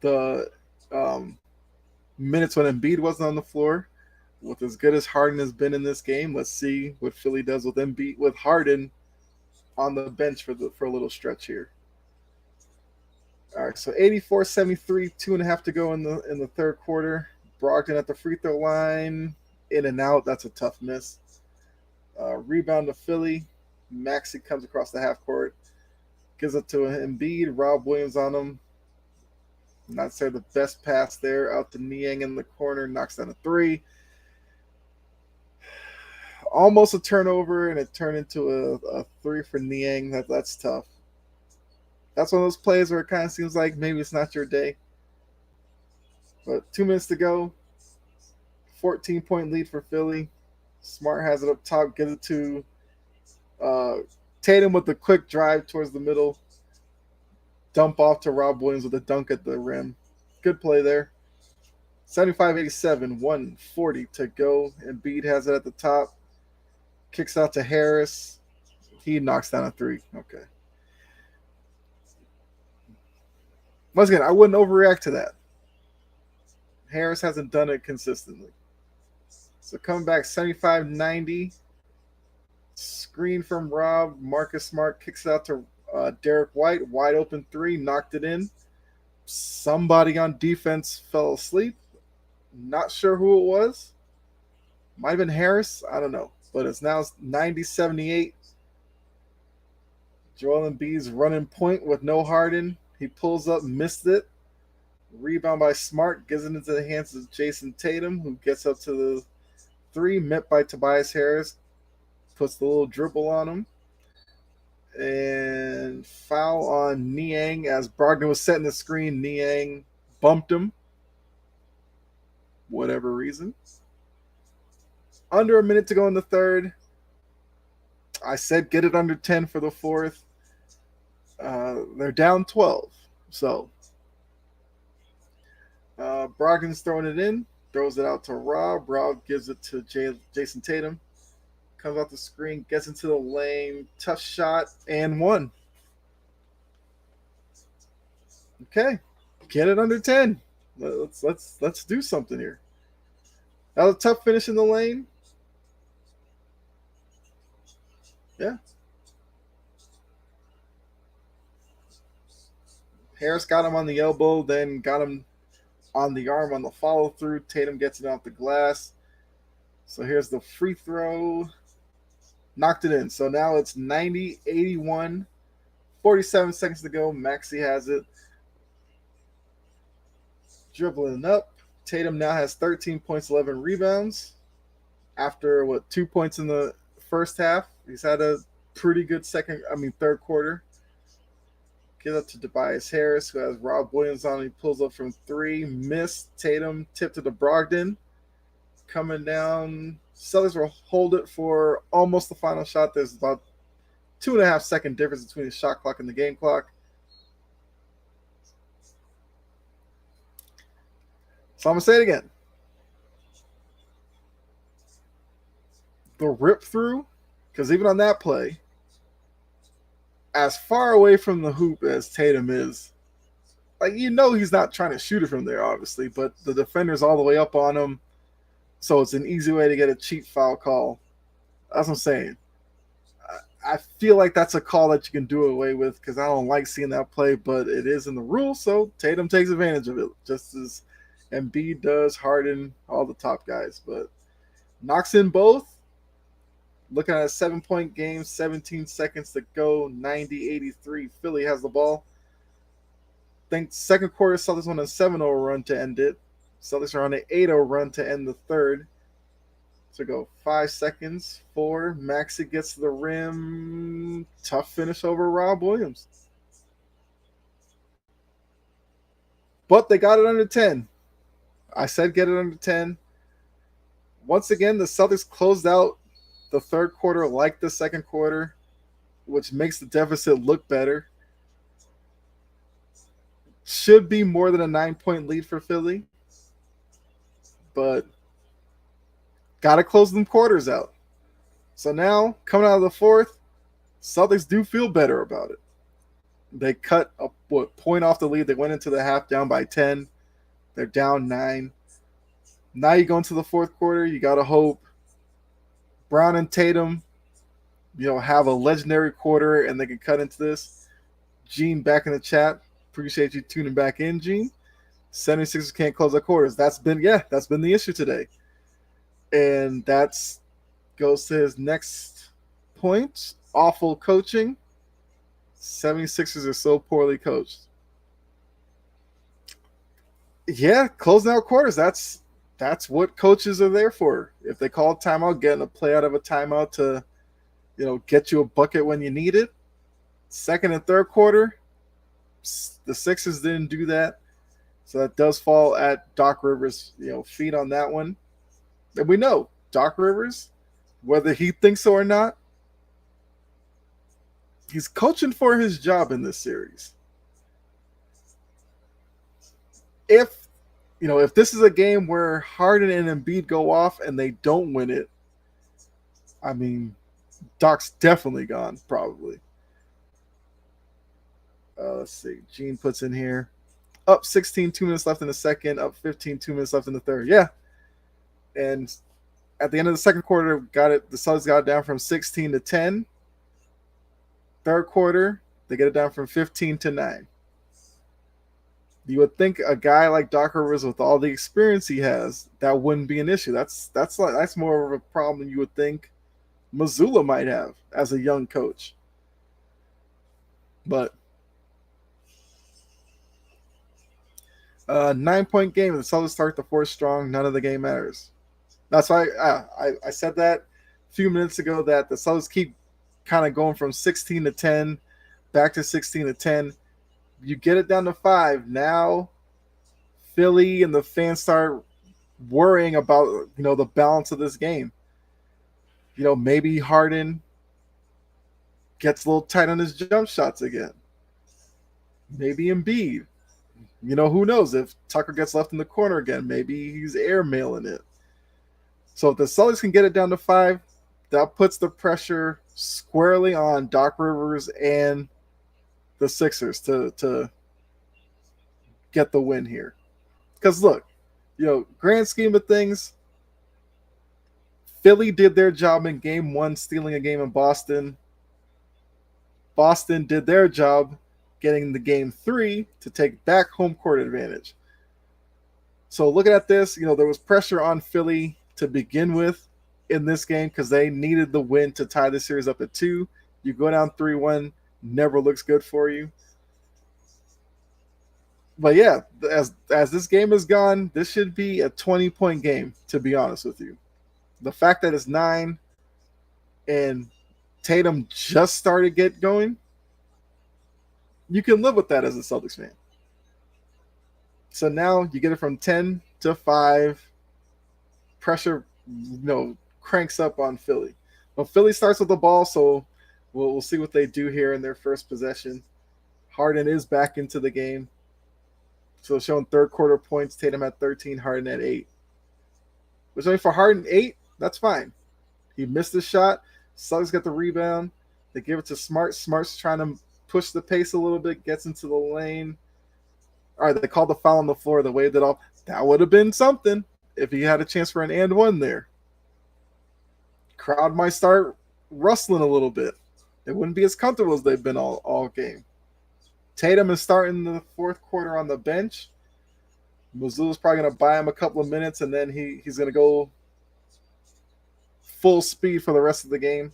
Speaker 1: the minutes when Embiid wasn't on the floor. With as good as Harden has been in this game, let's see what Philly does with Embiid, with Harden on the bench for a little stretch here. All right, so 84-73, 2.5 to go in the third quarter. Brogdon at the free throw line, in and out. That's a tough miss. Rebound to Philly. Maxey comes across the half court, gives it to Embiid. Rob Williams on him. Not say the best pass there. Out to Niang in the corner, knocks down a 3. Almost a turnover, and it turned into a 3 for Niang. That's tough. That's one of those plays where it kind of seems like maybe it's not your day. But 2 minutes to go. 14-point lead for Philly. Smart has it up top, gives it to Tatum with a quick drive towards the middle. Dump off to Rob Williams with a dunk at the rim. Good play there. 75-87, 1:40 to go. Embiid has it at the top. Kicks out to Harris. He knocks down a 3. Okay. Once again, I wouldn't overreact to that. Harris hasn't done it consistently. So coming back 75-90. Screen from Rob. Marcus Smart kicks it out to Derek White. Wide open 3. Knocked it in. Somebody on defense fell asleep. Not sure who it was. Might have been Harris. I don't know. But it's now 90-78. Joel Embiid's running point with no Harden. He pulls up, missed it. Rebound by Smart, gives it into the hands of Jason Tatum, who gets up to the 3, met by Tobias Harris. Puts the little dribble on him. And foul on Niang as Brogdon was setting the screen. Niang bumped him. Whatever reason. Under a minute to go in the third. I said get it under 10 for the fourth. They're down 12. So Brogdon's throwing it in. Throws it out to Rob. Rob gives it to Jason Tatum. Comes off the screen. Gets into the lane. Tough shot. And 1. Okay. Get it under 10. Let's do something here. That was a tough finish in the lane. Yeah. Harris got him on the elbow, then got him on the arm on the follow through. Tatum gets it off the glass. So here's the free throw. Knocked it in. So now it's 90-81. 47 seconds to go. Maxey has it. Dribbling up. Tatum now has 13 points, 11 rebounds. After, 2 points in the first half. He's had a pretty good third quarter. Get up to Tobias Harris, who has Rob Williams on. He pulls up from 3. Missed. Tatum tipped it to Brogdon. Coming down. Celtics will hold it for almost the final shot. There's about 2.5 second difference between the shot clock and the game clock. So I'm going to say it again. The rip through, because even on that play, as far away from the hoop as Tatum is, he's not trying to shoot it from there, obviously, but the defender's all the way up on him, so it's an easy way to get a cheap foul call. That's what I'm saying. I feel like that's a call that you can do away with because I don't like seeing that play, but it is in the rules, so Tatum takes advantage of it, just as Embiid does, Harden, all the top guys. But knocks in both. Looking at a 7-point game, 17 seconds to go, 90-83. Philly has the ball. I think second quarter, Celtics on a 7-0 run to end it. Celtics are on an 8-0 run to end the third. So go 5 seconds. 4. Maxey gets to the rim. Tough finish over Rob Williams. But they got it under 10. I said get it under 10. Once again, the Celtics closed out the third quarter like the second quarter, which makes the deficit look better. Should be more than a 9-point lead for Philly. But got to close them quarters out. So now, coming out of the fourth, Celtics do feel better about it. They cut a point off the lead. They went into the half down by 10. They're down 9. Now you go into the fourth quarter. You got to hope Brown and Tatum, have a legendary quarter and they can cut into this. Gene back in the chat. Appreciate you tuning back in, Gene. 76ers can't close their quarters. That's been the issue today. And that's goes to his next point. Awful coaching. 76ers are so poorly coached. Yeah, closing out quarters. That's what coaches are there for. If they call a timeout, getting a play out of a timeout to, get you a bucket when you need it. Second and third quarter, the Sixers didn't do that. So that does fall at Doc Rivers, feet on that one. And we know Doc Rivers, whether he thinks so or not, he's coaching for his job in this series. If this is a game where Harden and Embiid go off and they don't win it, I mean, Doc's definitely gone, probably. Let's see. Gene puts in here. Up 16, 2 minutes left in the second. Up 15, 2 minutes left in the third. Yeah. And at the end of the second quarter, the Celtics got it down from 16 to 10. Third quarter, they get it down from 15 to 9. You would think a guy like Doc Rivers, with all the experience he has, that wouldn't be an issue. That's more of a problem than you would think Mazzulla might have as a young coach. But 9-point game, the Celtics start the fourth strong. None of the game matters. That's why I said that a few minutes ago, that the Celtics keep kind of going from 16 to 10 back to 16 to 10. You get it down to 5. Now Philly and the fans start worrying about, the balance of this game. Maybe Harden gets a little tight on his jump shots again. Maybe Embiid. Who knows? If Tucker gets left in the corner again, maybe he's airmailing it. So if the Celtics can get it down to 5, that puts the pressure squarely on Doc Rivers and the Sixers to get the win here. Because look, grand scheme of things, Philly did their job in game 1, stealing a game in Boston. Boston did their job getting the game 3 to take back home court advantage. So looking at this, there was pressure on Philly to begin with in this game because they needed the win to tie the series up at 2. You go down 3-1, never looks good for you. But yeah, as this game is gone, this should be a 20-point game, to be honest with you. The fact that it's 9 and Tatum just started get going, you can live with that as a Celtics fan. So now you get it from 10 to 5. Pressure, cranks up on Philly. Well, Philly starts with the ball, so we'll see what they do here in their first possession. Harden is back into the game. So showing third quarter points, Tatum at 13, Harden at 8. Which, I mean, for Harden, 8, that's fine. He missed the shot. Suggs got the rebound. They give it to Smart. Smart's trying to push the pace a little bit, gets into the lane. All right, they called the foul on the floor. They waved it off. That would have been something if he had a chance for an and one there. Crowd might start rustling a little bit. They wouldn't be as comfortable as they've been all game. Tatum is starting the fourth quarter on the bench. Mazzulla's probably going to buy him a couple of minutes, and then he's going to go full speed for the rest of the game.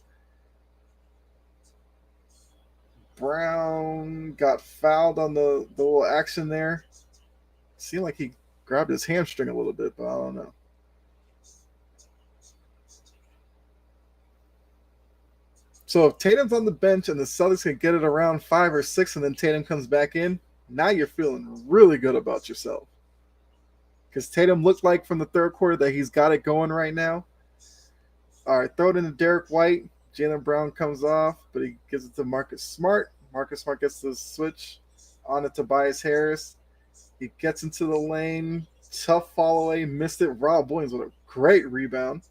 Speaker 1: Brown got fouled on the little action there. Seemed like he grabbed his hamstring a little bit, but I don't know. So if Tatum's on the bench and the Celtics can get it around 5 or 6 and then Tatum comes back in, now you're feeling really good about yourself. Because Tatum looked like from the third quarter that he's got it going right now. All right, throw it into Derek White. Jaylen Brown comes off, but he gives it to Marcus Smart. Marcus Smart gets the switch on it to Tobias Harris. He gets into the lane. Tough fall away. Missed it. Rob Williams with a great rebound.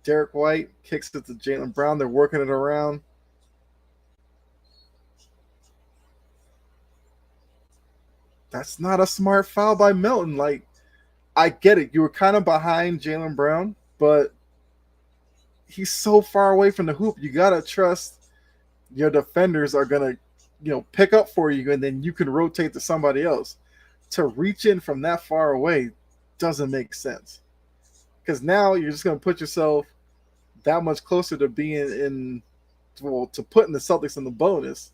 Speaker 1: Derek White kicks it to Jaylen Brown. They're working it around. That's not a smart foul by Melton. Like, I get it. You were kind of behind Jaylen Brown, but he's so far away from the hoop. You got to trust your defenders are going to, pick up for you, and then you can rotate to somebody else. To reach in from that far away doesn't make sense. Because now you're just going to put yourself that much closer to being to putting the Celtics in the bonus,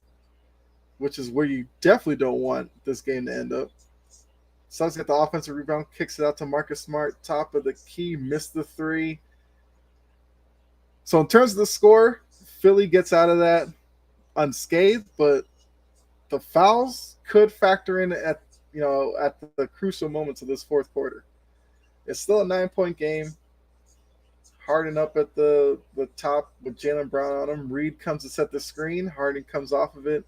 Speaker 1: which is where you definitely don't want this game to end up. Celtics get the offensive rebound, kicks it out to Marcus Smart, top of the key, missed the 3. So in terms of the score, Philly gets out of that unscathed, but the fouls could factor in at the crucial moments of this fourth quarter. It's still a 9-point game. Harden up at the top with Jaylen Brown on him. Reed comes to set the screen. Harden comes off of it,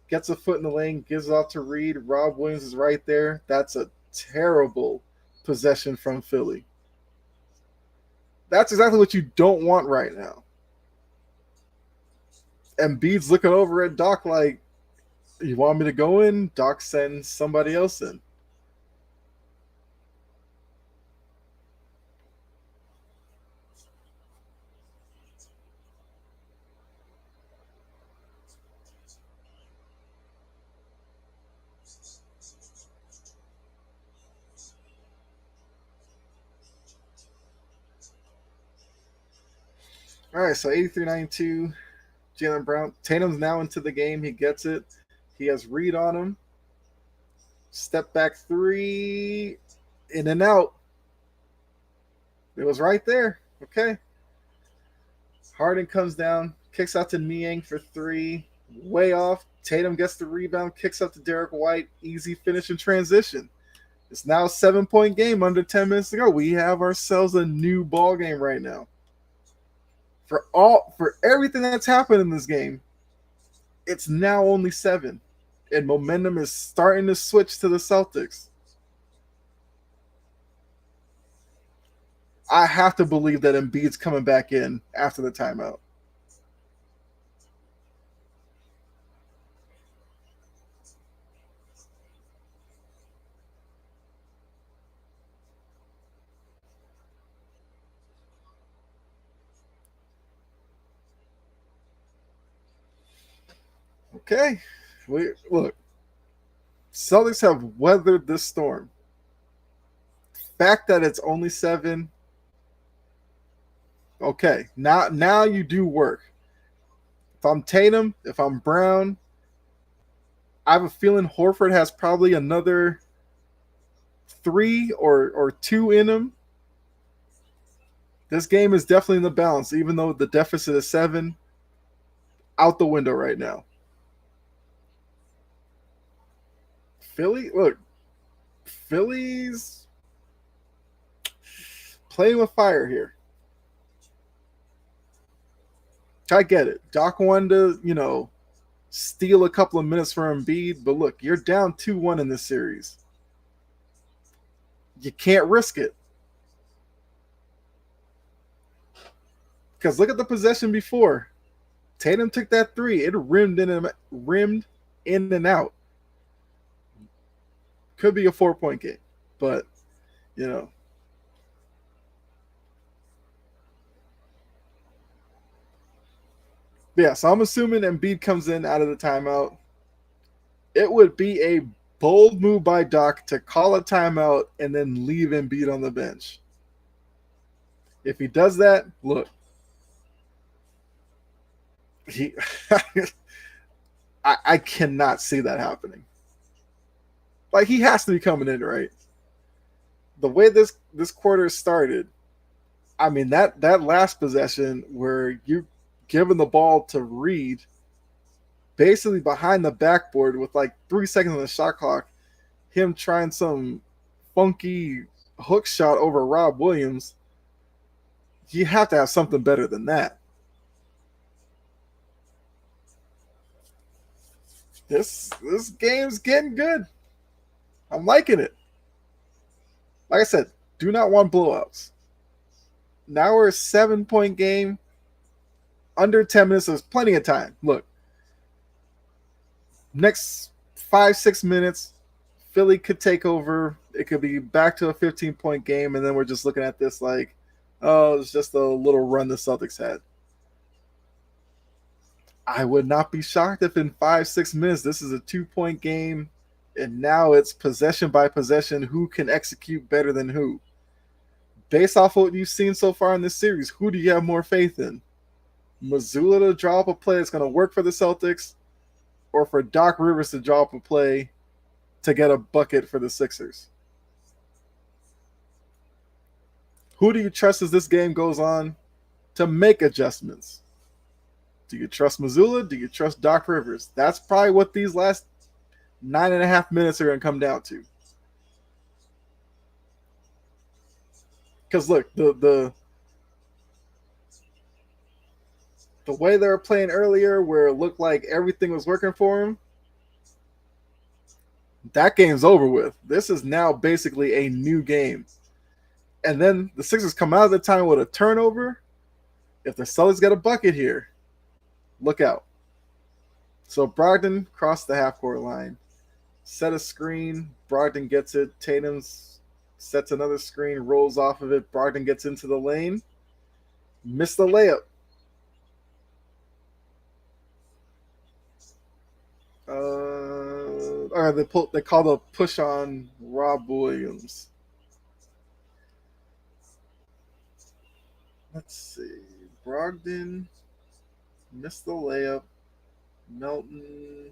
Speaker 1: gets a foot in the lane, gives it off to Reed. Rob Williams is right there. That's a terrible possession from Philly. That's exactly what you don't want right now. Embiid's looking over at Doc like, you want me to go in? Doc sends somebody else in. All right, so 83-92, Jaylen Brown. Tatum's now into the game. He gets it. He has Reed on him. Step back 3, in and out. It was right there. Okay. Harden comes down, kicks out to Niang for 3. Way off. Tatum gets the rebound, kicks up to Derek White. Easy finish in transition. It's now a 7-point game under 10 minutes to go. We have ourselves a new ball game right now. For everything that's happened in this game, it's now only 7. And momentum is starting to switch to the Celtics. I have to believe that Embiid's coming back in after the timeout. Okay. Look, Celtics have weathered this storm. Fact that it's only 7. Okay, now you do work. If I'm Tatum, if I'm Brown, I have a feeling Horford has probably another 3 or 2 in him. This game is definitely in the balance, even though the deficit is 7. Out the window right now. Philly's playing with fire here. I get it. Doc wanted to, steal a couple of minutes for Embiid, but look, you're down 2-1 in this series. You can't risk it. Because look at the possession before. Tatum took that 3. It rimmed in and out. Could be a 4-point game, but Yeah, so I'm assuming Embiid comes in out of the timeout. It would be a bold move by Doc to call a timeout and then leave Embiid on the bench. If he does that, look, I cannot see that happening. Like, he has to be coming in, right? The way this quarter started, I mean, that last possession where you giving the ball to Reed basically behind the backboard with like 3 seconds on the shot clock, him trying some funky hook shot over Rob Williams, you have to have something better than that. This game's getting good. I'm liking it. Like I said, do not want blowouts. Now we're a 7-point game. Under 10 minutes, there's plenty of time. Look, next 5-6 minutes, Philly could take over. It could be back to a 15-point game, and then we're just looking at this like, oh, it's just a little run the Celtics had. I would not be shocked if in 5-6 minutes this is a 2-point game, and now it's possession by possession. Who can execute better than who? Based off what you've seen so far in this series, who do you have more faith in? Mazzulla to draw up a play that's going to work for the Celtics, or for Doc Rivers to draw up a play to get a bucket for the Sixers? Who do you trust as this game goes on to make adjustments? Do you trust Mazzulla? Do you trust Doc Rivers? That's probably what these last 9.5 minutes are going to come down to. Because look, the way they were playing earlier, where it looked like everything was working for him, that game's over with. This is now basically a new game. And then the Sixers come out of the time with a turnover. If the Celtics get a bucket here, look out. So Brogdon crossed the half-court line. Set a screen. Brogdon gets it. Tatum sets another screen, rolls off of it. Brogdon gets into the lane. Missed the layup. They called a push on Rob Williams. Let's see. Brogdon missed the layup. Melton.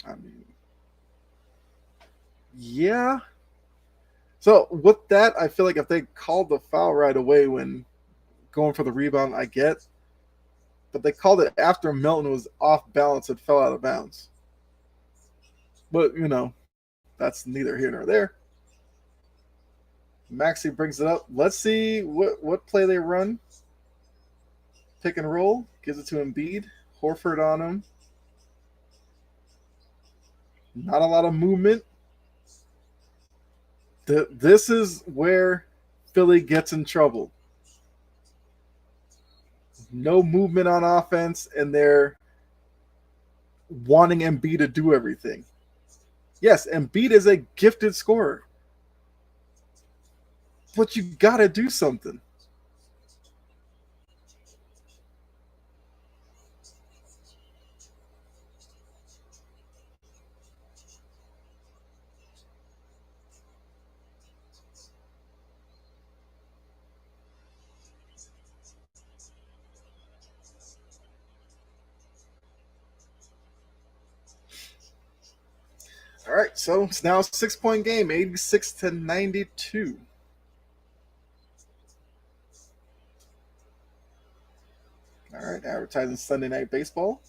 Speaker 1: I mean, yeah. So with that, I feel like if they called the foul right away when going for the rebound, I get. But they called it after Melton was off balance and fell out of bounds. But, that's neither here nor there. Maxey brings it up. Let's see what play they run. Pick and roll. Gives it to Embiid. Horford on him. Not a lot of movement. This is where Philly gets in trouble. No movement on offense, and they're wanting Embiid to do everything. Yes, Embiid is a gifted scorer, but you got to do something. All right, so it's now a 6 point game, 86-92. All right, advertising Sunday Night Baseball,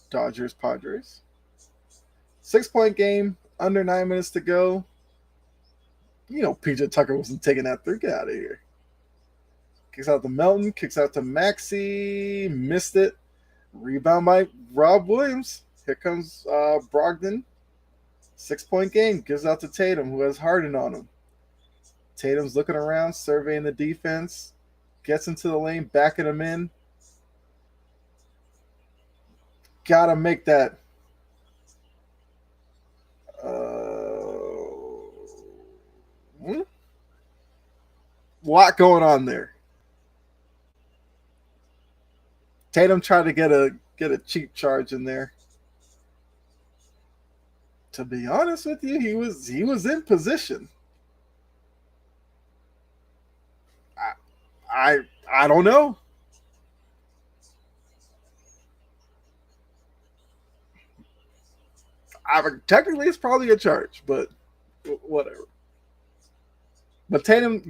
Speaker 1: Dodgers Padres. 6 point game, under 9 minutes to go. PJ Tucker wasn't taking that through. Get out of here. Kicks out to Melton, kicks out to Maxey, missed it. Rebound by Rob Williams. Here comes Brogdon. 6 point game, gives out to Tatum, who has Harden on him. Tatum's looking around, surveying the defense, gets into the lane, backing him in. Gotta make that. Lot going on there. Tatum tried to get a cheap charge in there. To be honest with you, he was in position. I don't know. Technically, it's probably a charge, but whatever. But Tatum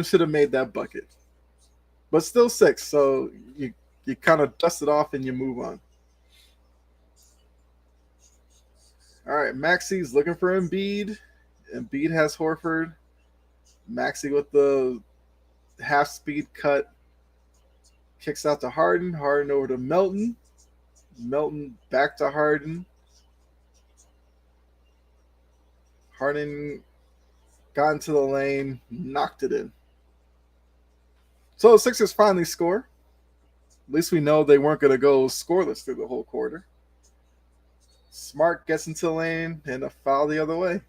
Speaker 1: should have made that bucket. But still 6, so you kind of dust it off and you move on. All right, Maxey's looking for Embiid. Embiid has Horford. Maxey with the half speed cut. Kicks out to Harden. Harden over to Melton. Melton back to Harden. Harden got into the lane, knocked it in. So the Sixers finally score. At least we know they weren't going to go scoreless through the whole quarter. Smart gets into the lane and a foul the other way.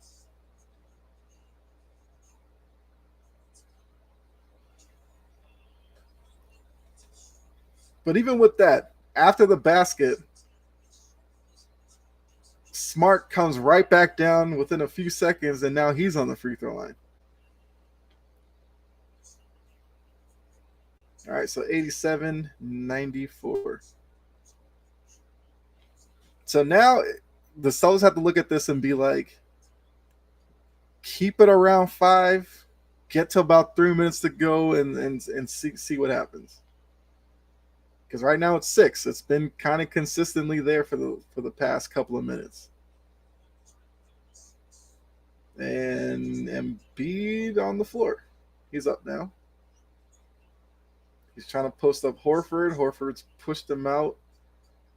Speaker 1: But even with that, after the basket, Smart comes right back down within a few seconds, and now he's on the free throw line. All right, so 87-94. So now the Celtics have to look at this and be like, keep it around 5, get to about 3 minutes to go, and see what happens. Because right now it's 6. It's been kind of consistently there for the past couple of minutes. And Embiid on the floor. He's up now. He's trying to post up Horford. Horford's pushed him out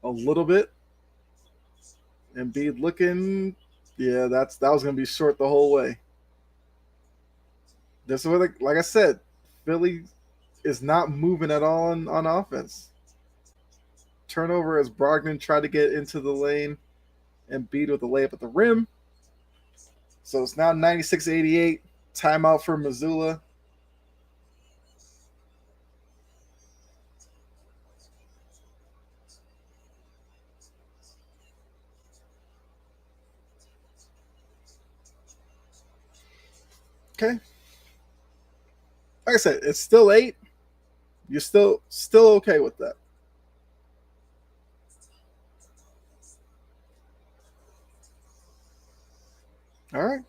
Speaker 1: a little bit. Embiid looking. Yeah, that was going to be short the whole way. This is where, like I said, Philly is not moving at all on offense. Turnover as Brogdon tried to get into the lane. Embiid with a layup at the rim. So it's now 96-88. Timeout for Missoula. Okay. Like I said, it's still 8. You're still okay with that. All right.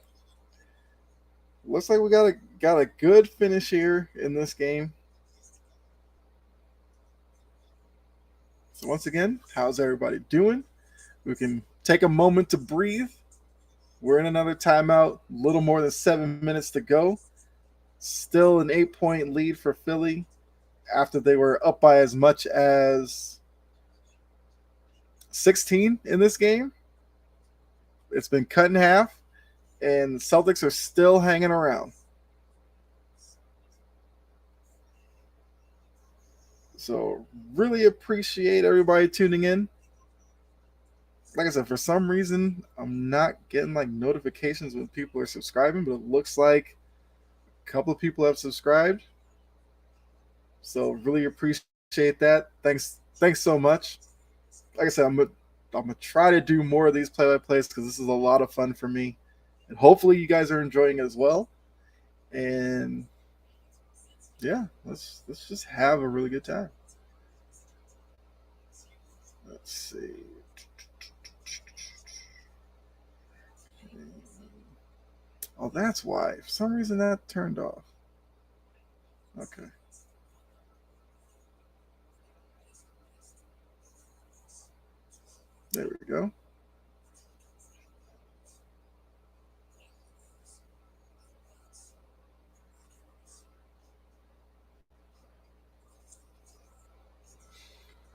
Speaker 1: Looks like we got a good finish here in this game. So once again, how's everybody doing? We can take a moment to breathe. We're in another timeout. A little more than 7 minutes to go. Still an 8-point lead for Philly after they were up by as much as 16 in this game. It's been cut in half, and the Celtics are still hanging around. So really appreciate everybody tuning in. Like I said, for some reason, I'm not getting like notifications when people are subscribing, but it looks like a couple of people have subscribed. So really appreciate that. Thanks so much. Like I said, I'm gonna try to do more of these play-by-plays because this is a lot of fun for me, and hopefully you guys are enjoying it as well. And yeah, let's just have a really good time. Let's see. Oh, that's why. For some reason that turned off. Okay. There we go.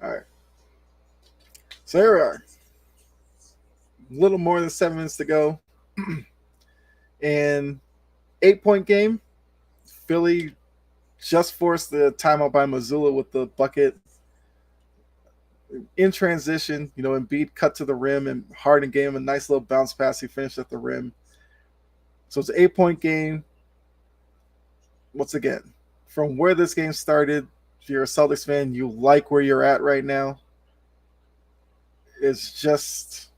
Speaker 1: All right. So here we are. A little more than 7 minutes to go. And 8 point game. Philly just forced the timeout by Missoula with the bucket in transition. Embiid cut to the rim and Harden gave him a nice little bounce pass. He finished at the rim. So it's an 8 point game. Once again, from where this game started, if you're a Celtics fan, you like where you're at right now. It's just,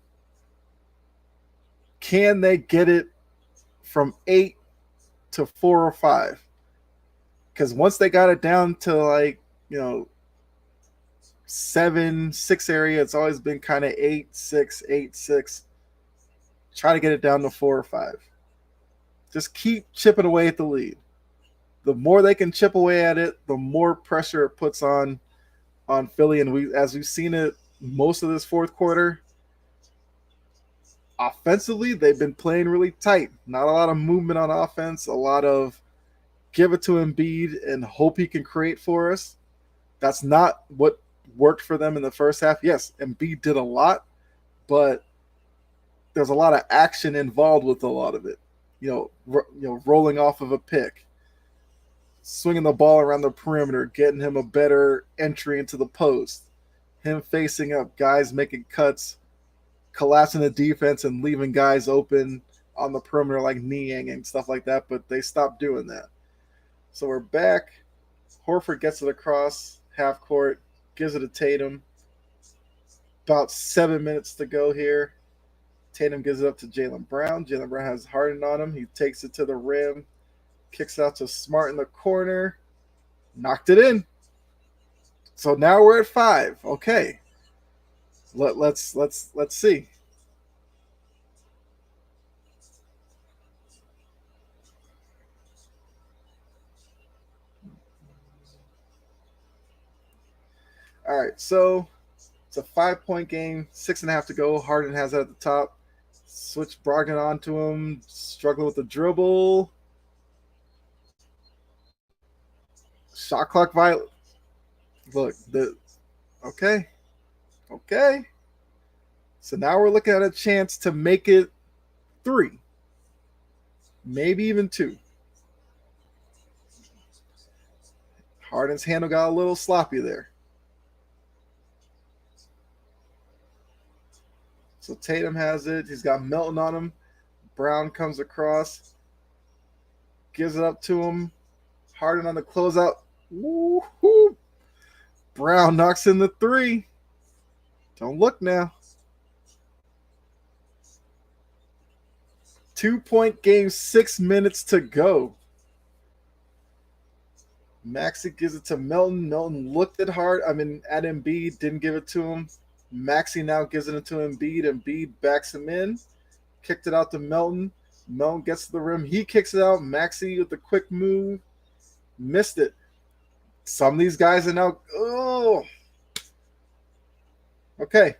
Speaker 1: can they get it from 8 to 4 or 5? Because once they got it down to 7-6 area, it's always been kind of 8-6, 8-6. Try to get it down to 4 or 5. Just keep chipping away at the lead. The more they can chip away at it, the more pressure it puts on Philly. And as we've seen it most of this fourth quarter, offensively, they've been playing really tight. Not a lot of movement on offense, a lot of give it to Embiid and hope he can create for us. That's not what worked for them in the first half. Yes, Embiid did a lot, but there's a lot of action involved with a lot of it. Rolling off of a pick, swinging the ball around the perimeter, getting him a better entry into the post, him facing up, guys making cuts, collapsing the defense and leaving guys open on the perimeter like Niang and stuff like that, but they stopped doing that. So we're back. Horford gets it across half court, gives it to Tatum. About 7 minutes to go here. Tatum gives it up to Jaylen Brown. Jaylen Brown has Harden on him. He takes it to the rim, kicks out to Smart in the corner, knocked it in. So now we're at 5. Okay, let's see. All right, so it's a 5 point game, 6.5 to go. Harden has it at the top. Switch Brogdon onto him, struggling with the dribble. Shot clock violation. Look, okay. So now we're looking at a chance to make it 3, maybe even 2. Harden's handle got a little sloppy there. So Tatum has it. He's got Melton on him. Brown comes across, gives it up to him. Harden on the closeout. Woo-hoo. Brown knocks in the 3. Don't look now. 2 point game, 6 minutes to go. Maxey gives it to Melton. Melton looked at Embiid, didn't give it to him. Maxey now gives it to Embiid. Embiid backs him in. Kicked it out to Melton. Melton gets to the rim. He kicks it out. Maxey with the quick move. Missed it. Some of these guys are now... Oh. Okay.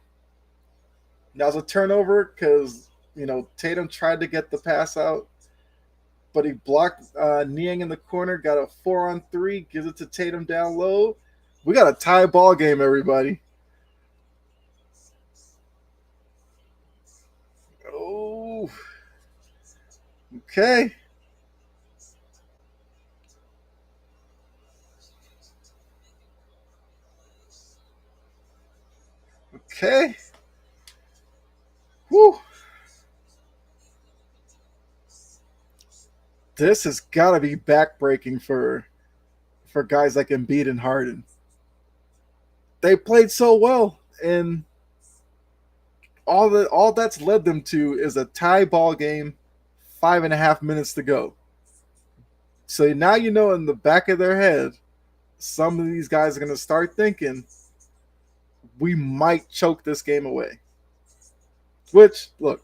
Speaker 1: Now's a turnover because, Tatum tried to get the pass out, but he blocked Niang in the corner, got a 4-on-3, gives it to Tatum down low. We got a tie ball game, everybody. Oh. Okay. Okay. Whew. This has got to be backbreaking for guys like Embiid and Harden. They played so well, and all that's led them to is a tie ball game, 5.5 minutes to go. So now in the back of their head, some of these guys are going to start thinking, we might choke this game away. Which, look,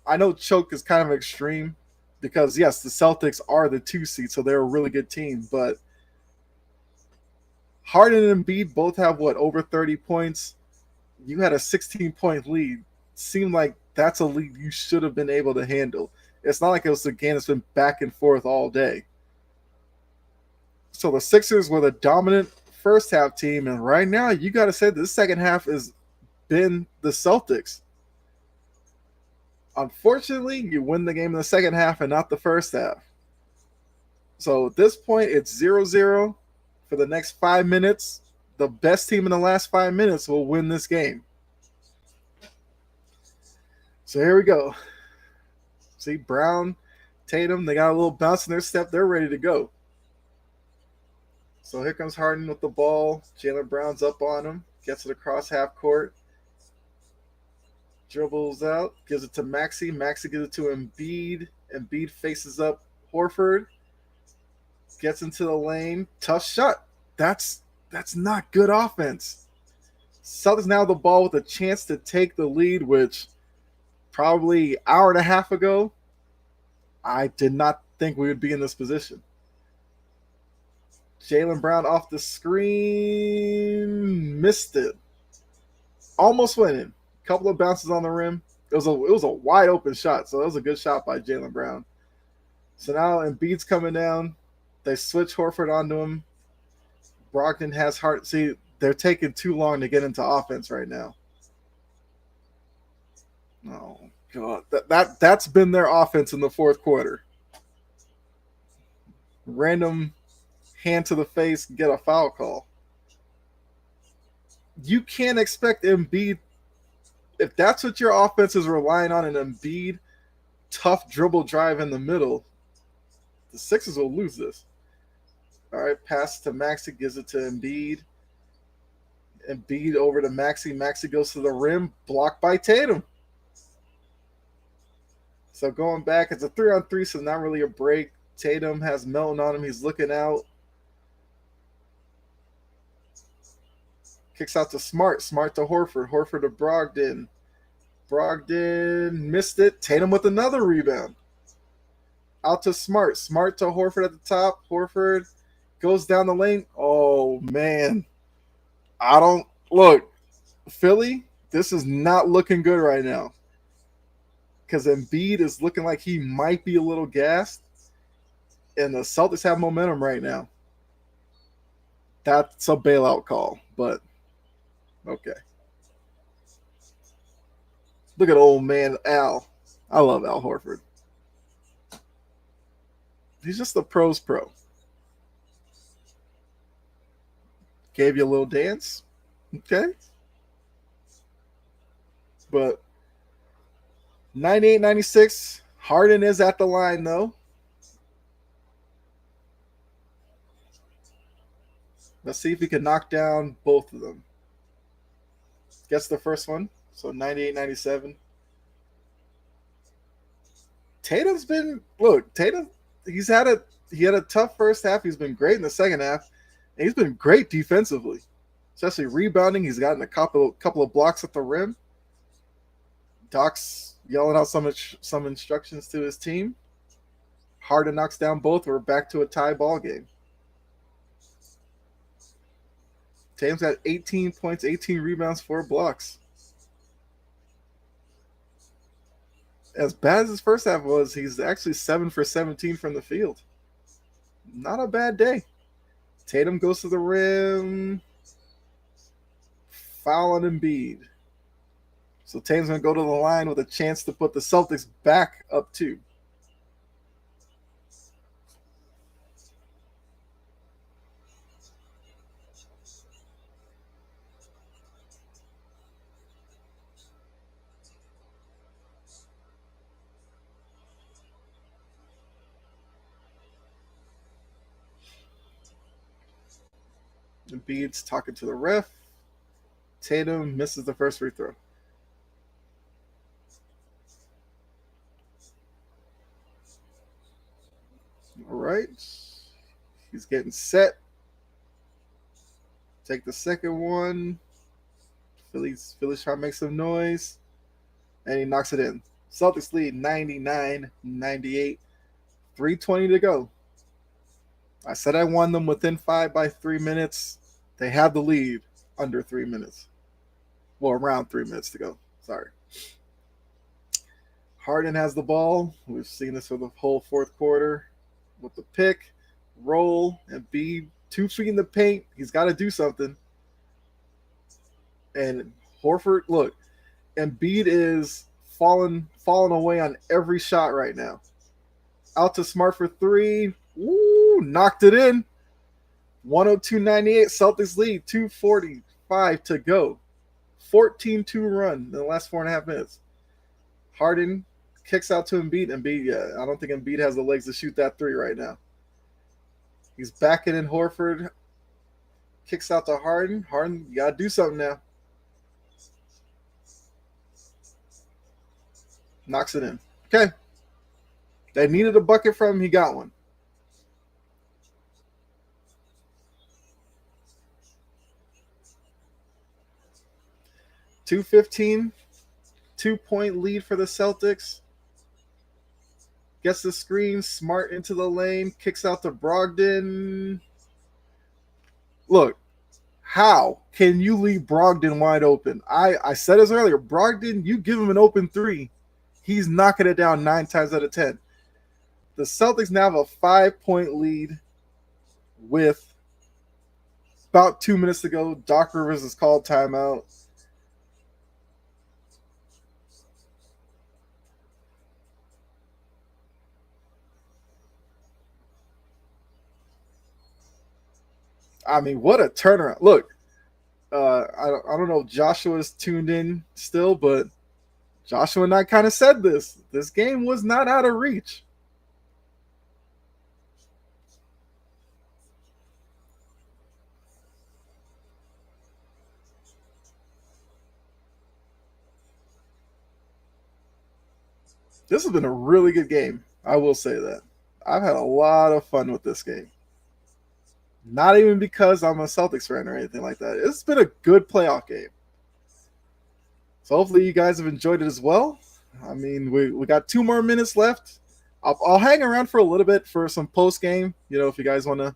Speaker 1: I know choke is kind of extreme, because yes, the Celtics are the 2 seed, so they're a really good team. But Harden and Embiid both have what, over 30 points. You had a 16-point lead. Seemed like that's a lead you should have been able to handle. It's not like it was a game that's been back and forth all day. So the Sixers were the dominant first half team, and right now you got to say this second half has been the Celtics. Unfortunately, you win the game in the second half and not the first half. So at this point, it's 0-0 for the next 5 minutes. The best team in the last 5 minutes will win this game. So here we go. See, Brown, Tatum, they got a little bounce in their step. They're ready to go. So here comes Harden with the ball. Jaylen Brown's up on him. Gets it across half court. Dribbles out. Gives it to Maxey. Maxey gives it to Embiid. Embiid faces up Horford. Gets into the lane. Tough shot. That's not good offense. Celtics now have the ball with a chance to take the lead, which probably an hour and a half ago, I did not think we would be in this position. Jaylen Brown off the screen. Missed it. Almost went in. Couple of bounces on the rim. It was a wide open shot, so that was a good shot by Jaylen Brown. So now Embiid's coming down. They switch Horford onto him. Brogdon has Hart. See, they're taking too long to get into offense right now. Oh God, that's been their offense in the fourth quarter. Random hand to the face, get a foul call. You can't expect Embiid, if that's what your offense is relying on, an Embiid tough dribble drive in the middle, the Sixers will lose this. All right, pass to Maxey, gives it to Embiid. Embiid over to Maxey. Maxey goes to the rim, blocked by Tatum. So going back, it's a 3-on-3, so not really a break. Tatum has Melton on him. He's looking out. Kicks out to Smart. Smart to Horford. Horford to Brogdon. Brogdon missed it. Tatum with another rebound. Out to Smart. Smart to Horford at the top. Horford goes down the lane. Oh, man. Look, Philly, this is not looking good right now. Because Embiid is looking like he might be a little gassed. And the Celtics have momentum right now. That's a bailout call, but okay. Look at old man Al. I love Al Horford. He's just a pro's pro. Gave you a little dance. Okay. But 98-96, Harden is at the line, though. Let's see if he can knock down both of them. Gets the first one, so 98-97. Tatum's been Tatum. He had a tough first half. He's been great in the second half, and he's been great defensively, especially rebounding. He's gotten a couple of blocks at the rim. Doc's yelling out some instructions to his team. Harden knocks down both. We're back to a tie ball game. Tatum's got 18 points, 18 rebounds, 4 blocks. As bad as his first half was, he's actually 7 for 17 from the field. Not a bad day. Tatum goes to the rim. Foul on Embiid. So Tatum's going to go to the line with a chance to put the Celtics back up 2. Embiid's talking to the ref. Tatum misses the first free throw. All right. He's getting set. Take the second one. Philly's trying to make some noise. And he knocks it in. Celtics lead 99-98. 3:20 to go. I said I won them within 5 by 3 minutes. They have the lead under 3 minutes. Well, around 3 minutes to go. Sorry. Harden has the ball. We've seen this for the whole fourth quarter with the pick, roll, and be 2 feet in the paint. He's got to do something. And Horford, look, Embiid is falling away on every shot right now. Out to Smart for 3. Woo, knocked it in. 102.98, Celtics lead. 2:45 to go. 14-2 run in the last 4.5 minutes. Harden kicks out to Embiid. Embiid, yeah, I don't think Embiid has the legs to shoot that 3 right now. He's backing in Horford. Kicks out to Harden. Harden, you got to do something now. Knocks it in. Okay. They needed a bucket from him. He got one. .215, 2-point lead for the Celtics. Gets the screen, Smart into the lane, kicks out to Brogdon. Look, how can you leave Brogdon wide open? I said this earlier. Brogdon, you give him an open 3, he's knocking it down 9 times out of 10. The Celtics now have a 5-point lead with about 2 minutes to go. Doc Rivers has called timeout. I mean, what a turnaround. Look, I don't know if Joshua's tuned in still, but Joshua and I kind of said this. This game was not out of reach. This has been a really good game. I will say that. I've had a lot of fun with this game. Not even because I'm a Celtics fan or anything like that. It's been a good playoff game. So hopefully you guys have enjoyed it as well. I mean, we got 2 more minutes left. I'll hang around for a little bit for some post game. You know, if you guys want to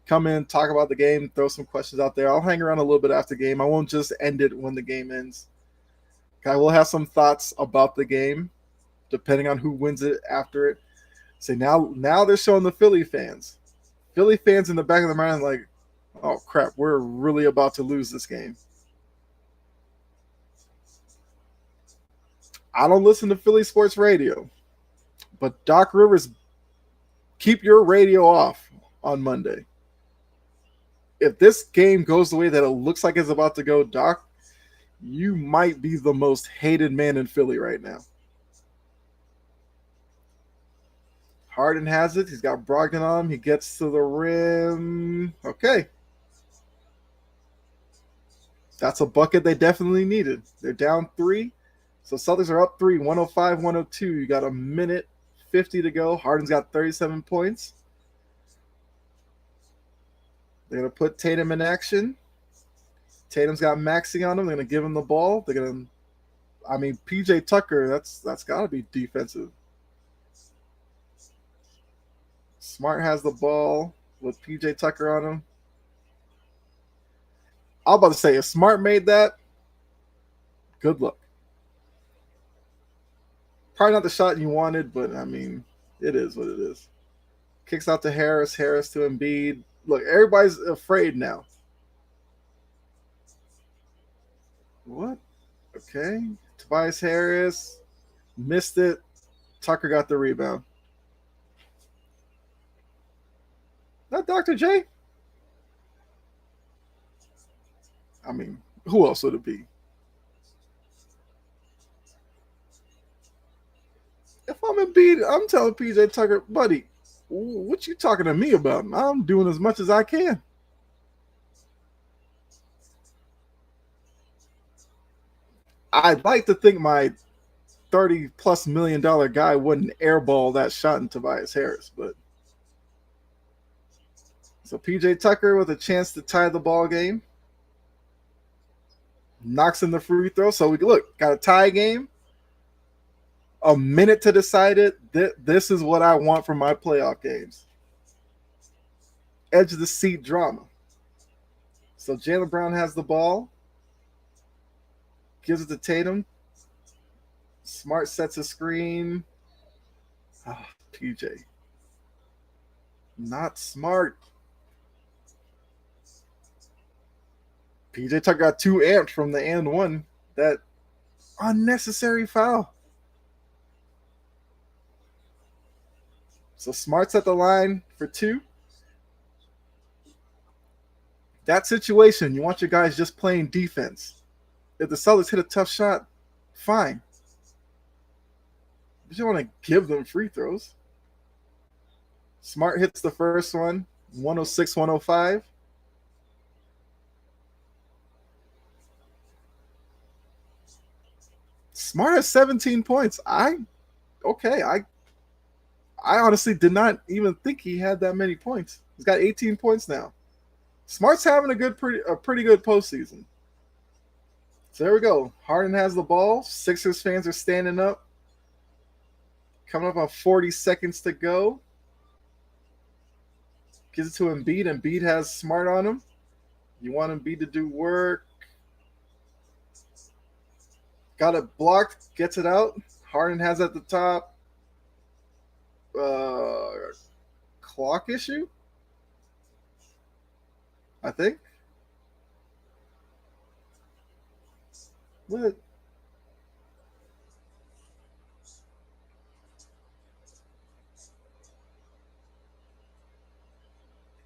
Speaker 1: come in, talk about the game, throw some questions out there. I'll hang around a little bit after the game. I won't just end it when the game ends. I will have some thoughts about the game, depending on who wins it after it. So now they're showing the Philly fans. Philly fans in the back of their mind like, oh crap, we're really about to lose this game. I don't listen to Philly sports radio, but Doc Rivers, keep your radio off on Monday. If this game goes the way that it looks like it's about to go, Doc, you might be the most hated man in Philly right now. Harden has it. He's got Brogdon on him. He gets to the rim. Okay. That's a bucket they definitely needed. They're down 3. So Celtics are up 3, 105-102. You got a minute 50 to go. Harden's got 37 points. They're going to put Tatum in action. Tatum's got Maxey on him. They're going to give him the ball. They're going to, I mean, PJ Tucker, that's got to be defensive. Smart has the ball with PJ Tucker on him. I was about to say, if Smart made that, good luck. Probably not the shot you wanted, but I mean, it is what it is. Kicks out to Harris. Harris to Embiid. Look, everybody's afraid now. What? Okay. Tobias Harris missed it. Tucker got the rebound. Not Dr. J? I mean, who else would it be? If I'm Embiid, I'm telling PJ Tucker, buddy, what you talking to me about? I'm doing as much as I can. I'd like to think my $30+ million guy wouldn't airball that shot in Tobias Harris, but so PJ Tucker with a chance to tie the ball game. Knocks in the free throw. So we got a tie game. a minute to decide it. This is what I want from my playoff games. Edge of the seat drama. So Jaylen Brown has the ball, gives it to Tatum. Smart sets a screen. Oh, PJ. Not smart. PJ Tucker got 2 amped from the and one. That unnecessary foul. So Smart's at the line for 2. That situation, you want your guys just playing defense. If the Celtics hit a tough shot, fine. You don't want to give them free throws. Smart hits the first one, 106, 105. Smart has 17 points. I honestly did not even think he had that many points. He's got 18 points now. Smart's having a pretty good postseason. So there we go. Harden has the ball. Sixers fans are standing up. Coming up on 40 seconds to go. Gives it to Embiid. Embiid has Smart on him. You want Embiid to do work. Got it blocked. Gets it out. Harden has at the top. Clock issue, I think. What?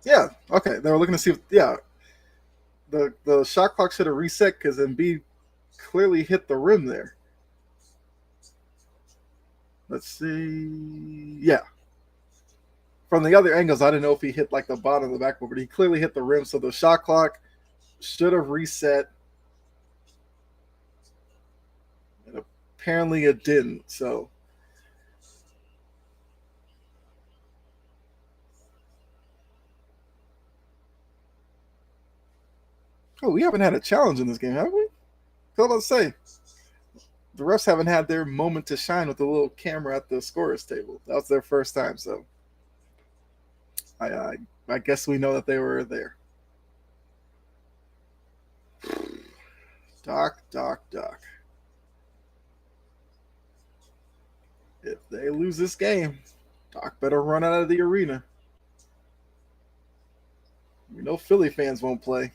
Speaker 1: Yeah. Okay. They were looking to see if the shot clock should have reset because Embiid clearly hit the rim there. Let's see. Yeah. From the other angles, I didn't know if he hit like the bottom of the backboard, but he clearly hit the rim. So the shot clock should have reset. And apparently it didn't. So we haven't had a challenge in this game, have we? I was about to say, the refs haven't had their moment to shine with the little camera at the scorer's table. That was their first time, so I guess we know that they were there. Doc. If they lose this game, Doc better run out of the arena. We know Philly fans won't play.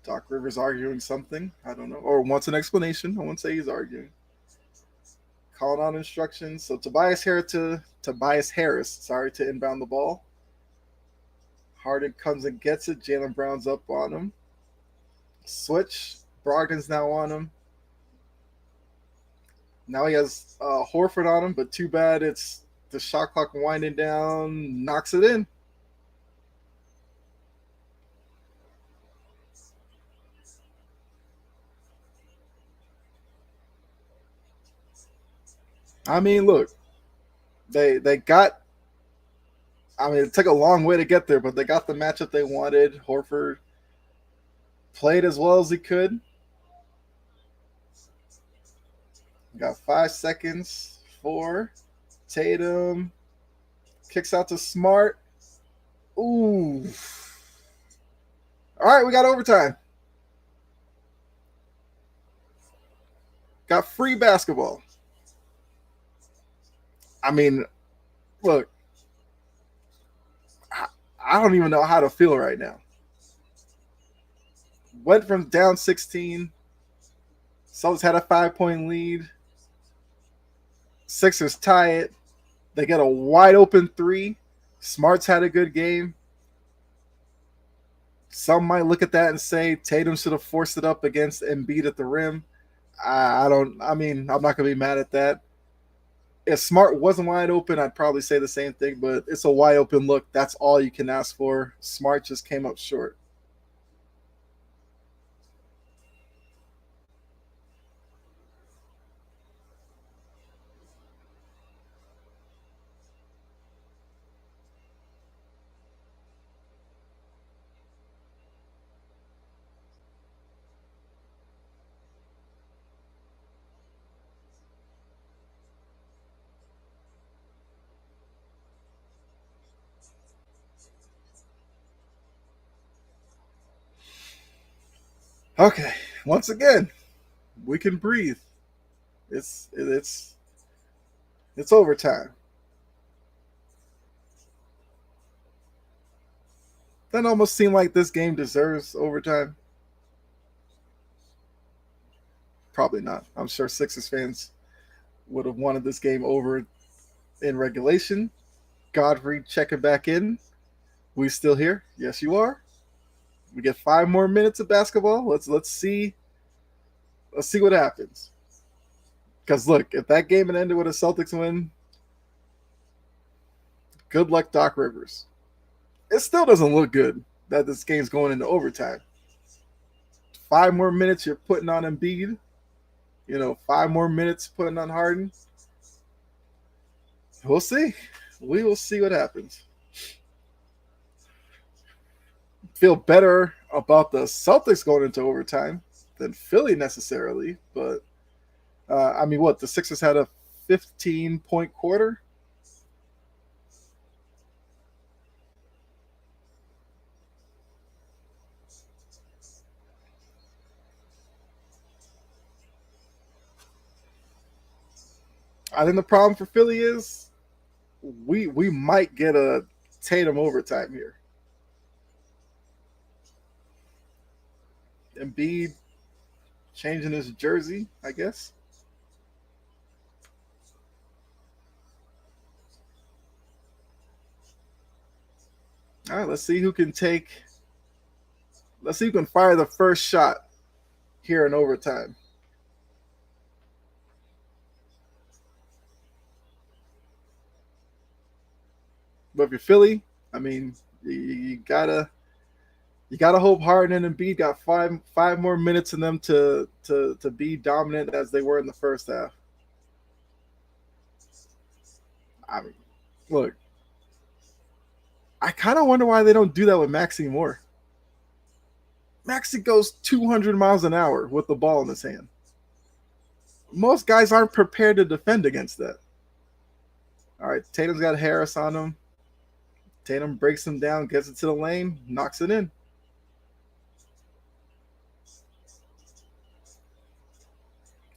Speaker 1: Doc Rivers arguing something. I don't know. Or wants an explanation. I won't say he's arguing. Calling out instructions. So Tobias Harris to inbound the ball. Harden comes and gets it. Jaylen Brown's up on him. Switch. Brogdon's now on him. Now he has Horford on him, but too bad it's the shot clock winding down, knocks it in. I mean, look, they got. I mean, it took a long way to get there, but they got the matchup they wanted. Horford played as well as he could. Got 5 seconds. 4. Tatum kicks out to Smart. Ooh. All right, we got overtime. Got free basketball. I mean, look, I don't even know how to feel right now. Went from down 16. Celtics had a 5-point lead. Sixers tie it. They get a wide open 3. Smart's had a good game. Some might look at that and say Tatum should have forced it up against Embiid at the rim. I don't. I mean, I'm not going to be mad at that. If Smart wasn't wide open, I'd probably say the same thing, but it's a wide open look. That's all you can ask for. Smart just came up short. Okay, once again, we can breathe. It's overtime. That almost seemed like this game deserves overtime. Probably not. I'm sure Sixers fans would have wanted this game over in regulation. Godfrey checking back in. We still here? Yes, you are. We get 5 more minutes of basketball. Let's see what happens. Because look, if that game had ended with a Celtics win, good luck, Doc Rivers. It still doesn't look good that this game's going into overtime. 5 more minutes you're putting on Embiid. 5 more minutes putting on Harden. We'll see. We will see what happens. Feel better about the Celtics going into overtime than Philly necessarily, but I mean, what the Sixers had a 15-point quarter. I think the problem for Philly is we might get a Tatum overtime here. Embiid changing his jersey, I guess. All right, let's see who can take. Let's see who can fire the first shot here in overtime. But if you're Philly, I mean, you gotta hope Harden and Embiid got five more minutes in them to be dominant as they were in the first half. I mean, look, I kind of wonder why they don't do that with Maxi more. Maxi goes 200 miles an hour with the ball in his hand. Most guys aren't prepared to defend against that. All right, Tatum's got Harris on him. Tatum breaks him down, gets it to the lane, knocks it in.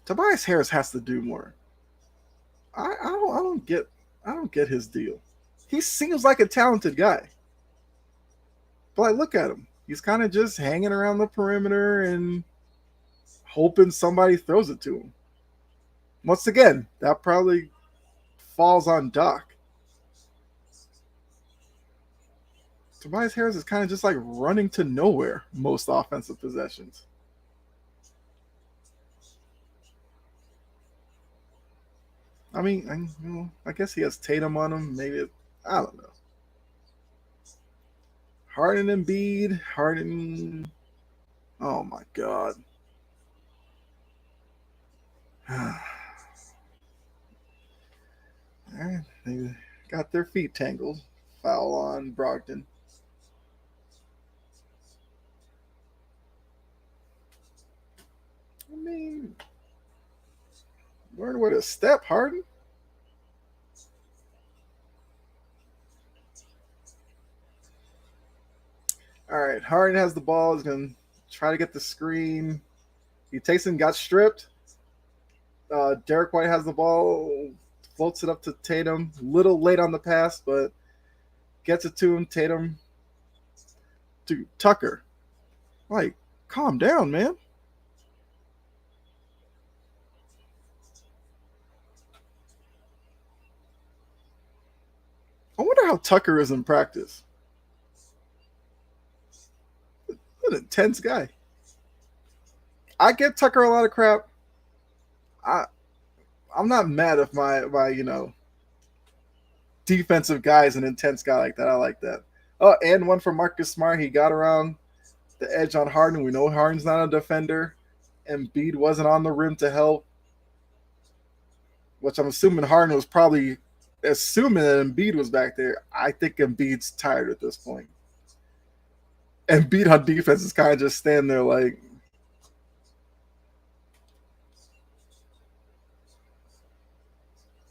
Speaker 1: Tobias Harris has to do more. I don't get his deal. He seems like a talented guy, but like, look at him. He's kind of just hanging around the perimeter and hoping somebody throws it to him. Once again, that probably falls on Doc. Tobias Harris is kind of just like running to nowhere most offensive possessions. I mean, I guess he has Tatum on him. I don't know. Harden and Embiid. Harden. Oh my God. All right, they got their feet tangled. Foul on Brogdon. I mean, learn where to step, Harden. All right, Harden has the ball. He's going to try to get the screen. He takes and got stripped. Derek White has the ball, floats it up to Tatum. Little late on the pass, but gets it to him. Tatum to Tucker. Like, calm down, man. I wonder how Tucker is in practice. What an intense guy. I give Tucker a lot of crap. I I'm not mad if my defensive guy is an intense guy like that. I like that. Oh, and one for Marcus Smart. He got around the edge on Harden. We know Harden's not a defender. Embiid wasn't on the rim to help, which I'm assuming Harden was probably assuming that Embiid was back there. I think Embiid's tired at this point. Embiid on defense is kind of just standing there like,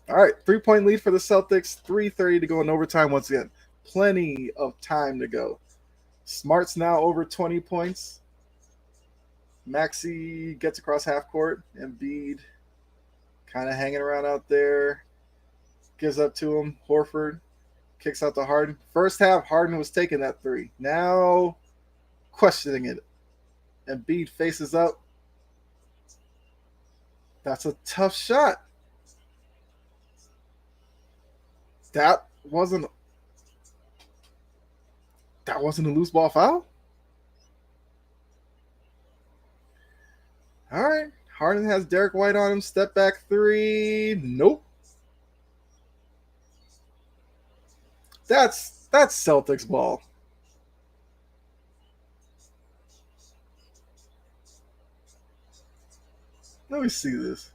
Speaker 1: all right, 3 point lead for the Celtics, 3:30 to go in overtime once again. Plenty of time to go. Smart's now over 20 points. Maxi gets across half court. Embiid kind of hanging around out there. Gives up to him. Horford kicks out to Harden. First half, Harden was taking that three. Now questioning it. Embiid faces up. That's a tough shot. That wasn't a loose ball foul? All right. Harden has Derek White on him. Step back three. Nope. That's Celtics ball. Let me see this.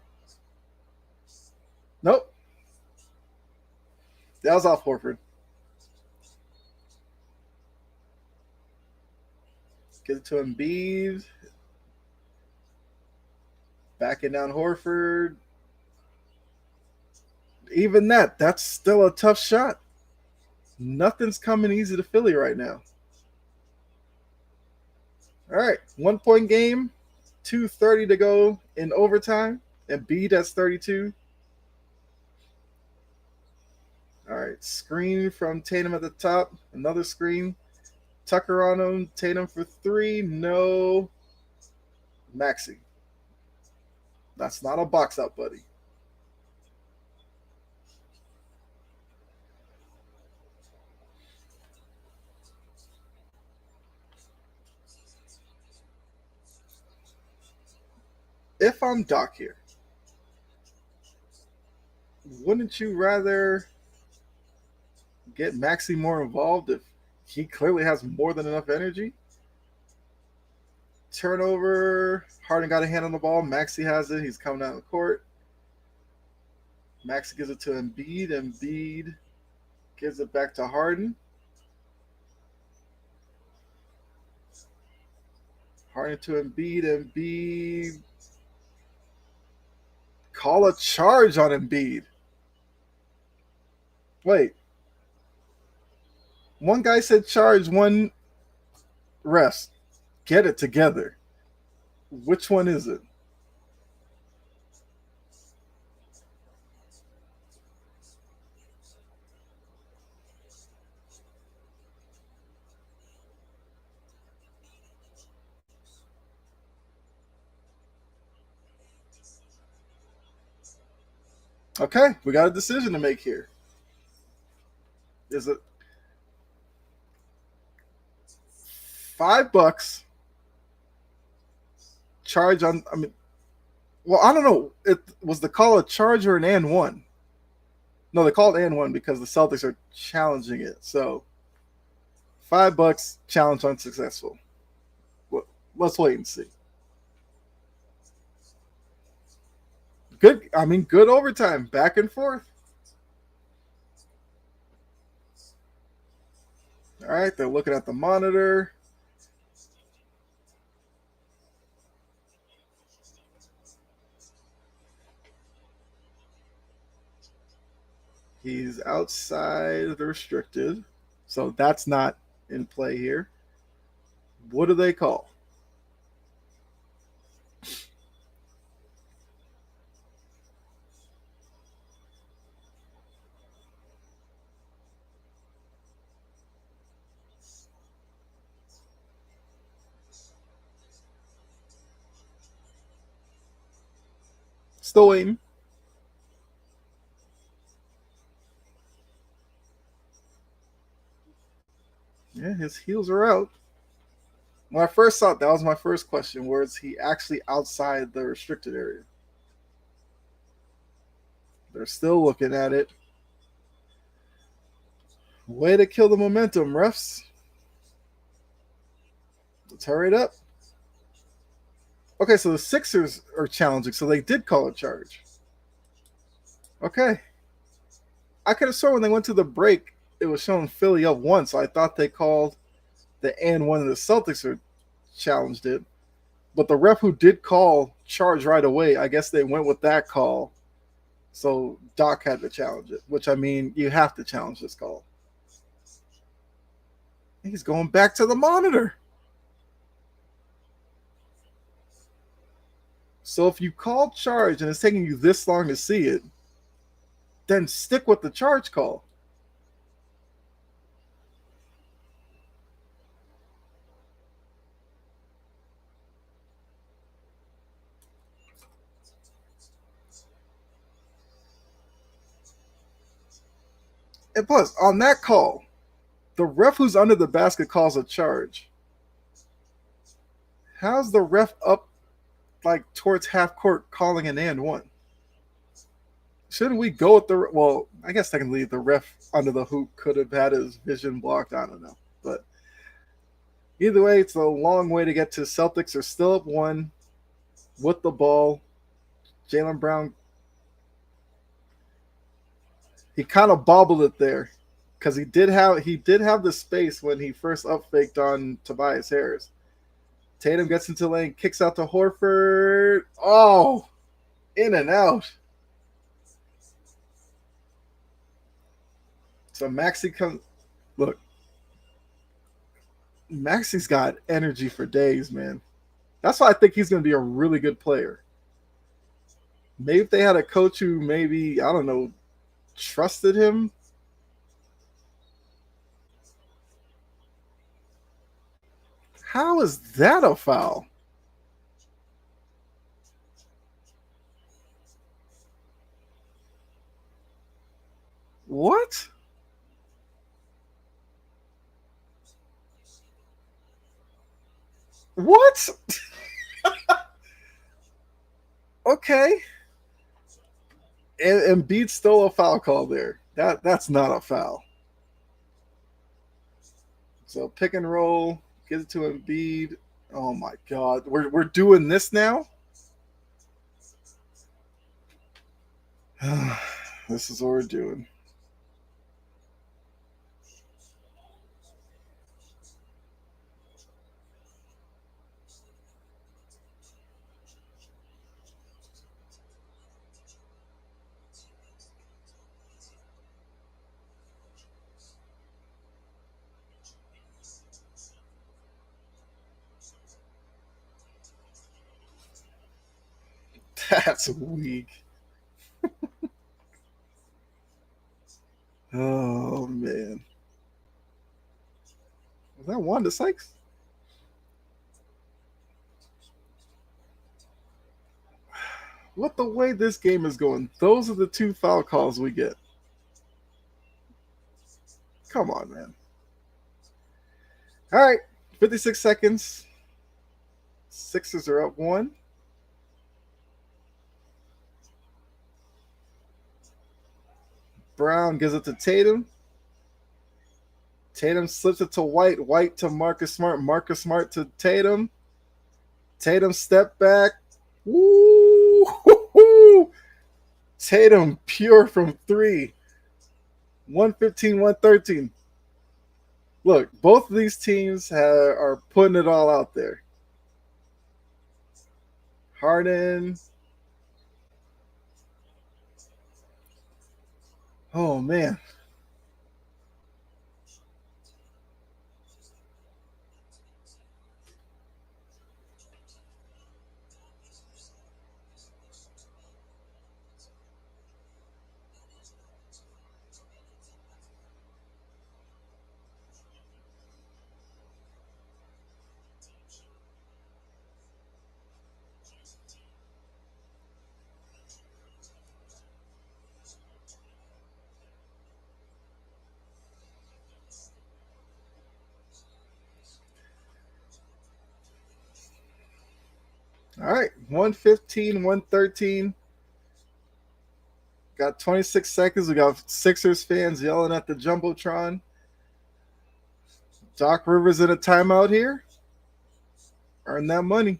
Speaker 1: Nope. That was off Horford. Get it to Embiid. Backing down Horford. Even that's still a tough shot. Nothing's coming easy to Philly right now. All right, 1 point game, 2:30 to go in overtime. Embiid has 32. All right, screen from Tatum at the top. Another screen. Tucker on him. Tatum for three. No. Maxi. That's not a box out, buddy. If I'm Doc here, wouldn't you rather get Maxi more involved if he clearly has more than enough energy? Turnover. Harden got a hand on the ball. Maxi has it. He's coming down the court. Maxi gives it to Embiid. Embiid gives it back to Harden. Harden to Embiid. Embiid. Call a charge on Embiid. Wait. One guy said charge, one rest. Get it together. Which one is it? Okay, we got a decision to make here. Is it $5 charge on? I mean, well, I don't know. It was the call a charge or an and one. No, they called and one because the Celtics are challenging it. So $5 challenge unsuccessful. Well, let's wait and see. Good. I mean, good overtime, back and forth. All right, they're looking at the monitor. He's outside the restricted, so that's not in play here. What do they call? Still waiting. Yeah, his heels are out. When I first saw it, that was my first question. Where is he actually outside the restricted area? They're still looking at it. Way to kill the momentum, refs. Let's hurry it up. Okay, so the Sixers are challenging, so they did call a charge. Okay. I could have sworn when they went to the break, it was showing Philly up one, so I thought they called the and one of the Celtics are challenged it. But the ref who did call charge right away, I guess they went with that call. So Doc had to challenge it, which I mean, you have to challenge this call. He's going back to the monitor. So if you call charge and it's taking you this long to see it, then stick with the charge call. And plus, on that call, the ref who's under the basket calls a charge. How's the ref up like towards half court calling an and one? Shouldn't we go with the well? I guess technically the ref under the hoop could have had his vision blocked. I don't know, but either way, it's a long way to get to. Celtics are still up one with the ball. Jaylen Brown, he kind of bobbled it there because he did have the space when he first up faked on Tobias Harris. Tatum gets into the lane, kicks out to Horford. Oh, in and out. So Maxi comes. Look, Maxi's got energy for days, man. That's why I think he's going to be a really good player. Maybe if they had a coach who maybe, I don't know, trusted him. How is that a foul? What? What? Okay. And Embiid stole a foul call there. That's not a foul. So pick and roll, get it to Embiid. Oh my God, we're doing this now. This is what we're doing. That's weak. Oh man, was that Wanda Sykes? What the way this game is going, those are the two foul calls we get. Come on, man. All right, 56 seconds. Sixers are up one. Brown gives it to Tatum. Tatum slips it to White. White to Marcus Smart. Marcus Smart to Tatum. Tatum step back. Woo! Tatum pure from three. 115, 113. Look, both of these teams are putting it all out there. Harden. Oh, man. All right, 115, 113. Got 26 seconds. We got Sixers fans yelling at the Jumbotron. Doc Rivers in a timeout here. Earn that money.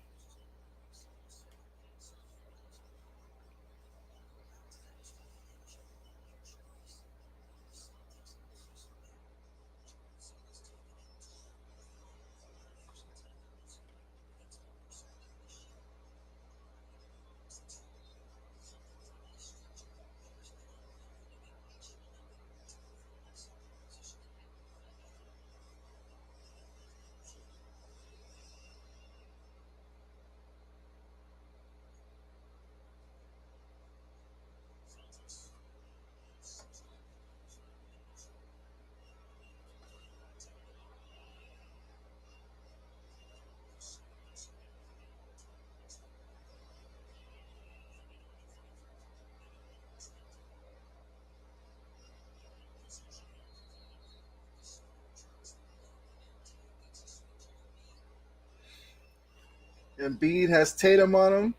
Speaker 1: Embiid has Tatum on him.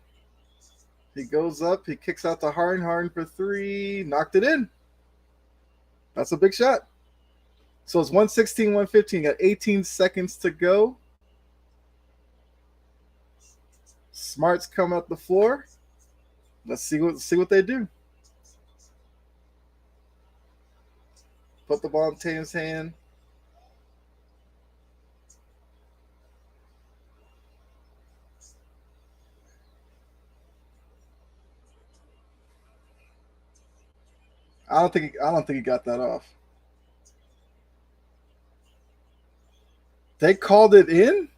Speaker 1: He goes up. He kicks out to Harden. Harden for three. Knocked it in. That's a big shot. So it's 116, 115. Got 18 seconds to go. Smarts come up the floor. Let's see what they do. Put the ball in Tatum's hand. I don't think he got that off. They called it in?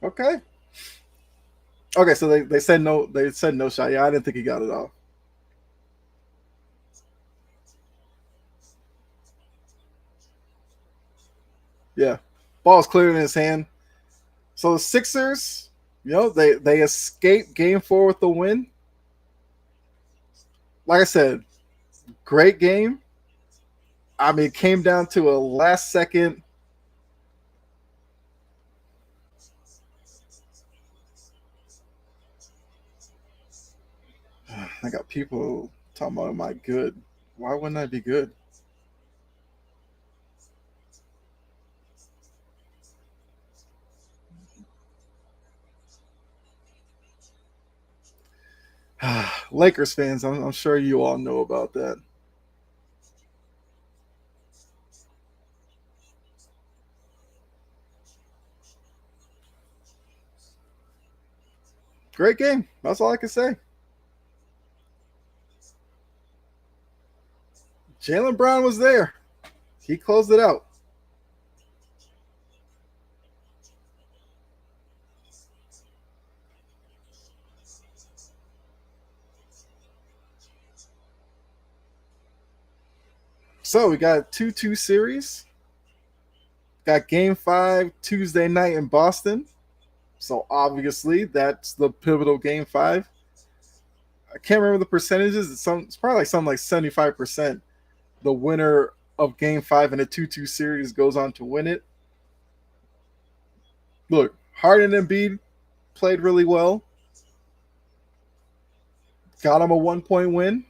Speaker 1: Okay. Okay, so they said no. They said no shot. Yeah, I didn't think he got it off. Yeah, ball's clear in his hand. So the Sixers, they escape Game 4 with the win. Like I said, great game. I mean, it came down to a last second. I got people talking about, am I good? Why wouldn't I be good? Lakers fans, I'm sure you all know about that. Great game. That's all I can say. Jaylen Brown was there. He closed it out. So we got a 2-2 series. Got Game 5 Tuesday night in Boston. So obviously that's the pivotal Game 5. I can't remember the percentages. It's probably like something like 75%. The winner of Game 5 in a 2-2 series goes on to win it. Look, Harden and Embiid played really well. Got him a 1-point win.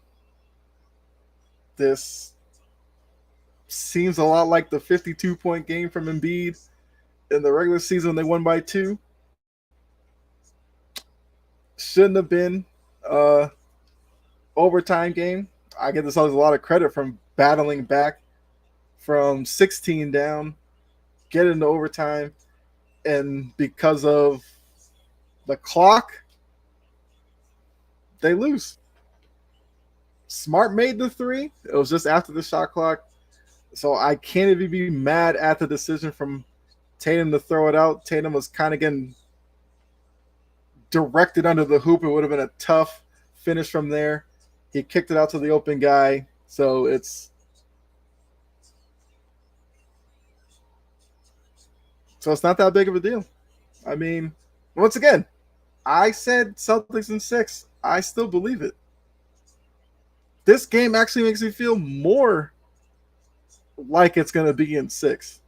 Speaker 1: This seems a lot like the 52-point game from Embiid in the regular season. They won by 2. Shouldn't have been overtime game. I give the Celtics a lot of credit from battling back from 16 down, get into overtime, and because of the clock, they lose. Smart made the 3. It was just after the shot clock. So I can't even be mad at the decision from Tatum to throw it out. Tatum was kind of getting directed under the hoop. It would have been a tough finish from there. He kicked it out to the open guy. So it's not that big of a deal. I mean, once again, I said Celtics in 6. I still believe it. This game actually makes me feel more like it's going to be in 6.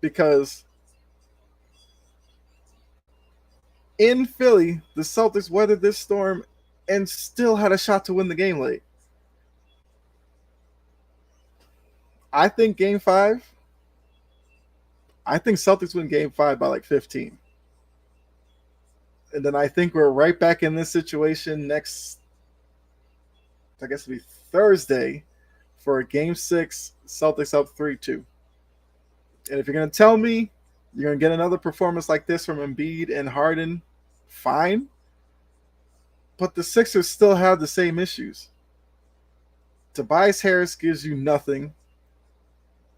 Speaker 1: Because in Philly, the Celtics weathered this storm and still had a shot to win the game late. I think Game 5, I think Celtics win Game 5 by like 15. And then I think we're right back in this situation next, I guess it'll be Thursday, for a Game 6, Celtics up 3-2. And if you're going to tell me you're going to get another performance like this from Embiid and Harden, fine. But the Sixers still have the same issues. Tobias Harris gives you nothing.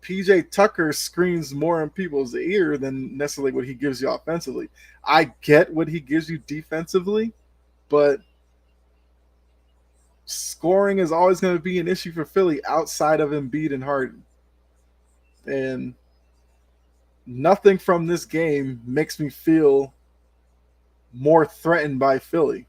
Speaker 1: PJ Tucker screams more in people's ear than necessarily what he gives you offensively. I get what he gives you defensively, but scoring is always going to be an issue for Philly outside of Embiid and Harden. And nothing from this game makes me feel more threatened by Philly.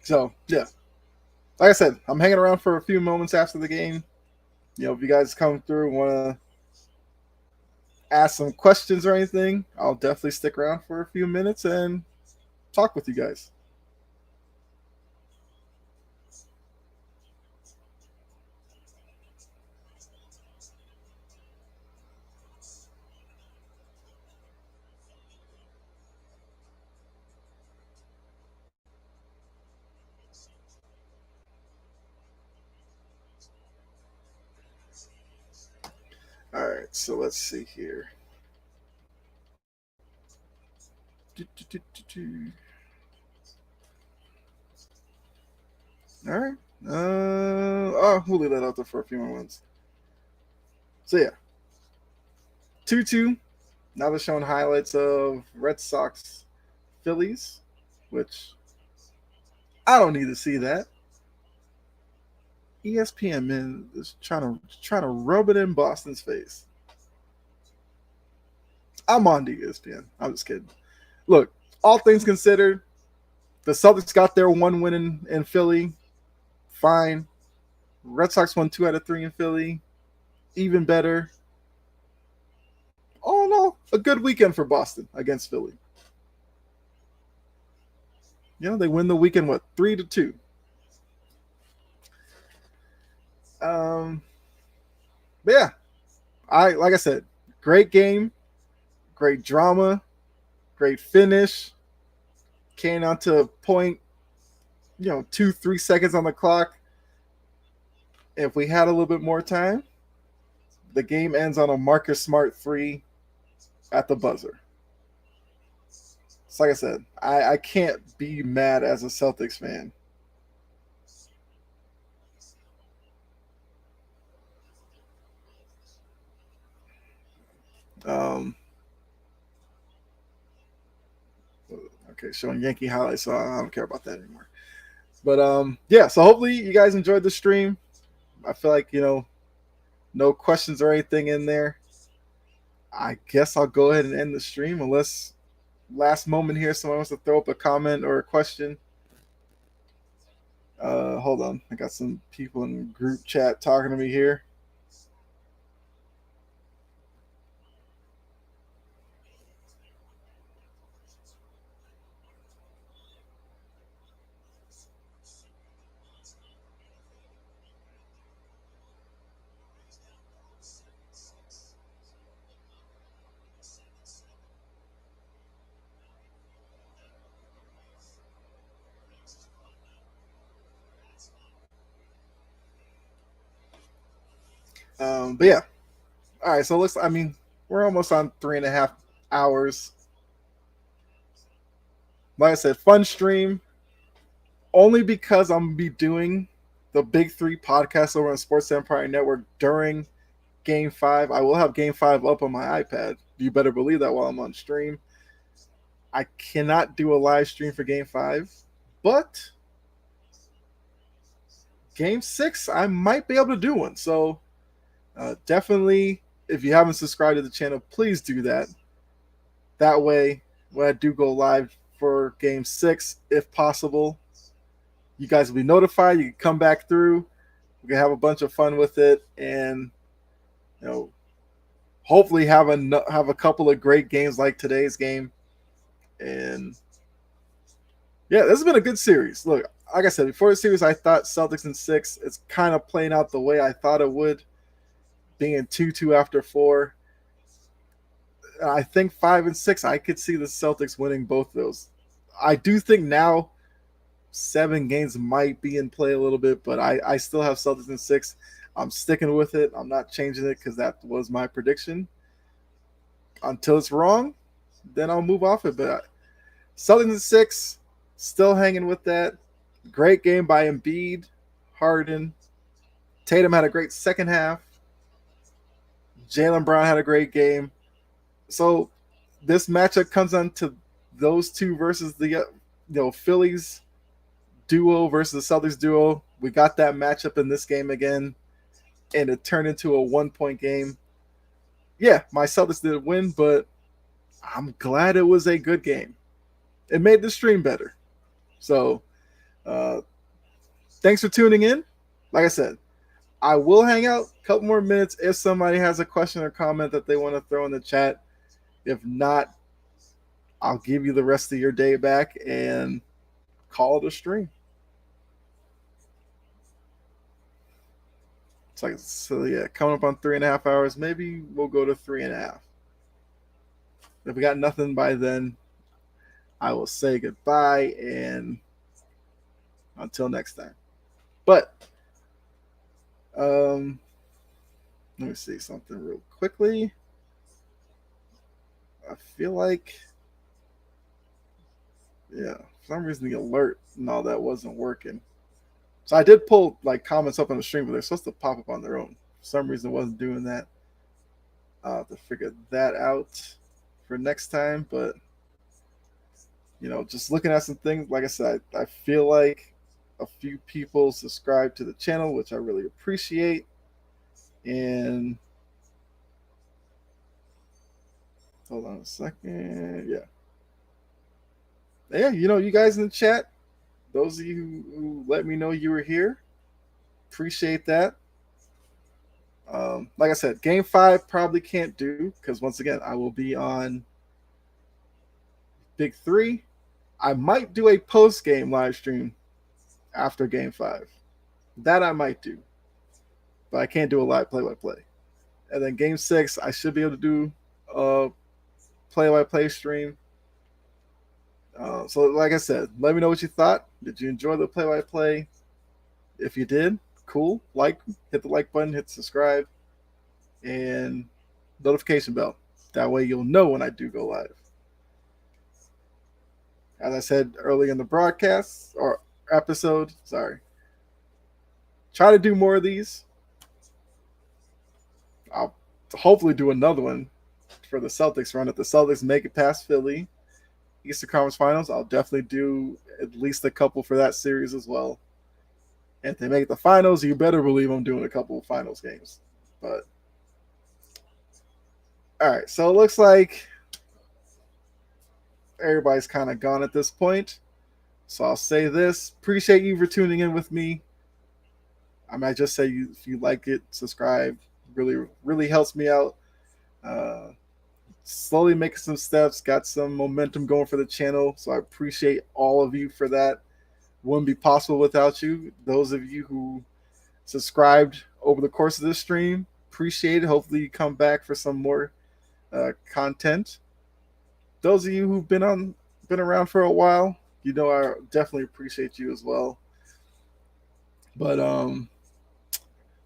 Speaker 1: So yeah, like I said, I'm hanging around for a few moments after the game. If you guys come through and want to ask some questions or anything, I'll definitely stick around for a few minutes and talk with you guys. All right, so let's see here. Do, do, do, do. All right. We'll leave that out there for a few more months. So yeah, 2-2. Now they're showing highlights of Red Sox Phillies, which I don't need to see that. ESPN man is trying to rub it in Boston's face. I'm on to ESPN. I'm just kidding. Look, all things considered, the Celtics got their one win in Philly. Fine. Red Sox won 2 out of 3 in Philly. Even better. All in all, a good weekend for Boston against Philly. They win the weekend, what, 3-2. Um, but yeah, like I said, great game, great drama, great finish. Came out to a point, 2-3 seconds on the clock. If we had a little bit more time, the game ends on a Marcus Smart 3 at the buzzer. So like I said, I can't be mad as a Celtics fan. Um, okay, showing Yankee highlights, so I don't care about that anymore. But yeah, so hopefully you guys enjoyed the stream. I feel like, no questions or anything in there. I guess I'll go ahead and end the stream unless last moment here someone wants to throw up a comment or a question. Hold on. I got some people in group chat talking to me here. But yeah. All right. So let's. I mean, we're almost on 3.5 hours. Like I said, fun stream. Only because I'm gonna be doing the Big Three podcast over on Sports Empire Network during Game 5. I will have Game 5 up on my iPad. You better believe that while I'm on stream. I cannot do a live stream for Game 5, but Game 6, I might be able to do one. So definitely, if you haven't subscribed to the channel, please do that. That way, when I do go live for Game 6, if possible, you guys will be notified. You can come back through. We can have a bunch of fun with it, and hopefully have a couple of great games like today's game. And yeah, this has been a good series. Look, like I said before the series, I thought Celtics in 6. It's kind of playing out the way I thought it would, being 2-2 after 4. I think 5 and 6, I could see the Celtics winning both of those. I do think now 7 games might be in play a little bit, but I still have Celtics in 6. I'm sticking with it. I'm not changing it because that was my prediction. Until it's wrong, then I'll move off it. But Celtics in 6, still hanging with that. Great game by Embiid, Harden. Tatum had a great second half. Jaylen Brown had a great game. So this matchup comes on to those two versus the Phillies duo versus the Celtics duo. We got that matchup in this game again, and it turned into a 1-point game. Yeah, my Celtics did win, but I'm glad it was a good game. It made the stream better. So Uh, thanks for tuning in. Like I said, I will hang out a couple more minutes if somebody has a question or comment that they want to throw in the chat. If not, I'll give you the rest of your day back and call it a stream. It's like, so yeah, coming up on 3.5 hours. Maybe we'll go to 3.5. If we got nothing by then, I will say goodbye and until next time. But let me see something real quickly. I feel like, yeah, for some reason the alert and all that wasn't working. So I did pull like comments up on the stream, but they're supposed to pop up on their own. For some reason, it wasn't doing that. I'll have to figure that out for next time. But just looking at some things, like I said, I feel like a few people subscribe to the channel, which I really appreciate. And hold on a second. Yeah, you guys in the chat, those of you who let me know you were here, appreciate that. Like I said, Game 5 probably can't do because once again, I will be on Big 3. I might do a post-game live stream after Game 5. That I might do. But I can't do a live play-by-play. And then Game 6, I should be able to do a play-by-play stream. So like I said, let me know what you thought. Did you enjoy the play-by-play? If you did, cool. Hit the like button, hit subscribe, and notification bell. That way you'll know when I do go live. As I said early in the broadcast or episode, sorry. Try to do more of these. I'll hopefully do another one for the Celtics run. If the Celtics make it past Philly, Eastern Conference Finals, I'll definitely do at least a couple for that series as well. And if they make the finals, you better believe I'm doing a couple of finals games. But all right, so it looks like everybody's kind of gone at this point. So I'll say this. Appreciate you for tuning in with me. I might just say if you like it, subscribe. Really, really helps me out. Slowly making some steps. Got some momentum going for the channel. So I appreciate all of you for that. Wouldn't be possible without you. Those of you who subscribed over the course of this stream, appreciate it. Hopefully you come back for some more content. Those of you who've been around for a while, I definitely appreciate you as well. But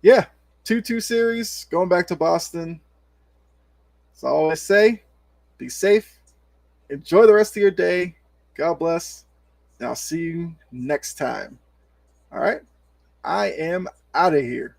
Speaker 1: yeah, 2-2 series, going back to Boston. As I always say, be safe, enjoy the rest of your day. God bless, and I'll see you next time. All right, I am out of here.